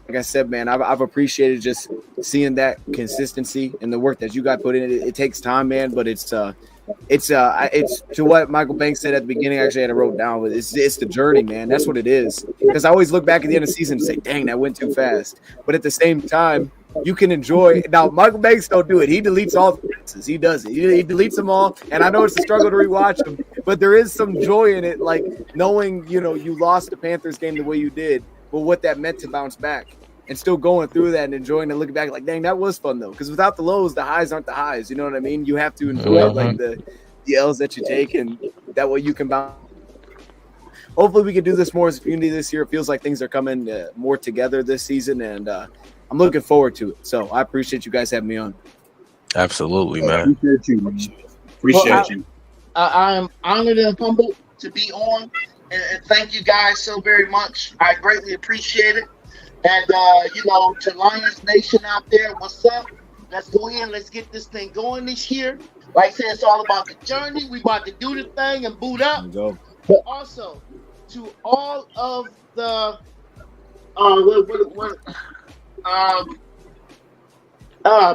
[SPEAKER 3] Like I said, man, I've appreciated just seeing that consistency and the work that you guys put in. It takes time, man, but it's to what Michael Banks said at the beginning. Actually, I had it wrote down, but it's the journey, man. That's what it is. Because I always look back at the end of the season and say, "Dang, that went too fast." But at the same time, you can enjoy. Now, Michael Banks don't do it. He deletes all the passes. He does it. He deletes them all. And I know it's a struggle to rewatch them, but there is some joy in it, like knowing you lost the Panthers game the way you did, but what that meant to bounce back. And still going through that and enjoying and looking back like, dang, that was fun though. Because without the lows, the highs aren't the highs. You know what I mean? You have to enjoy like the L's that you take, and that way you can bounce. Hopefully, we can do this more as a community this year. It feels like things are coming more together this season, and I'm looking forward to it. So I appreciate you guys having me on.
[SPEAKER 1] Absolutely, man.
[SPEAKER 4] Appreciate you.
[SPEAKER 5] I am honored and humbled to be on, and thank you guys so very much. I greatly appreciate it. And, to Lions Nation out there, what's up? Let's go in. Let's get this thing going this year. Like I said, it's all about the journey. We about to do the thing and boot up.
[SPEAKER 3] Go.
[SPEAKER 5] But also, to all of the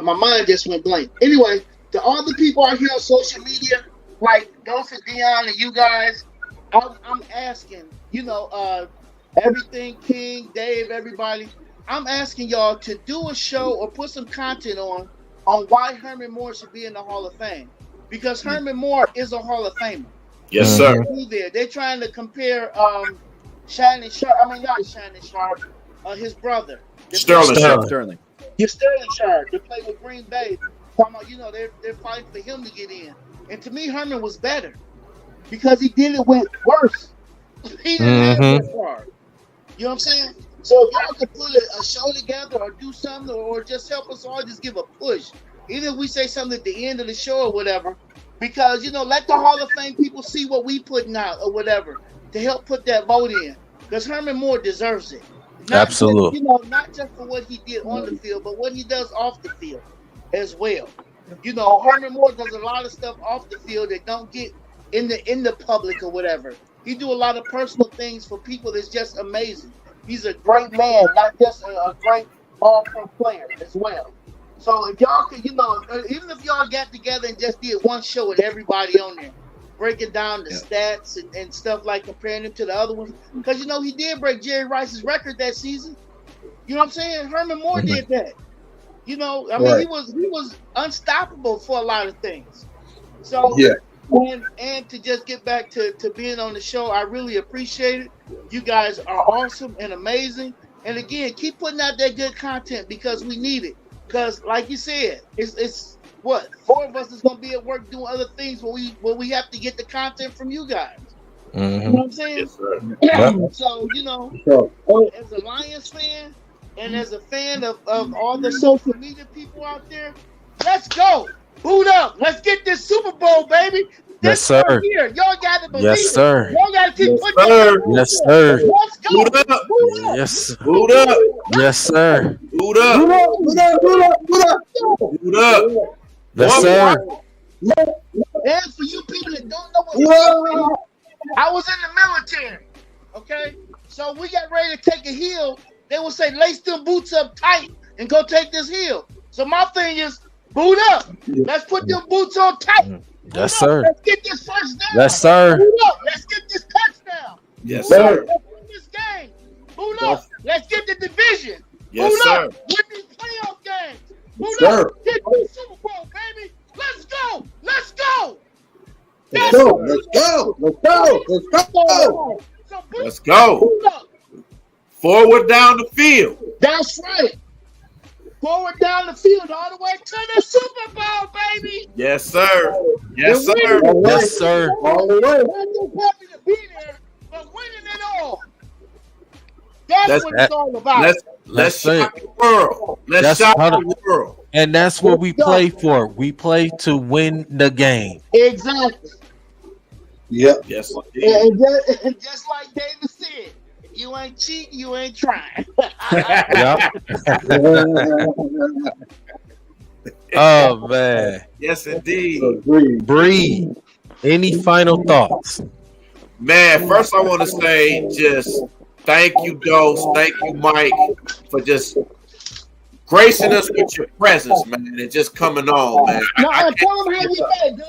[SPEAKER 5] my mind just went blank. Anyway, to all the people out here on social media, like those for Dion and you guys, I'm asking, everything, King, Dave, everybody. I'm asking y'all to do a show or put some content on why Herman Moore should be in the Hall of Fame. Because Herman Moore is a Hall of Famer.
[SPEAKER 6] Yes, sir.
[SPEAKER 5] They're trying to compare Shannon Sharp. I mean, not Shannon Sharp. His brother.
[SPEAKER 6] Sterling.
[SPEAKER 5] Your Sterling Sharp. They play with Green Bay. Talking about, they're fighting for him to get in. And to me, Herman was better because he did it with worse. He didn't have that far. You know what I'm saying? So if y'all could put a show together or do something or just help us all just give a push. Even if we say something at the end of the show or whatever, because, let the Hall of Fame people see what we putting out or whatever to help put that vote in. Because Herman Moore deserves it.
[SPEAKER 1] Absolutely.
[SPEAKER 5] Not just for what he did on the field, but what he does off the field as well. Herman Moore does a lot of stuff off the field that don't get in the public or whatever. He do a lot of personal things for people that's just amazing. He's a great man, not just a great ball-pro player as well. So if y'all could, even if y'all got together and just did one show with everybody on there, breaking down the stats and stuff like comparing him to the other ones, because he did break Jerry Rice's record that season. You know what I'm saying? Herman Moore did that. He was unstoppable for a lot of things. So and to just get back to being on the show, I really appreciate it. You guys are awesome and amazing. And again, keep putting out that good content because we need it. Because like you said, it's what 4 of us is gonna be at work doing other things where we have to get the content from you guys.
[SPEAKER 1] Mm-hmm.
[SPEAKER 5] You know what I'm saying?
[SPEAKER 6] Yes, sir.
[SPEAKER 5] So as a Lions fan and as a fan of all the social media people out there, let's go. Boot up. Let's get this Super Bowl, baby.
[SPEAKER 1] Yes, sir.
[SPEAKER 5] Here. Y'all got to believe
[SPEAKER 1] Yes, sir.
[SPEAKER 5] it. Y'all got to keep putting it.
[SPEAKER 1] Yes, sir.
[SPEAKER 5] Let's go.
[SPEAKER 6] Boot up.
[SPEAKER 5] Boot up.
[SPEAKER 1] Yes.
[SPEAKER 6] Boot up.
[SPEAKER 1] Yes, sir.
[SPEAKER 6] Boot up.
[SPEAKER 4] Boot up, boot up, boot up, boot up.
[SPEAKER 6] Boot up.
[SPEAKER 1] Yes, sir.
[SPEAKER 5] And for you people that don't know what I was in the military, okay? So we got ready to take a hill. They would say, lace them boots up tight and go take this hill. So my thing is, boot up. Let's put them boots on tight.
[SPEAKER 1] Yes, sir.
[SPEAKER 5] Let's get this first down.
[SPEAKER 1] Yes, sir.
[SPEAKER 5] Boot up. Let's get this touchdown.
[SPEAKER 6] Yes, sir.
[SPEAKER 5] Let's win this game. Boot up. Let's get the division.
[SPEAKER 6] Yes,
[SPEAKER 5] Boot
[SPEAKER 6] sir.
[SPEAKER 5] up. Win these playoff games. Boot
[SPEAKER 4] Sir.
[SPEAKER 5] up. Get the Super Bowl, baby. Let's go. Let's go.
[SPEAKER 4] Let's go, let's go, let's go, let's go.
[SPEAKER 5] So boot
[SPEAKER 6] Let's go.
[SPEAKER 5] boot up.
[SPEAKER 6] Forward down the field.
[SPEAKER 5] That's right. Forward down the field all the way to the Super Bowl, baby.
[SPEAKER 6] Yes, sir. Yes, sir.
[SPEAKER 1] Yes, sir.
[SPEAKER 4] All the way.
[SPEAKER 5] Not just happy to be there, but winning it all. That's what it's all about.
[SPEAKER 6] Let's
[SPEAKER 1] say
[SPEAKER 6] shock the world. Let's
[SPEAKER 1] That's
[SPEAKER 6] shock
[SPEAKER 1] how
[SPEAKER 6] the world.
[SPEAKER 1] And that's what we play for. We play to win the game.
[SPEAKER 5] Exactly.
[SPEAKER 4] Yep.
[SPEAKER 6] Yes,
[SPEAKER 5] And just like David said, if you ain't cheating, you ain't trying.
[SPEAKER 1] Yep. Oh man.
[SPEAKER 6] yes, indeed.
[SPEAKER 4] Agreed.
[SPEAKER 1] Bree, any final thoughts?
[SPEAKER 6] Man, first I want to say just thank you, Dose. Thank you, Mike, for just gracing us with your presence, man, and just coming on, man.
[SPEAKER 5] No, tell them how we met, dude.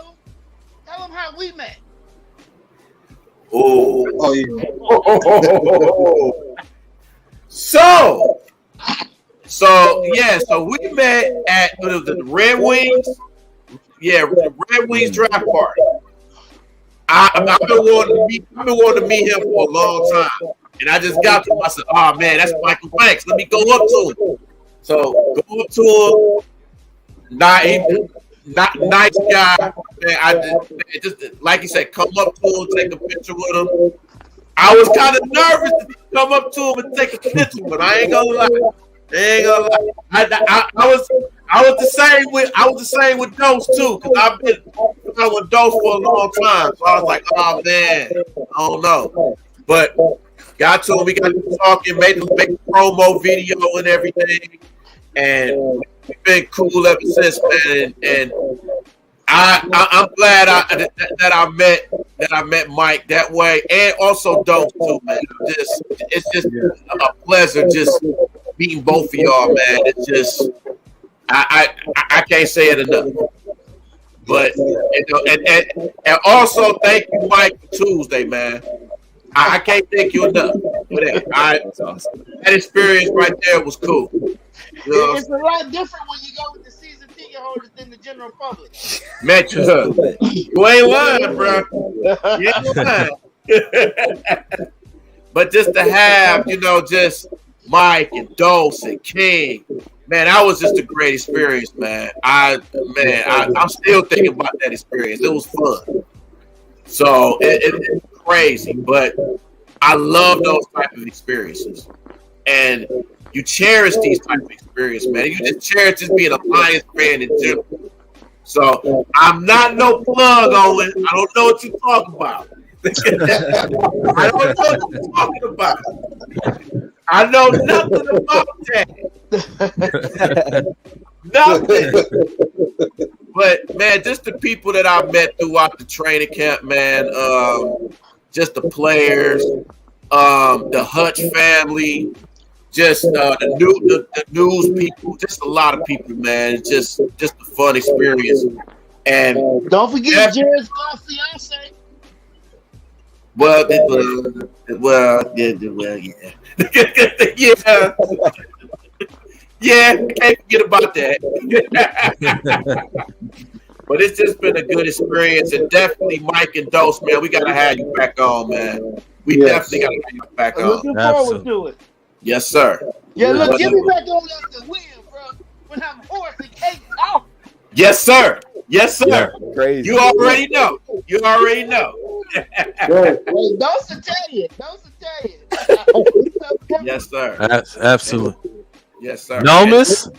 [SPEAKER 5] Tell them how we met.
[SPEAKER 6] Oh,
[SPEAKER 4] Oh yeah.
[SPEAKER 6] So we met at the Red Wings. Yeah, the Red Wings draft party. I've been wanting to meet him for a long time, and I just got to him. I said, "Oh man, that's Michael Banks. Let me go up to him." So go up to him. Not nice guy. Man, I just like you said, come up to him, take a picture with him. I was kind of nervous to come up to him and take a picture, but I ain't gonna lie. I was the same with Dose too, because I've been with Dose for a long time. So I was like, oh man, I don't know. But got to him, we got to talking, made the promo video and everything, and it's been cool ever since, man. And I'm glad that I met Mike that way, and also Dose too, man. It's just a pleasure just meeting both of y'all, man. It's just I can't say it enough. But and also thank you, Mike, for Tuesday, man. I can't thank you enough for that. That experience right there was cool. You know?
[SPEAKER 5] It's a lot different when you go with the season ticket holders than the general public.
[SPEAKER 6] Met you, you ain't lying, bro. You ain't lying. But just to have, just Mike and Dose and King, man, that was just a great experience, man. I'm still thinking about that experience. It was fun. So it's crazy, but I love those type of experiences. And you cherish these type of experiences, man. You just cherish just being a Lions fan in general. So I'm not no plug on it. I don't know what you're talking about. I don't know what you're talking about. I know nothing about that. Nothing. But man, just the people that I met throughout the training camp, man. Just the players, the Hutch family, just the news people, just a lot of people, man. It's just a fun experience. And
[SPEAKER 5] don't forget Jared's fiance.
[SPEAKER 6] Well, yeah. Yeah, can't forget about that. But it's just been a good experience, and definitely Mike and Dose, man, we gotta have you back on, man. We definitely gotta have you back on.
[SPEAKER 5] Looking forward to it.
[SPEAKER 6] Yes, sir.
[SPEAKER 5] Yeah, look, get me back on after the win, bro. When I'm horse and cake off.
[SPEAKER 6] Yes, sir. Yes, sir.
[SPEAKER 3] Yeah, crazy.
[SPEAKER 6] You already know. You already know.
[SPEAKER 5] Hey, Dose to tell you.
[SPEAKER 6] Yes, sir.
[SPEAKER 1] Absolutely.
[SPEAKER 6] Yes, sir.
[SPEAKER 1] Nomus?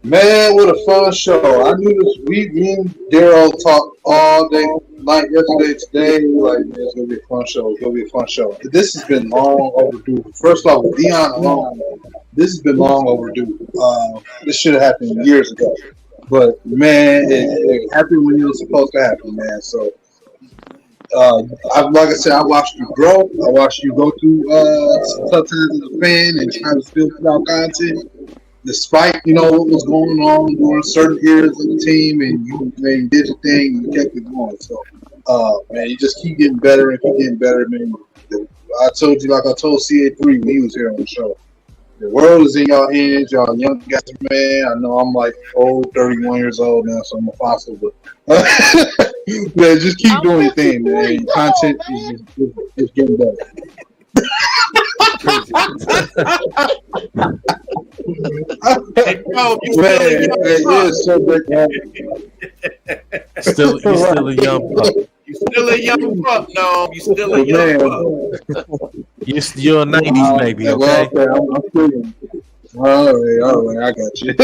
[SPEAKER 4] Man, what a fun show. I knew this. Me and Daryl talked all day, like yesterday, today. Like, man, it's going to be a fun show. It's going to be a fun show. This has been long overdue. First off, with Dion alone, this has been long overdue. This should have happened years ago. But, man, it happened when it was supposed to happen, man. So, like I said, I watched you grow. I watched you go through some tough times as a fan and try to still put out content. Despite, what was going on during certain eras of the team, and you did your thing and you kept it going. So, man, you just keep getting better and keep getting better, man. I told you, like I told CA3 when he was here on the show, the world is in your hands, y'all young guys, man. I know I'm like 31 years old now, so I'm a fossil, but man, just keep doing your thing, man. Content is getting better.
[SPEAKER 1] You're still a young pup.
[SPEAKER 6] You still a young pup, no. You still a young pup.
[SPEAKER 1] You're a 90s baby, okay?
[SPEAKER 4] I'm feeling. All right, I got you.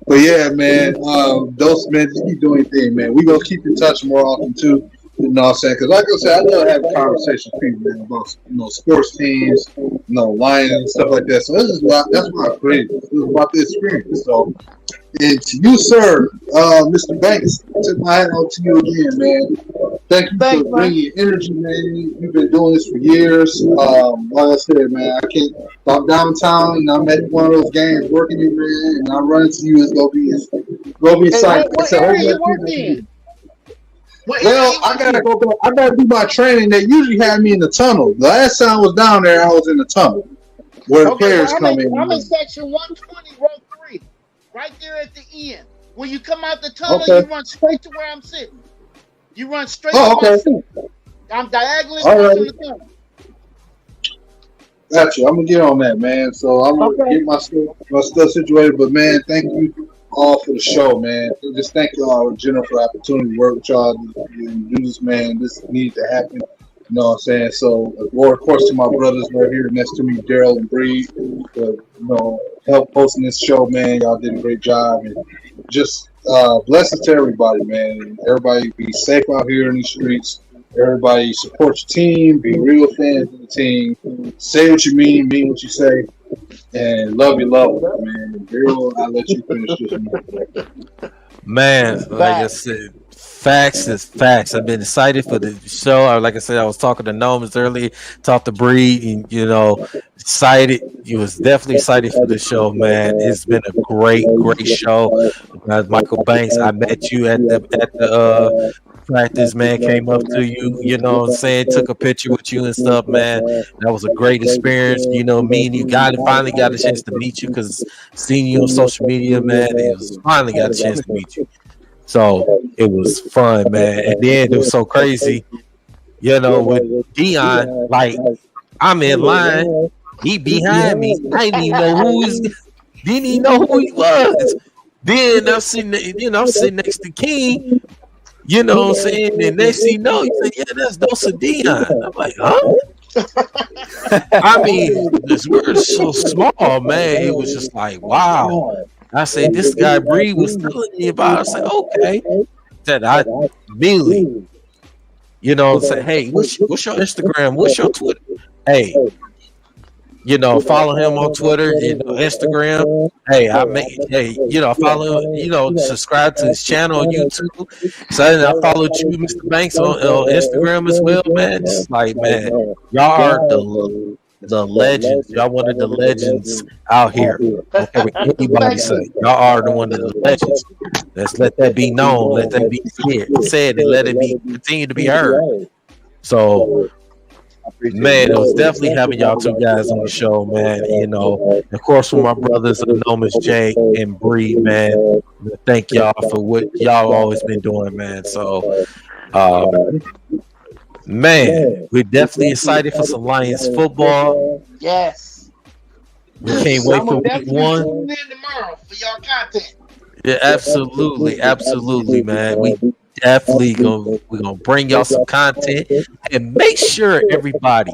[SPEAKER 4] But yeah, man, those men just keep doing your thing, man. We gonna keep in touch more often too. You know what I'm saying? Because like I said, I love having conversations with people, man, about sports teams, Lions and stuff like that. So that's why I created this. This is about the experience. So, and to you, sir, Mr. Banks, tip my hat out to you again, man. Thank you for bringing energy, man. You've been doing this for years. Like I said, man, I'm downtown and I'm at one of those games working it, man, and I run into you. It's gonna be exciting.
[SPEAKER 5] What area you working in?
[SPEAKER 4] Well, I gotta go back. I gotta do my training. They usually have me in the tunnel. The last time I was down there, I was in the tunnel where the players come in.
[SPEAKER 5] I'm in section 120, row 3, right there at the end. When you come out the tunnel, you run straight to where I'm sitting. You run straight to where I'm sitting. I'm diagonally across the tunnel.
[SPEAKER 4] Gotcha. I'm gonna get on that, man. So I'm gonna get my stuff situated. But man, thank you all for the show, man. Just thank y'all in general for the opportunity to work with y'all and do this, man. This needs to happen. You know what I'm saying? So, of course, to my brothers right here next to me, Daryl and Bree, help posting this show, man. Y'all did a great job. And just blessings to everybody, man. Everybody be safe out here in these streets. Everybody support your team. Be real fans of the team. Say what you mean what you say. And love you, man. Daryl, I'll let you finish this one.
[SPEAKER 1] Man, like I said, facts is facts. I've been excited for the show. Like I said, I was talking to Nomus earlier, talked to Bree, and excited. You was definitely excited for the show, man. It's been a great show. Michael Banks, I met you at the practice, man, came up to you, took a picture with you and stuff, man. That was a great experience. Me and you finally got a chance to meet you because seeing you on social media, man, finally got a chance to meet you. So it was fun, man. And then it was so crazy, with Dion, like I'm in line, he behind me. I didn't even know who he was. Then I'm sitting next to King. You know what I'm saying? And next thing you know, he said, yeah, that's Dose Dion. I'm like, huh? I mean, this word is so small, man. It was just like, wow. I said, this guy Bree was telling me about it. I said, okay. Said I immediately, say, hey, what's your Instagram? What's your Twitter? Hey, Follow him on Twitter, Instagram. Hey, follow, subscribe to his channel on YouTube. So I followed you, Mr. Banks, on Instagram as well, man. It's like, man, y'all are the legends. Y'all one of the legends out here. Don't care what anybody say. Y'all are the one of the legends. Let's let that be known. Let that be said, and let it be continue to be heard. So, man, it was definitely having y'all two guys on the show, man. Of course, for my brothers, Nomis, Jake, and Bree, man. Thank y'all for what y'all always been doing, man. So, man, we're definitely excited for some Lions football.
[SPEAKER 5] Yes.
[SPEAKER 1] We can't wait for week 1.
[SPEAKER 5] Tune in tomorrow for y'all content.
[SPEAKER 1] Yeah, absolutely, man. We definitely we're gonna bring y'all some content, and make sure everybody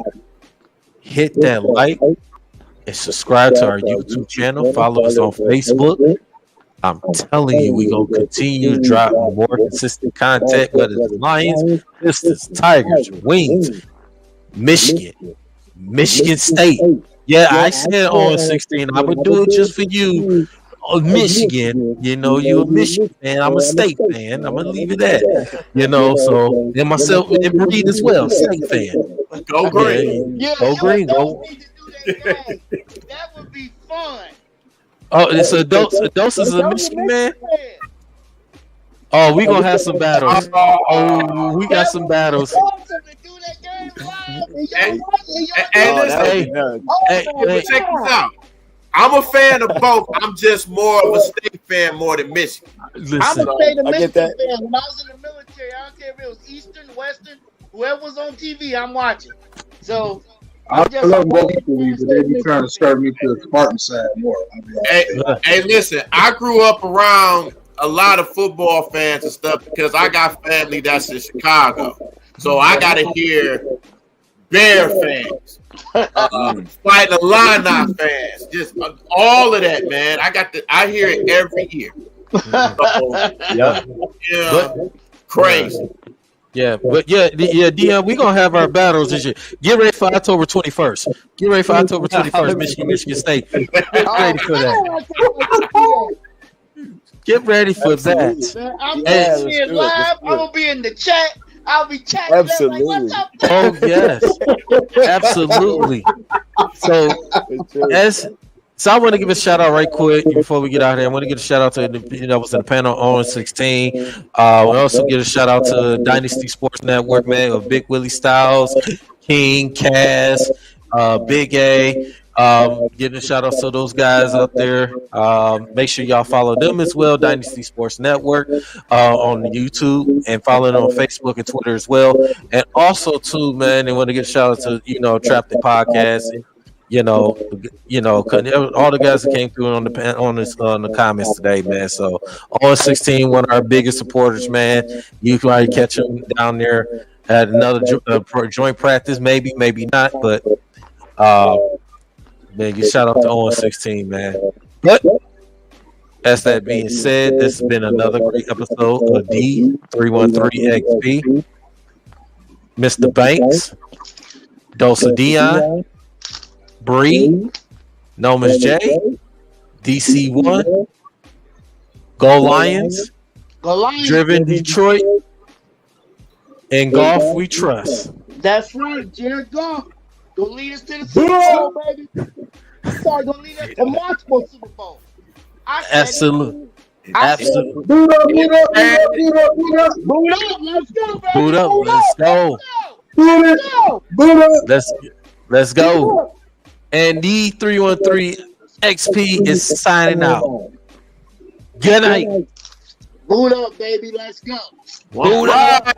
[SPEAKER 1] hit that like and subscribe to our YouTube channel. Follow us on Facebook. I'm telling you, we're gonna continue to drop more consistent content, whether it's Lions, Pistons, Tigers, Wings, Michigan State. Yeah, I said on 16, I would do it just for you. Michigan, you're a Michigan fan. I'm a State fan. I'm gonna leave it at, so, and myself and Breed as well, State fan.
[SPEAKER 6] Go Green.
[SPEAKER 5] Yeah,
[SPEAKER 1] Go Green.
[SPEAKER 5] Go. That would be fun.
[SPEAKER 1] Oh, it's a Dose is a Michigan man. Oh, we gonna have some battles. Oh, we got some battles.
[SPEAKER 6] Hey, check this out. I'm a fan of both. I'm just more of a State fan more than Michigan.
[SPEAKER 1] Listen,
[SPEAKER 5] I'm a State of Michigan fan. When I was in the military, I don't care if it was Eastern, Western, whoever was on TV, I'm watching. So
[SPEAKER 4] I love both equally, but they be trying to start me to the Spartan side more.
[SPEAKER 6] Hey, listen, I grew up around a lot of football fans and stuff because I got family that's in Chicago. So I got to hear Bear fans, fighting Illini fans, just all of that, man. I hear it every year. So, crazy.
[SPEAKER 1] Yeah, but Dion, we're gonna have our battles this year. Get ready for October 21st. Get ready for October 21st, Michigan State. Get ready for that. Get ready for that.
[SPEAKER 5] I'm gonna be live. I'm gonna be in the chat. I'll be chatting.
[SPEAKER 3] Absolutely.
[SPEAKER 5] Like, what's up,
[SPEAKER 1] Oh yes, absolutely. So I want to give a shout out right quick before we get out here. I want to give a shout out to was in the panel on 16. We also give a shout out to Dynasty Sports Network, man, of Big Willie Styles, King, Cass, Big A. Giving a shout out to those guys up there. Make sure y'all follow them as well, Dynasty Sports Network, on YouTube, and follow them on Facebook and Twitter as well. And also too, man, they want to give a shout out to Trap the Podcast. All the guys that came through on the comments today, man. So on 16, one of our biggest supporters, man. You can already catch them down there at another joint practice, maybe not, but man, give shout out to Owen 16, man. But as that being said, this has been another great episode of D313XP. Mr. Banks, Dosa Dion, Bree, Nomas J, DC1, Go Lions, Driven Detroit, and Golf We Trust.
[SPEAKER 5] That's right, Jared Goff. Go lead us to the Super Bowl, baby. Sorry, go lead us to multiple Super Bowl.
[SPEAKER 1] Absolutely.
[SPEAKER 5] Boot up, let's go, baby.
[SPEAKER 1] Boot up, let's go. Let's go. And D313XP is signing out. Good night.
[SPEAKER 5] Boot up, baby. Let's go.
[SPEAKER 6] Boot up.